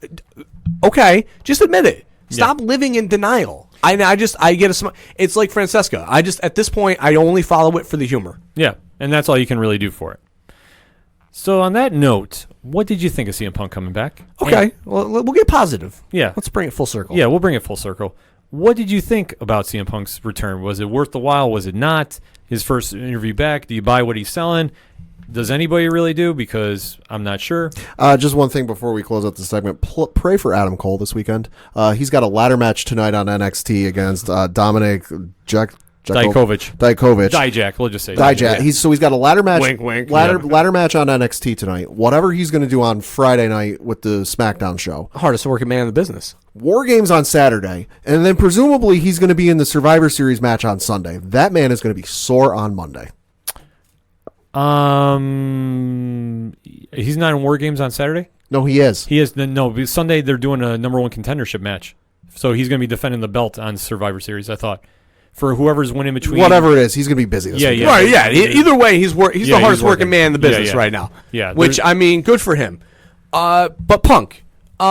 Speaker 4: okay, just admit it. Stop living in denial. I get a smile. It's like Francesca. At this point, I only follow it for the humor.
Speaker 1: Yeah, and that's all you can really do for it. So on that note, what did you think of CM Punk coming back?
Speaker 4: Okay, well, we'll get positive.
Speaker 1: Yeah.
Speaker 4: Let's bring it full circle.
Speaker 1: Yeah, we'll bring it full circle. What did you think about CM Punk's return? Was it worth the while? Was it not? His first interview back, do you buy what he's selling? Does anybody really do? Because I'm not sure.
Speaker 3: Just one thing before we close out the segment. Pray for Adam Cole this weekend. He's got a ladder match tonight on NXT against Dominic
Speaker 1: Dijakovic. Dijak, we'll just say
Speaker 3: Dijak. Yeah. He's got a ladder match.
Speaker 4: Wink, wink.
Speaker 3: Ladder match on NXT tonight. Whatever he's going to do on Friday night with the SmackDown show.
Speaker 4: Hardest working man in the business.
Speaker 3: War Games on Saturday, and then presumably he's going to be in the Survivor Series match on Sunday. That man is going to be sore on Monday.
Speaker 1: He's not in War Games on Saturday?
Speaker 3: No, he is.
Speaker 1: He is. No, Sunday they're doing a number one contendership match. So he's going to be defending the belt on Survivor Series, I thought. For whoever's winning between.
Speaker 3: Whatever it is, he's going to be busy this weekend.
Speaker 4: Right, yeah. Either way, he's the hardest working man in the business right now.
Speaker 1: Yeah.
Speaker 4: Which, I mean, good for him. But Punk, he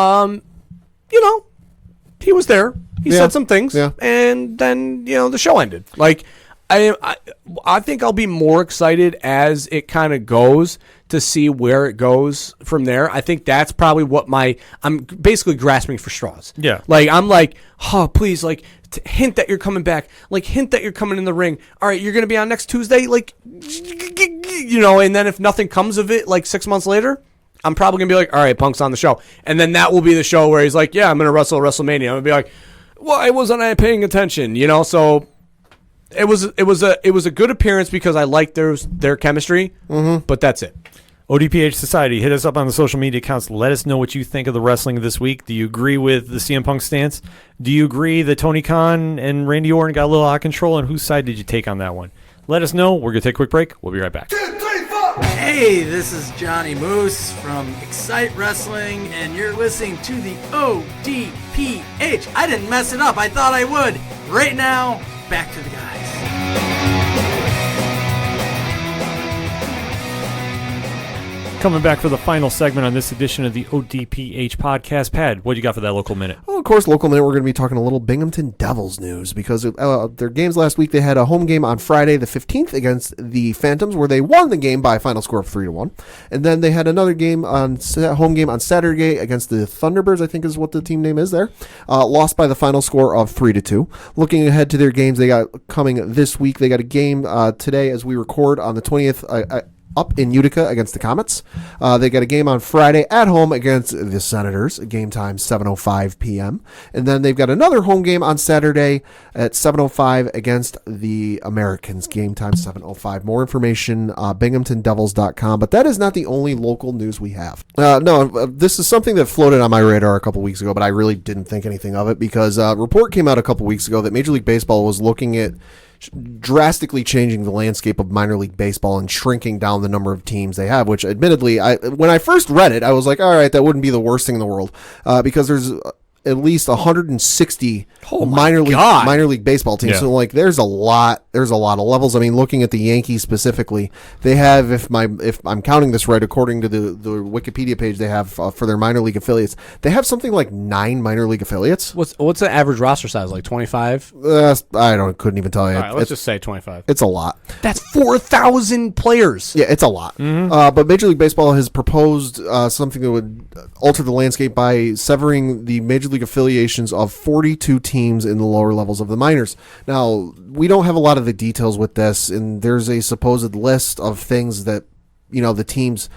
Speaker 4: was there. He said some things. Yeah. And then, the show ended. Like, I think I'll be more excited as it kind of goes to see where it goes from there. I think that's probably what I'm basically grasping for straws.
Speaker 1: Yeah.
Speaker 4: Like, I'm like, oh, please, like, hint that you're coming back. Like, hint that you're coming in the ring. All right, you're going to be on next Tuesday? Like, you know, and then if nothing comes of it, like 6 months later, I'm probably going to be like, all right, Punk's on the show. And then that will be the show where he's like, yeah, I'm going to wrestle at WrestleMania. I'm going to be like, well, I wasn't paying attention, you know? So it was a good appearance because I liked their chemistry, but that's it.
Speaker 1: ODPH Society, hit us up on the social media accounts. Let us know what you think of the wrestling this week. Do you agree with the CM Punk stance? Do you agree that Tony Khan and Randy Orton got a little out of control? And whose side did you take on that one? Let us know. We're going to take a quick break. We'll be right back.
Speaker 2: 2, 3, 4. Hey, this is Johnny Moose from Excite Wrestling, and you're listening to the ODPH. I didn't mess it up. I thought I would. Right now, back to the guys.
Speaker 1: Coming back for the final segment on this edition of the ODPH podcast. Pad, what do you got for that local minute?
Speaker 3: Well, of course, local minute, we're going to be talking a little Binghamton Devils news because their games last week, they had a home game on Friday the 15th against the Phantoms where they won the game by a final score of 3-1. And then they had another game home game on Saturday against the Thunderbirds, I think is what the team name is there. Lost by the final score of 3-2. Looking ahead to their games they got coming this week, they got a game today as we record on the 20th up in Utica against the Comets. They got a game on Friday at home against the Senators, game time 7:05 p.m. And then they've got another home game on Saturday at 7:05 against the Americans, game time 7:05. More information, binghamtondevils.com. But that is not the only local news we have. This is something that floated on my radar a couple weeks ago, but I really didn't think anything of it because a report came out a couple weeks ago that Major League Baseball was looking at drastically changing the landscape of minor league baseball and shrinking down the number of teams they have, which admittedly, when I first read it, I was like, all right, that wouldn't be the worst thing in the world because there's at least 160 minor league baseball teams. Yeah. So like there's a lot of levels. I mean, looking at the Yankees specifically, they have, if I'm counting this right, according to the Wikipedia page they have for their minor league affiliates, they have something like 9 minor league affiliates.
Speaker 4: What's the average roster size, like 25?
Speaker 3: Couldn't even tell you.
Speaker 4: All right, let's just say 25.
Speaker 3: It's a lot.
Speaker 4: That's 4,000 players.
Speaker 3: Yeah, it's a lot. Mm-hmm. But Major League Baseball has proposed something that would alter the landscape by severing the Major League affiliations of 42 teams in the lower levels of the minors. Now, we don't have a lot of the details with this, and there's a supposed list of things that, you know, the teams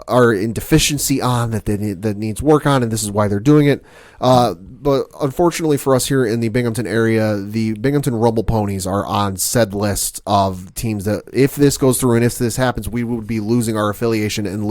Speaker 3: are in deficiency on, that needs work on, and this is why they're doing it. But unfortunately for us here in the Binghamton area, the Binghamton Rumble Ponies are on said list of teams that, if this goes through and if this happens, we would be losing our affiliation and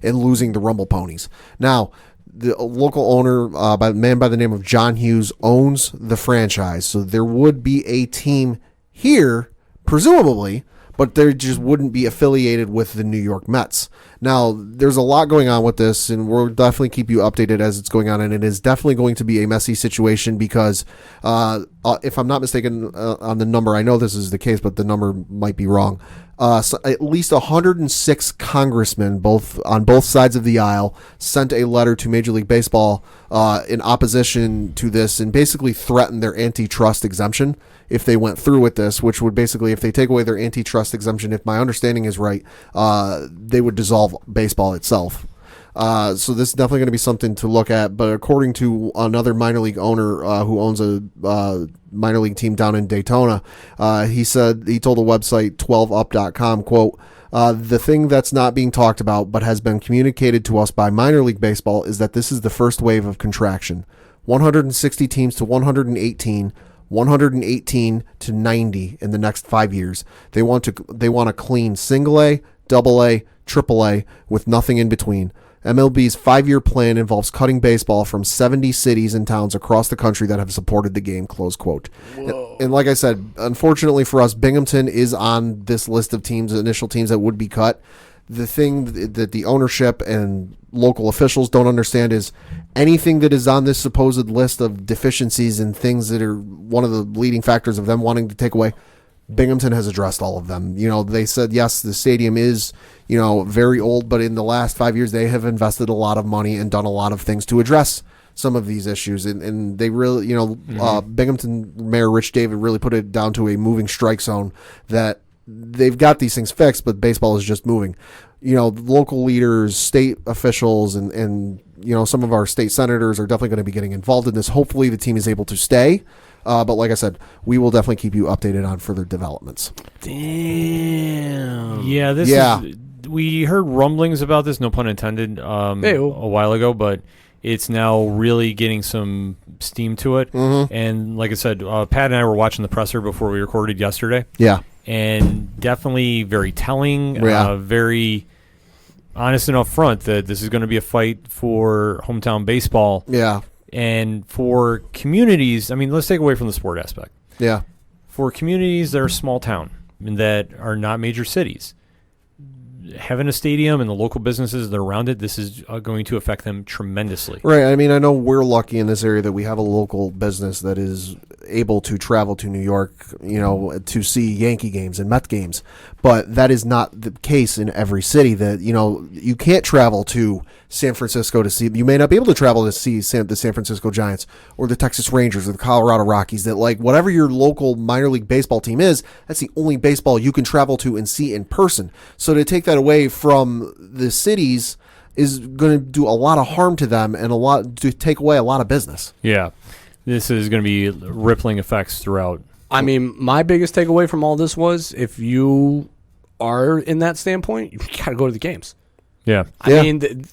Speaker 3: losing the Rumble Ponies. Now, the local owner, by the name of John Hughes, owns the franchise, so there would be a team here, presumably, but they just wouldn't be affiliated with the New York Mets. Now, there's a lot going on with this, and we'll definitely keep you updated as it's going on, and it is definitely going to be a messy situation because, if I'm not mistaken on the number, I know this is the case, but the number might be wrong. So at least 106 congressmen, on both sides of the aisle, sent a letter to Major League Baseball in opposition to this and basically threatened their antitrust exemption if they went through with this, which would basically, if they take away their antitrust exemption, if my understanding is right, they would dissolve baseball itself. So this is definitely going to be something to look at. But according to another minor league owner who owns a minor league team down in Daytona, he told the website 12up.com, quote, the thing that's not being talked about but has been communicated to us by minor league baseball is that this is the first wave of contraction. 160 teams to 118, 118 to 90 in the next 5 years. They want a clean single A, double A, triple A with nothing in between. MLB's 5-year plan involves cutting baseball from 70 cities and towns across the country that have supported the game, close quote. And like I said, unfortunately for us, Binghamton is on this list of initial teams that would be cut. The thing that the ownership and local officials don't understand is anything that is on this supposed list of deficiencies and things that are one of the leading factors of them wanting to take away, Binghamton has addressed all of them. You know, they said, yes, the stadium is, very old, but in the last 5 years, they have invested a lot of money and done a lot of things to address some of these issues, and they really, Binghamton Mayor Rich David really put it down to a moving strike zone that they've got these things fixed, but baseball is just moving. Local leaders, state officials, and some of our state senators are definitely going to be getting involved in this. Hopefully the team is able to stay. But like I said, we will definitely keep you updated on further developments.
Speaker 4: Damn.
Speaker 1: Yeah, we heard rumblings about this, no pun intended, a while ago, but it's now really getting some steam to it.
Speaker 3: Mm-hmm.
Speaker 1: And like I said, Pat and I were watching the presser before we recorded yesterday.
Speaker 3: Yeah.
Speaker 1: And definitely very telling, very honest and upfront that this is going to be a fight for hometown baseball.
Speaker 3: Yeah.
Speaker 1: And for communities, I mean, let's take away from the sport aspect.
Speaker 3: Yeah.
Speaker 1: For communities that are small town and that are not major cities, having a stadium and the local businesses that are around it, this is going to affect them tremendously.
Speaker 3: Right. I mean, I know we're lucky in this area that we have a local business that is able to travel to New York, to see Yankee games and Met games. But that is not the case in every city. That, you can't travel to San Francisco to see. You may not be able to travel to see the San Francisco Giants or the Texas Rangers or the Colorado Rockies. That, like, whatever your local minor league baseball team is, that's the only baseball you can travel to and see in person. So to take that away from the cities is going to do a lot of harm to them and to take away a lot of business.
Speaker 1: Yeah. This is going to be rippling effects throughout.
Speaker 4: I mean, my biggest takeaway from all this was if you are in that standpoint, you got to go to the games.
Speaker 1: Yeah.
Speaker 4: I mean,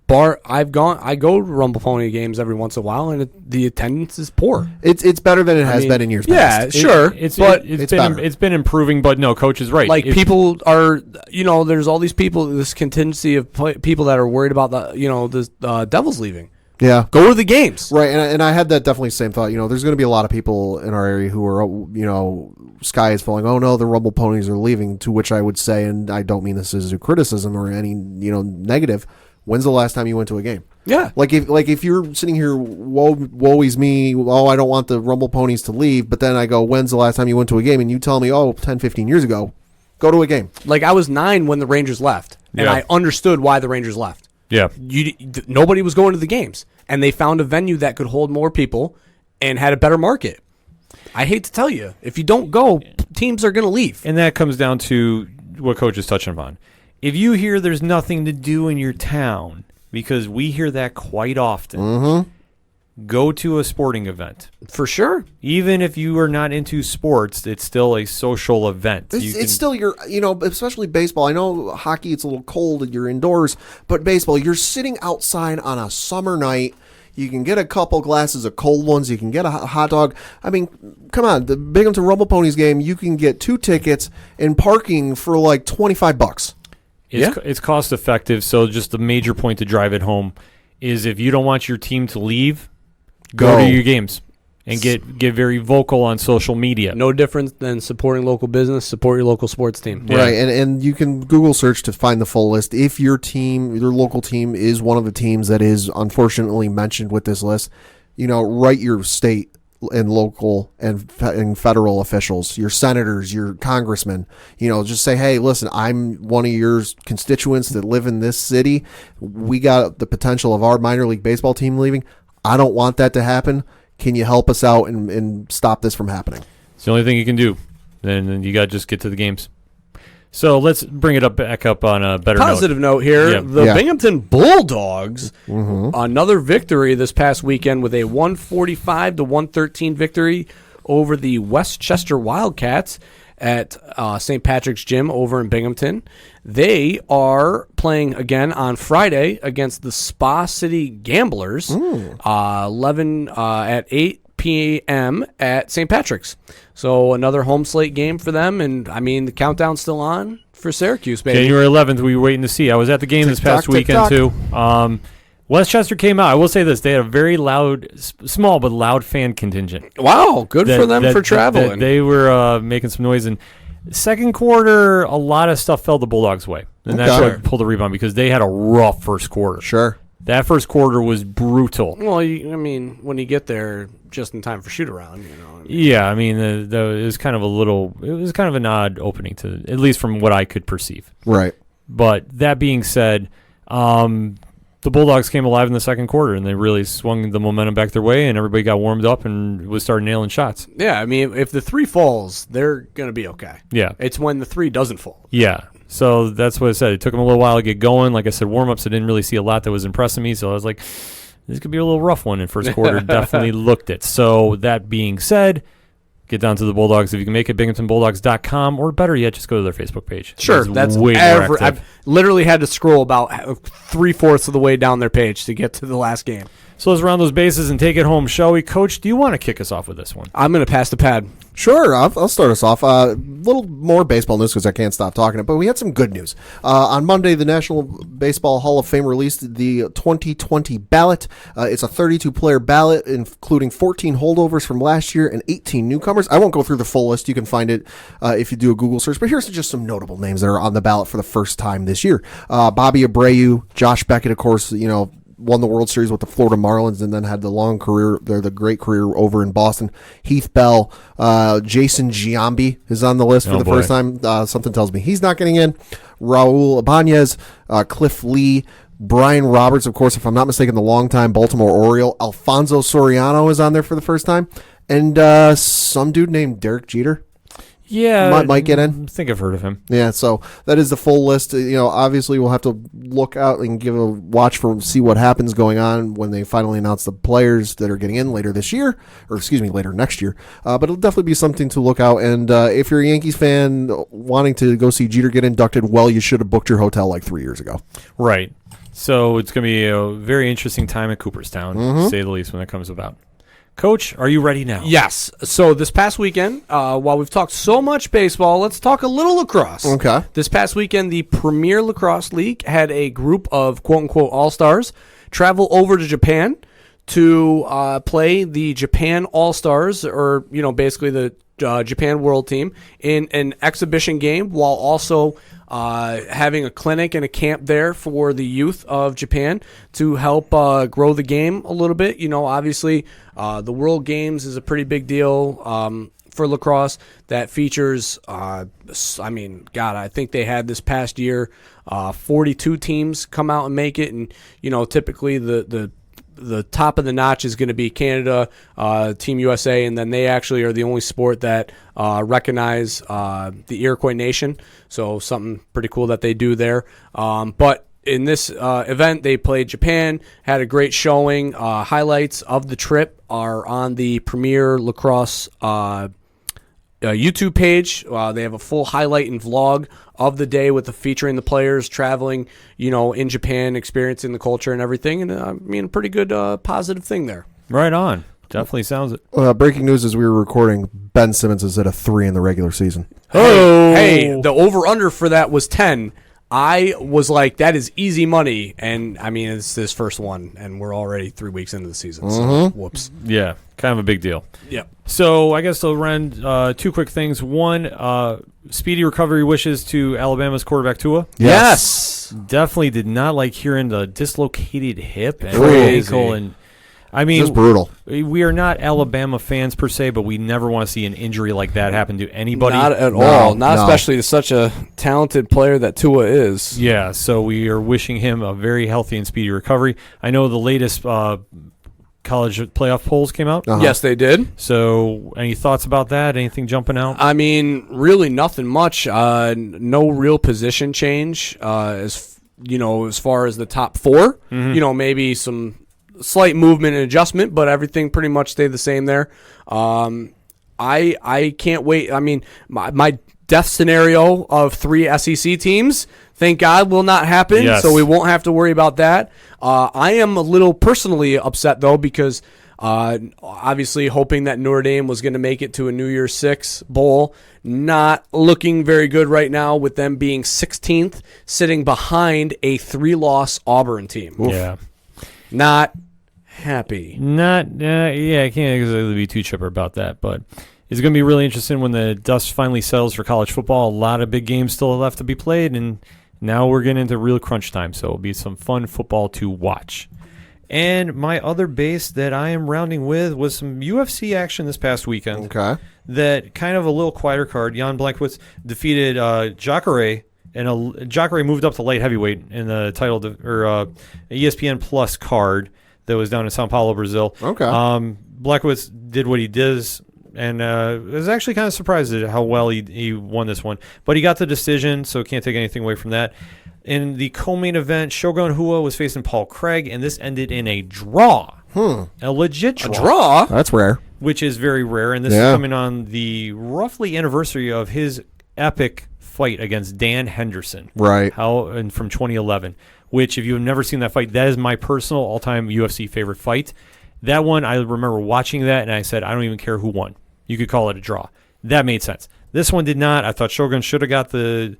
Speaker 4: I go to Rumble Pony games every once in a while, and the attendance is poor.
Speaker 3: It's better than it has been in years past.
Speaker 4: Yeah, sure.
Speaker 1: It's been improving, but no, Coach is right.
Speaker 4: Like, people are, there's all these people, this contingency of people that are worried about the Devils leaving.
Speaker 3: Yeah.
Speaker 4: Go to the games.
Speaker 3: Right, and I had that definitely same thought. There's going to be a lot of people in our area who are, sky is falling. Oh, no, the Rumble Ponies are leaving, to which I would say, and I don't mean this as a criticism or any, negative, when's the last time you went to a game?
Speaker 4: Yeah.
Speaker 3: Like if you're sitting here, woe is me, I don't want the Rumble Ponies to leave, but then I go, when's the last time you went to a game? And you tell me, 10, 15 years ago, go to a game.
Speaker 4: Like, I was 9 when the Rangers left, and I understood why the Rangers left.
Speaker 1: Yeah.
Speaker 4: Nobody was going to the games, and they found a venue that could hold more people and had a better market. I hate to tell you, if you don't go, teams are going to leave.
Speaker 1: And that comes down to what Coach is touching upon. If you hear there's nothing to do in your town, because we hear that quite often, go to a sporting event.
Speaker 4: For sure.
Speaker 1: Even if you are not into sports, it's still a social event.
Speaker 3: It's still especially baseball. I know hockey, it's a little cold and you're indoors, but baseball, you're sitting outside on a summer night. You can get a couple glasses of cold ones. You can get a hot dog. I mean, come on, the Binghamton Rumble Ponies game, you can get 2 tickets and parking for like $25.
Speaker 1: It's cost effective. So just the major point to drive it home is if you don't want your team to leave, go to your games and get very vocal on social media.
Speaker 4: No difference than supporting local business. Support your local sports team.
Speaker 3: Yeah. Right, and you can Google search to find the full list. If your local team is one of the teams that is unfortunately mentioned with this list, write your state and local and federal officials, your senators, your congressmen, just say, hey, listen, I'm one of your constituents that live in this city. We got the potential of our minor league baseball team leaving. I don't want that to happen. Can you help us out and stop this from happening?
Speaker 1: It's the only thing you can do. Then you got to just get to the games. So let's bring it back up on a better
Speaker 4: positive note here.
Speaker 1: Yeah.
Speaker 4: The Binghamton Bulldogs, another victory this past weekend with a 145-113 victory over the Westchester Wildcats at St. Patrick's Gym over in Binghamton. They are playing again on Friday against the Spa City Gamblers, 8 p.m. at St. Patrick's. So another home slate game for them, and I mean the countdown's still on for Syracuse, baby.
Speaker 1: January 11th, we were waiting to see. I was at the game this past weekend too. Westchester came out. I will say this: they had a very loud, small but loud fan contingent.
Speaker 4: Wow, good for them for traveling.
Speaker 1: They were making some noise. And second quarter, a lot of stuff fell the Bulldogs' way, and that's what pulled the rebound because they had a rough first quarter.
Speaker 3: Sure.
Speaker 1: That first quarter was brutal.
Speaker 4: Well, I mean, when you get there just in time for shoot around,
Speaker 1: Yeah, I mean, it was kind of an odd opening at least from what I could perceive.
Speaker 3: Right.
Speaker 1: But that being said, the Bulldogs came alive in the second quarter, and they really swung the momentum back their way, and everybody got warmed up and was starting nailing shots.
Speaker 4: Yeah, I mean, if the 3 falls, they're going to be okay.
Speaker 1: Yeah.
Speaker 4: It's when the 3 doesn't fall.
Speaker 1: Yeah. So that's what I said. It took them a little while to get going. Like I said, warm-ups, I didn't really see a lot that was impressing me, so I was like, this could be a little rough one in first quarter. Definitely looked it. So that being said, get down to the Bulldogs if you can make it, binghamtonbulldogs.com, or better yet, just go to their Facebook page.
Speaker 4: Sure, that's
Speaker 1: way more active.
Speaker 4: I've literally had to scroll about 3/4 of the way down their page to get to the last game.
Speaker 1: So let's round those bases and take it home, shall we? Coach, do you want to kick us off with this one?
Speaker 4: I'm going to pass the pad.
Speaker 3: Sure, I'll start us off. A little more baseball news because I can't stop talking it, but we had some good news. On Monday, the National Baseball Hall of Fame released the 2020 ballot. It's a 32-player ballot, including 14 holdovers from last year and 18 newcomers. I won't go through the full list. You can find it if you do a Google search, but here's just some notable names that are on the ballot for the first time this year. Bobby Abreu, Josh Beckett, of course, won the World Series with the Florida Marlins and then had the long career, the great career over in Boston. Heath Bell, Jason Giambi is on the list for the first time. Something tells me he's not getting in. Raul Ibanez, Cliff Lee, Brian Roberts, of course, if I'm not mistaken, the longtime Baltimore Oriole. Alfonso Soriano is on there for the first time. And some dude named Derek Jeter.
Speaker 1: Yeah,
Speaker 3: might get in.
Speaker 1: I think I've heard of him.
Speaker 3: Yeah, so that is the full list. Obviously we'll have to look out and give a watch see what happens going on when they finally announce the players that are getting in later this year, later next year. But it'll definitely be something to look out. And if you're a Yankees fan wanting to go see Jeter get inducted, well, you should have booked your hotel like 3 years ago.
Speaker 1: Right. So it's going to be a very interesting time at Cooperstown, to say the least, when it comes about. Coach, are you ready now?
Speaker 4: Yes. So this past weekend, while we've talked so much baseball, let's talk a little lacrosse.
Speaker 3: Okay.
Speaker 4: This past weekend, the Premier Lacrosse League had a group of quote-unquote all-stars travel over to Japan to play the Japan All-Stars, or, basically the Japan World Team, in an exhibition game while also having a clinic and a camp there for the youth of Japan to help grow the game a little bit. Obviously, the World Games is a pretty big deal for lacrosse that features, I think they had this past year 42 teams come out and make it. And, typically the top of the notch is going to be Canada, Team USA, and then they actually are the only sport that recognize the Iroquois Nation. So something pretty cool that they do there. But in this event, they played Japan, had a great showing. Highlights of the trip are on the Premier Lacrosse YouTube page. They have a full highlight and vlog of the day featuring the players traveling, in Japan, experiencing the culture and everything. And a pretty good positive thing there.
Speaker 1: Right on. Definitely sounds it.
Speaker 3: Breaking news as we were recording, Ben Simmons is at a 3 in the regular season.
Speaker 4: Hey, the over-under for that was 10. I was like, that is easy money. And, it's this first one, and we're already 3 weeks into the season. So, whoops.
Speaker 1: Yeah, kind of a big deal.
Speaker 4: Yep.
Speaker 1: So I guess I'll run 2 quick things. One, speedy recovery wishes to Alabama's quarterback Tua.
Speaker 4: Yes.
Speaker 1: Definitely did not like hearing the dislocated hip and
Speaker 3: Crazy.
Speaker 1: ankle. And
Speaker 3: just brutal.
Speaker 1: We are not Alabama fans per se, but we never want to see an injury like that happen to anybody.
Speaker 4: Not at all. Not especially to such a talented player that Tua is.
Speaker 1: Yeah, so we are wishing him a very healthy and speedy recovery. I know the latest college playoff polls came out.
Speaker 4: Yes, they did.
Speaker 1: So any thoughts about that? Anything jumping out?
Speaker 4: Really nothing much. No real position change as far as the top 4. Maybe some slight movement and adjustment, but everything pretty much stayed the same there. I can't wait. My death scenario of 3 SEC teams, thank God, will not happen.
Speaker 1: Yes.
Speaker 4: So we won't have to worry about that. I am a little personally upset though, because obviously hoping that Notre Dame was going to make it to a New Year's 6 bowl. Not looking very good right now with them being 16th, sitting behind a 3-loss Auburn team.
Speaker 1: Oof. Yeah.
Speaker 4: Not happy.
Speaker 1: I can't exactly be too chipper about that, but it's going to be really interesting when the dust finally settles for college football. A lot of big games still left to be played, and now we're getting into real crunch time, so it'll be some fun football to watch. And my other base that I am rounding with was some UFC action this past weekend.
Speaker 3: Okay.
Speaker 1: That kind of a little quieter card. Jan Blachowicz defeated Jacare and Jacare moved up to light heavyweight in the title ESPN Plus card that was down in Sao Paulo, Brazil.
Speaker 3: Okay.
Speaker 1: Blachowicz did what he does, and was actually kind of surprised at how well he won this one. But he got the decision, so can't take anything away from that. In the co-main event, Shogun Rua was facing Paul Craig, and this ended in a draw. A legit draw.
Speaker 4: A draw?
Speaker 3: That's rare.
Speaker 1: Which is very rare, and this is coming on the roughly anniversary of his epic fight against Dan Henderson.
Speaker 3: Right.
Speaker 1: And from 2011, which, if you've never seen that fight, that is my personal all-time UFC favorite fight. That one, I remember watching that, and I said, I don't even care who won. You could call it a draw. That made sense. This one did not. I thought Shogun should have got the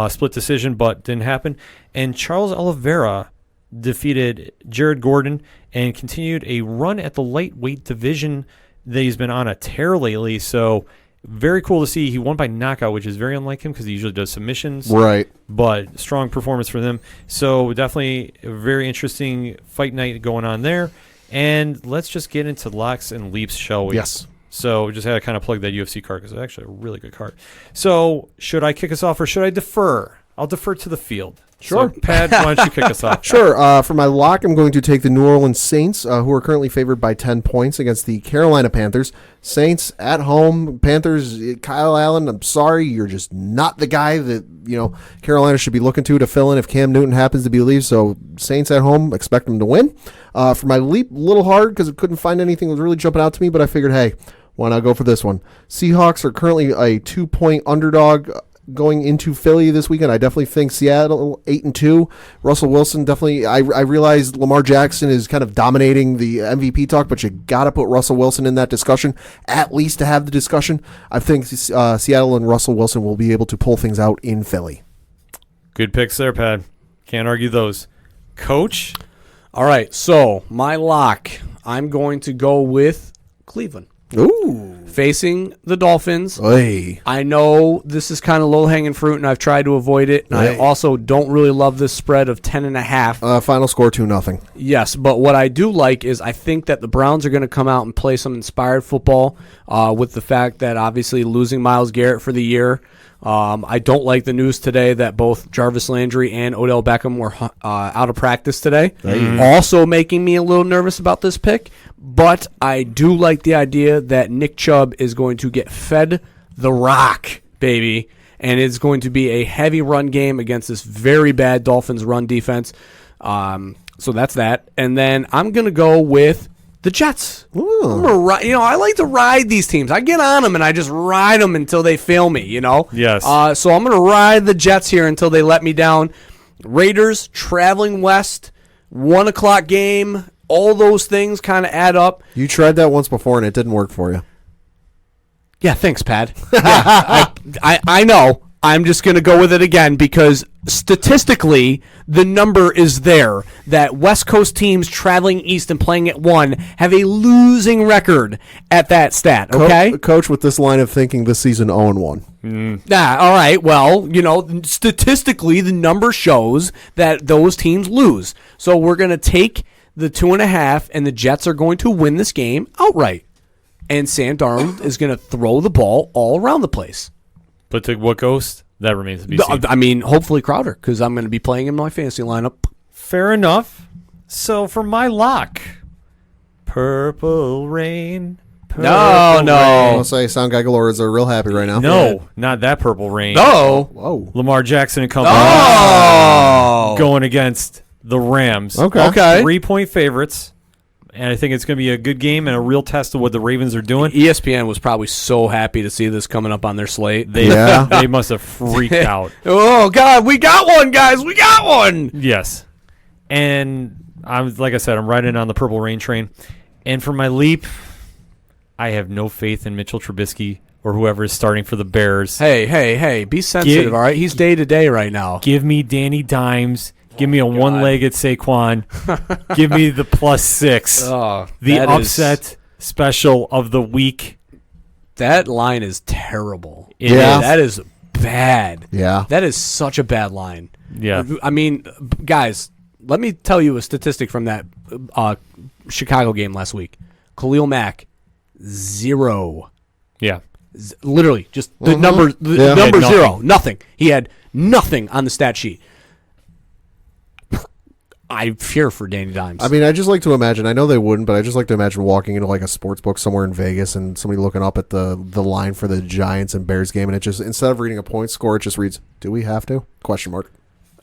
Speaker 1: split decision, but didn't happen. And Charles Oliveira defeated Jared Gordon and continued a run at the lightweight division that he's been on a tear lately. So very cool to see. He won by knockout, which is very unlike him because he usually does submissions.
Speaker 3: Right.
Speaker 1: But strong performance for them. So definitely a very interesting fight night going on there. And let's just get into locks and leaps, shall we?
Speaker 3: Yes.
Speaker 1: So we just had to kind of plug that UFC card because it's actually a really good card. So should I kick us off or should I defer? I'll defer to the field.
Speaker 3: Sure.
Speaker 1: So, Pat, why don't you kick us off?
Speaker 3: Sure. For my lock, I'm going to take the New Orleans Saints, who are currently favored by 10 points against the Carolina Panthers. Saints at home. Panthers, Kyle Allen, I'm sorry, you're just not the guy that, Carolina should be looking to fill in if Cam Newton happens to be leave. So Saints at home, expect them to win. For my leap, a little hard because I couldn't find anything that was really jumping out to me, but I figured, hey, why not go for this one? Seahawks are currently a 2-point underdog going into Philly this weekend. I definitely think Seattle 8-2. Russell Wilson definitely. I realize Lamar Jackson is kind of dominating the MVP talk, but you got to put Russell Wilson in that discussion, at least to have the discussion. I think Seattle and Russell Wilson will be able to pull things out in Philly.
Speaker 1: Good picks there, Pat. Can't argue those. Coach?
Speaker 4: All right, so my lock, I'm going to go with Cleveland.
Speaker 3: Ooh.
Speaker 4: Facing the Dolphins.
Speaker 3: Oy.
Speaker 4: I know this is kind of low-hanging fruit, and I've tried to avoid it. And I also don't really love this spread of 10.5.
Speaker 3: Final score 2-0.
Speaker 4: Yes, but what I do like is I think that the Browns are going to come out and play some inspired football with the fact that obviously losing Myles Garrett for the year. I don't like the news today that both Jarvis Landry and Odell Beckham were out of practice today. Also making me a little nervous about this pick. But I do like the idea that Nick Chubb is going to get fed the rock, baby. And it's going to be a heavy run game against this very bad Dolphins run defense. So that's that. And then I'm going to go with the Jets. I'm gonna I like to ride these teams. I get on them and I just ride them until they fail me,
Speaker 1: Yes.
Speaker 4: So I'm going to ride the Jets here until they let me down. Raiders traveling west, 1 o'clock game. All those things kind of add up.
Speaker 3: You tried that once before and it didn't work for you.
Speaker 4: Yeah, thanks, Pat. I know. I'm just going to go with it again because statistically, the number is there that West Coast teams traveling east and playing at 1 have a losing record at that stat, okay?
Speaker 3: Coach, with this line of thinking, this season 0-1.
Speaker 4: All right. Well, statistically, the number shows that those teams lose. So we're going to take the 2.5, and the Jets are going to win this game outright. And Sam Darnold is going to throw the ball all around the place.
Speaker 1: But to what ghost? That remains to be seen.
Speaker 4: I mean, hopefully Crowder, because I'm going to be playing in my fantasy lineup.
Speaker 1: Fair enough. So for my lock, Purple Rain.
Speaker 4: No.
Speaker 3: I'll say Sound Guy Galore are real happy right now.
Speaker 1: No, not that Purple Rain.
Speaker 4: No.
Speaker 3: Whoa.
Speaker 1: Lamar Jackson and company going against the Rams.
Speaker 3: Okay.
Speaker 1: 3-point favorites. And I think it's going to be a good game and a real test of what the Ravens are doing.
Speaker 4: ESPN was probably so happy to see this coming up on their slate.
Speaker 1: They must have freaked out.
Speaker 4: Oh, God, we got one, guys. We got one.
Speaker 1: Yes. And like I said, I'm riding on the Purple Rain train. And for my leap, I have no faith in Mitchell Trubisky or whoever is starting for the Bears.
Speaker 4: Hey, be sensitive, all right? He's day-to-day right now.
Speaker 1: Give me Danny Dimes. Give me a one-legged Saquon. Give me the +6. The upset special of the week.
Speaker 4: That line is terrible.
Speaker 3: That
Speaker 4: is bad.
Speaker 3: Yeah.
Speaker 4: That is such a bad line.
Speaker 1: Yeah.
Speaker 4: I mean, guys, let me tell you a statistic from that Chicago game last week. Khalil Mack, 0.
Speaker 1: Yeah.
Speaker 4: Literally, just the number 0. Nothing. He had Nothing on the stat sheet. I fear for Danny Dimes.
Speaker 3: I mean, I just like to imagine, I know they wouldn't, but I just like to imagine walking into like a sports book somewhere in Vegas and somebody looking up at the line for the Giants and Bears game, and it just, instead of reading a point score, it just reads, "Do we have to?" Question mark.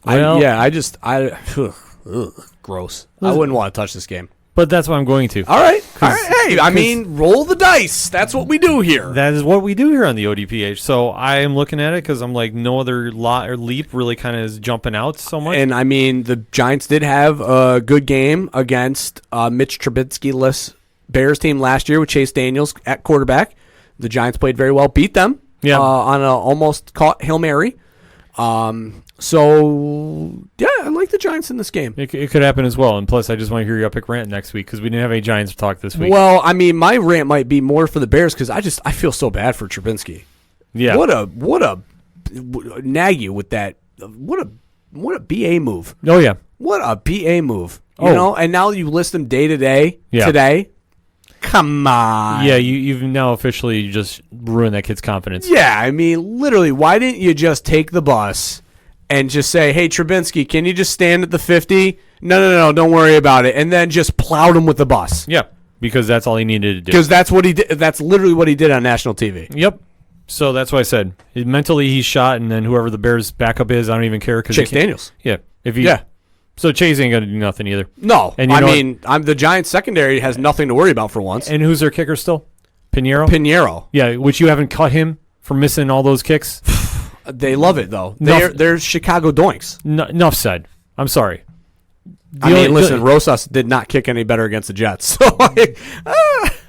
Speaker 4: Well, gross. I wouldn't want to touch this game.
Speaker 1: But that's what I'm going to.
Speaker 4: All right. Hey, I mean, roll the dice. That's what we do here.
Speaker 1: That is what we do here on the ODPH. So I am looking at it because I'm like, no other leap really kind of is jumping out so much.
Speaker 4: And I mean, the Giants did have a good game against Mitch Trubisky-less Bears team last year with Chase Daniels at quarterback. The Giants played very well, beat them on an almost caught Hail Mary. So, yeah, I like the Giants in this game.
Speaker 1: It could happen as well. And plus, I just want to hear your epic rant next week because we didn't have any Giants talk this week.
Speaker 4: Well, I mean, my rant might be more for the Bears because I feel so bad for Trubinsky.
Speaker 1: Yeah.
Speaker 4: What a nag you with that. What a BA move.
Speaker 1: Oh, yeah.
Speaker 4: What a BA move. You know, and now you list them day to day today. Come on.
Speaker 1: Yeah, you've now officially just ruined that kid's confidence.
Speaker 4: Yeah, I mean, literally, why didn't you just take the bus and just say, "Hey, Trubinsky, can you just stand at the 50? No, don't worry about it." And then just plowed him with the bus.
Speaker 1: Yeah, because that's all he needed to do.
Speaker 4: Because that's what he did. That's literally what he did on national TV.
Speaker 1: Yep. So that's what I said. Mentally, he's shot, and then whoever the Bears' backup is, I don't even care.
Speaker 4: Chase Daniels.
Speaker 1: Yeah.
Speaker 4: Yeah.
Speaker 1: So Chase ain't going to do nothing either.
Speaker 4: No. And I mean, the Giants' secondary has nothing to worry about for once.
Speaker 1: And who's their kicker still?
Speaker 4: Pinheiro.
Speaker 1: Yeah, which you haven't cut him for missing all those kicks.
Speaker 4: They love it, though. They're Chicago doinks.
Speaker 1: Enough said. I'm sorry.
Speaker 4: Listen, Rosas did not kick any better against the Jets. So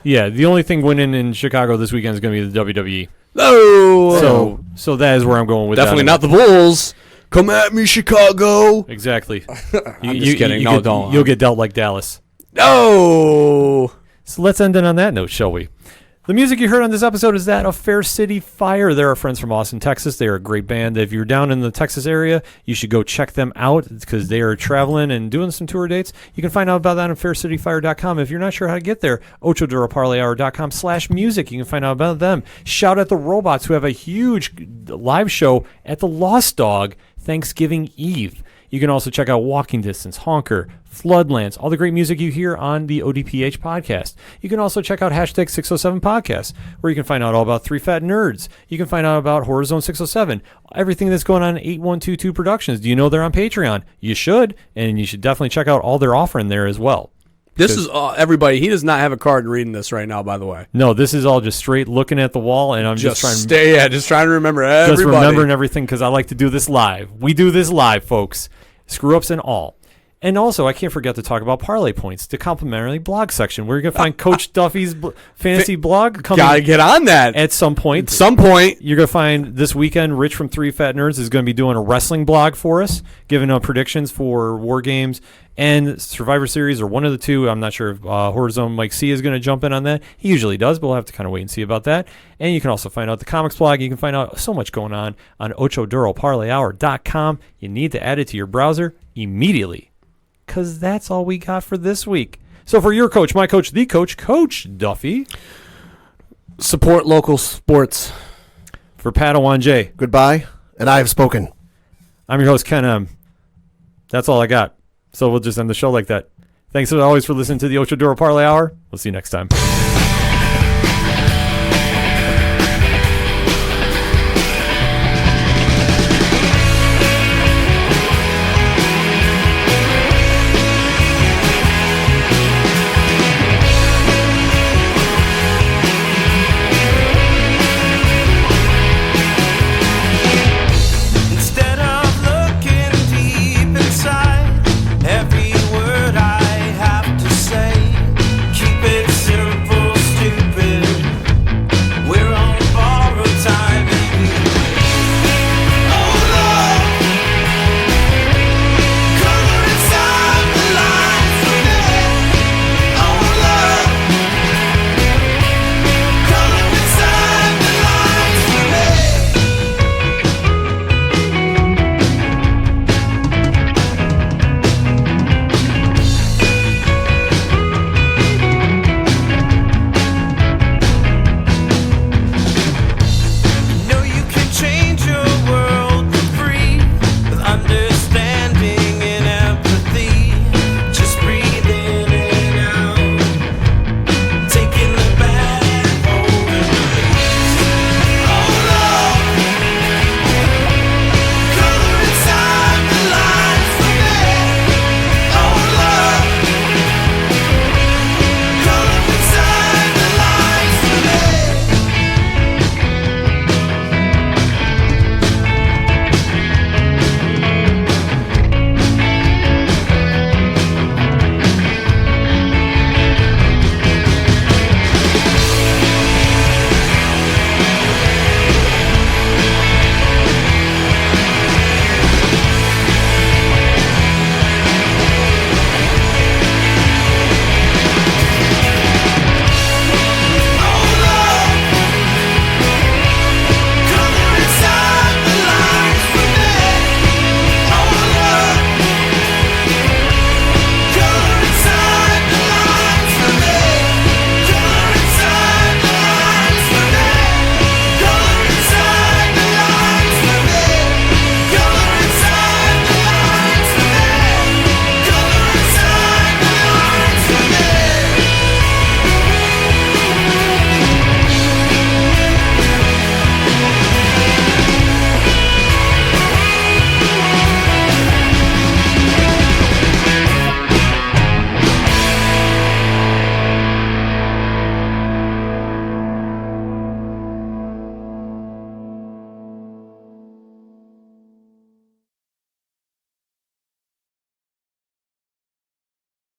Speaker 1: Yeah, the only thing winning in Chicago this weekend is going to be the WWE.
Speaker 4: Oh.
Speaker 1: So that is where I'm going with
Speaker 4: definitely
Speaker 1: that.
Speaker 4: Definitely not the Bulls. Come at me, Chicago.
Speaker 1: Exactly.
Speaker 4: I'm just kidding. No, don't.
Speaker 1: You'll get dealt like Dallas.
Speaker 4: No.
Speaker 1: So let's end it on that note, shall we? The music you heard on this episode is that of Fair City Fire. They're our friends from Austin, Texas. They are a great band. If you're down in the Texas area, you should go check them out because they are traveling and doing some tour dates. You can find out about that on faircityfire.com. If you're not sure how to get there, ochodoroparlayhour.com/music. You can find out about them. Shout out the Robots, who have a huge live show at the Lost Dog Thanksgiving Eve. You can also check out Walking Distance, Honker, Floodlands, all the great music you hear on the ODPH podcast. You can also check out hashtag 607 podcast, where you can find out all about Three Fat Nerds. You can find out about Horror Zone 607, everything that's going on in 8122 Productions. Do you know they're on Patreon? You should, and you should definitely check out all they're offering there as well.
Speaker 4: This is everybody. He does not have a card reading this right now, by the way.
Speaker 1: No, this is all just straight looking at the wall, and I'm just trying
Speaker 4: to remember everybody.
Speaker 1: Just remembering everything because I like to do this live. We do this live, folks. Screw-ups and all. And also, I can't forget to talk about Parlay Points, the complimentary blog section, where you're going to find Coach Duffy's fantasy blog.
Speaker 4: Gotta get on that.
Speaker 1: At some point. You're going to find this weekend, Rich from Three Fat Nerds is going to be doing a wrestling blog for us, giving out predictions for War Games and Survivor Series, or one of the two. I'm not sure if Horror Zone Mike C is going to jump in on that. He usually does, but we'll have to kind of wait and see about that. And you can also find out the comics blog. You can find out so much going on ochodoroparlayhour.com. You need to add it to your browser immediately, because that's all we got for this week. So for your coach, my coach, the coach, Coach Duffy.
Speaker 4: Support local sports.
Speaker 1: For Padawan J.
Speaker 3: Goodbye, and I have spoken.
Speaker 1: I'm your host, Ken M. That's all I got. So we'll just end the show like that. Thanks as always for listening to the Ocho Duro Parlay Hour. We'll see you next time.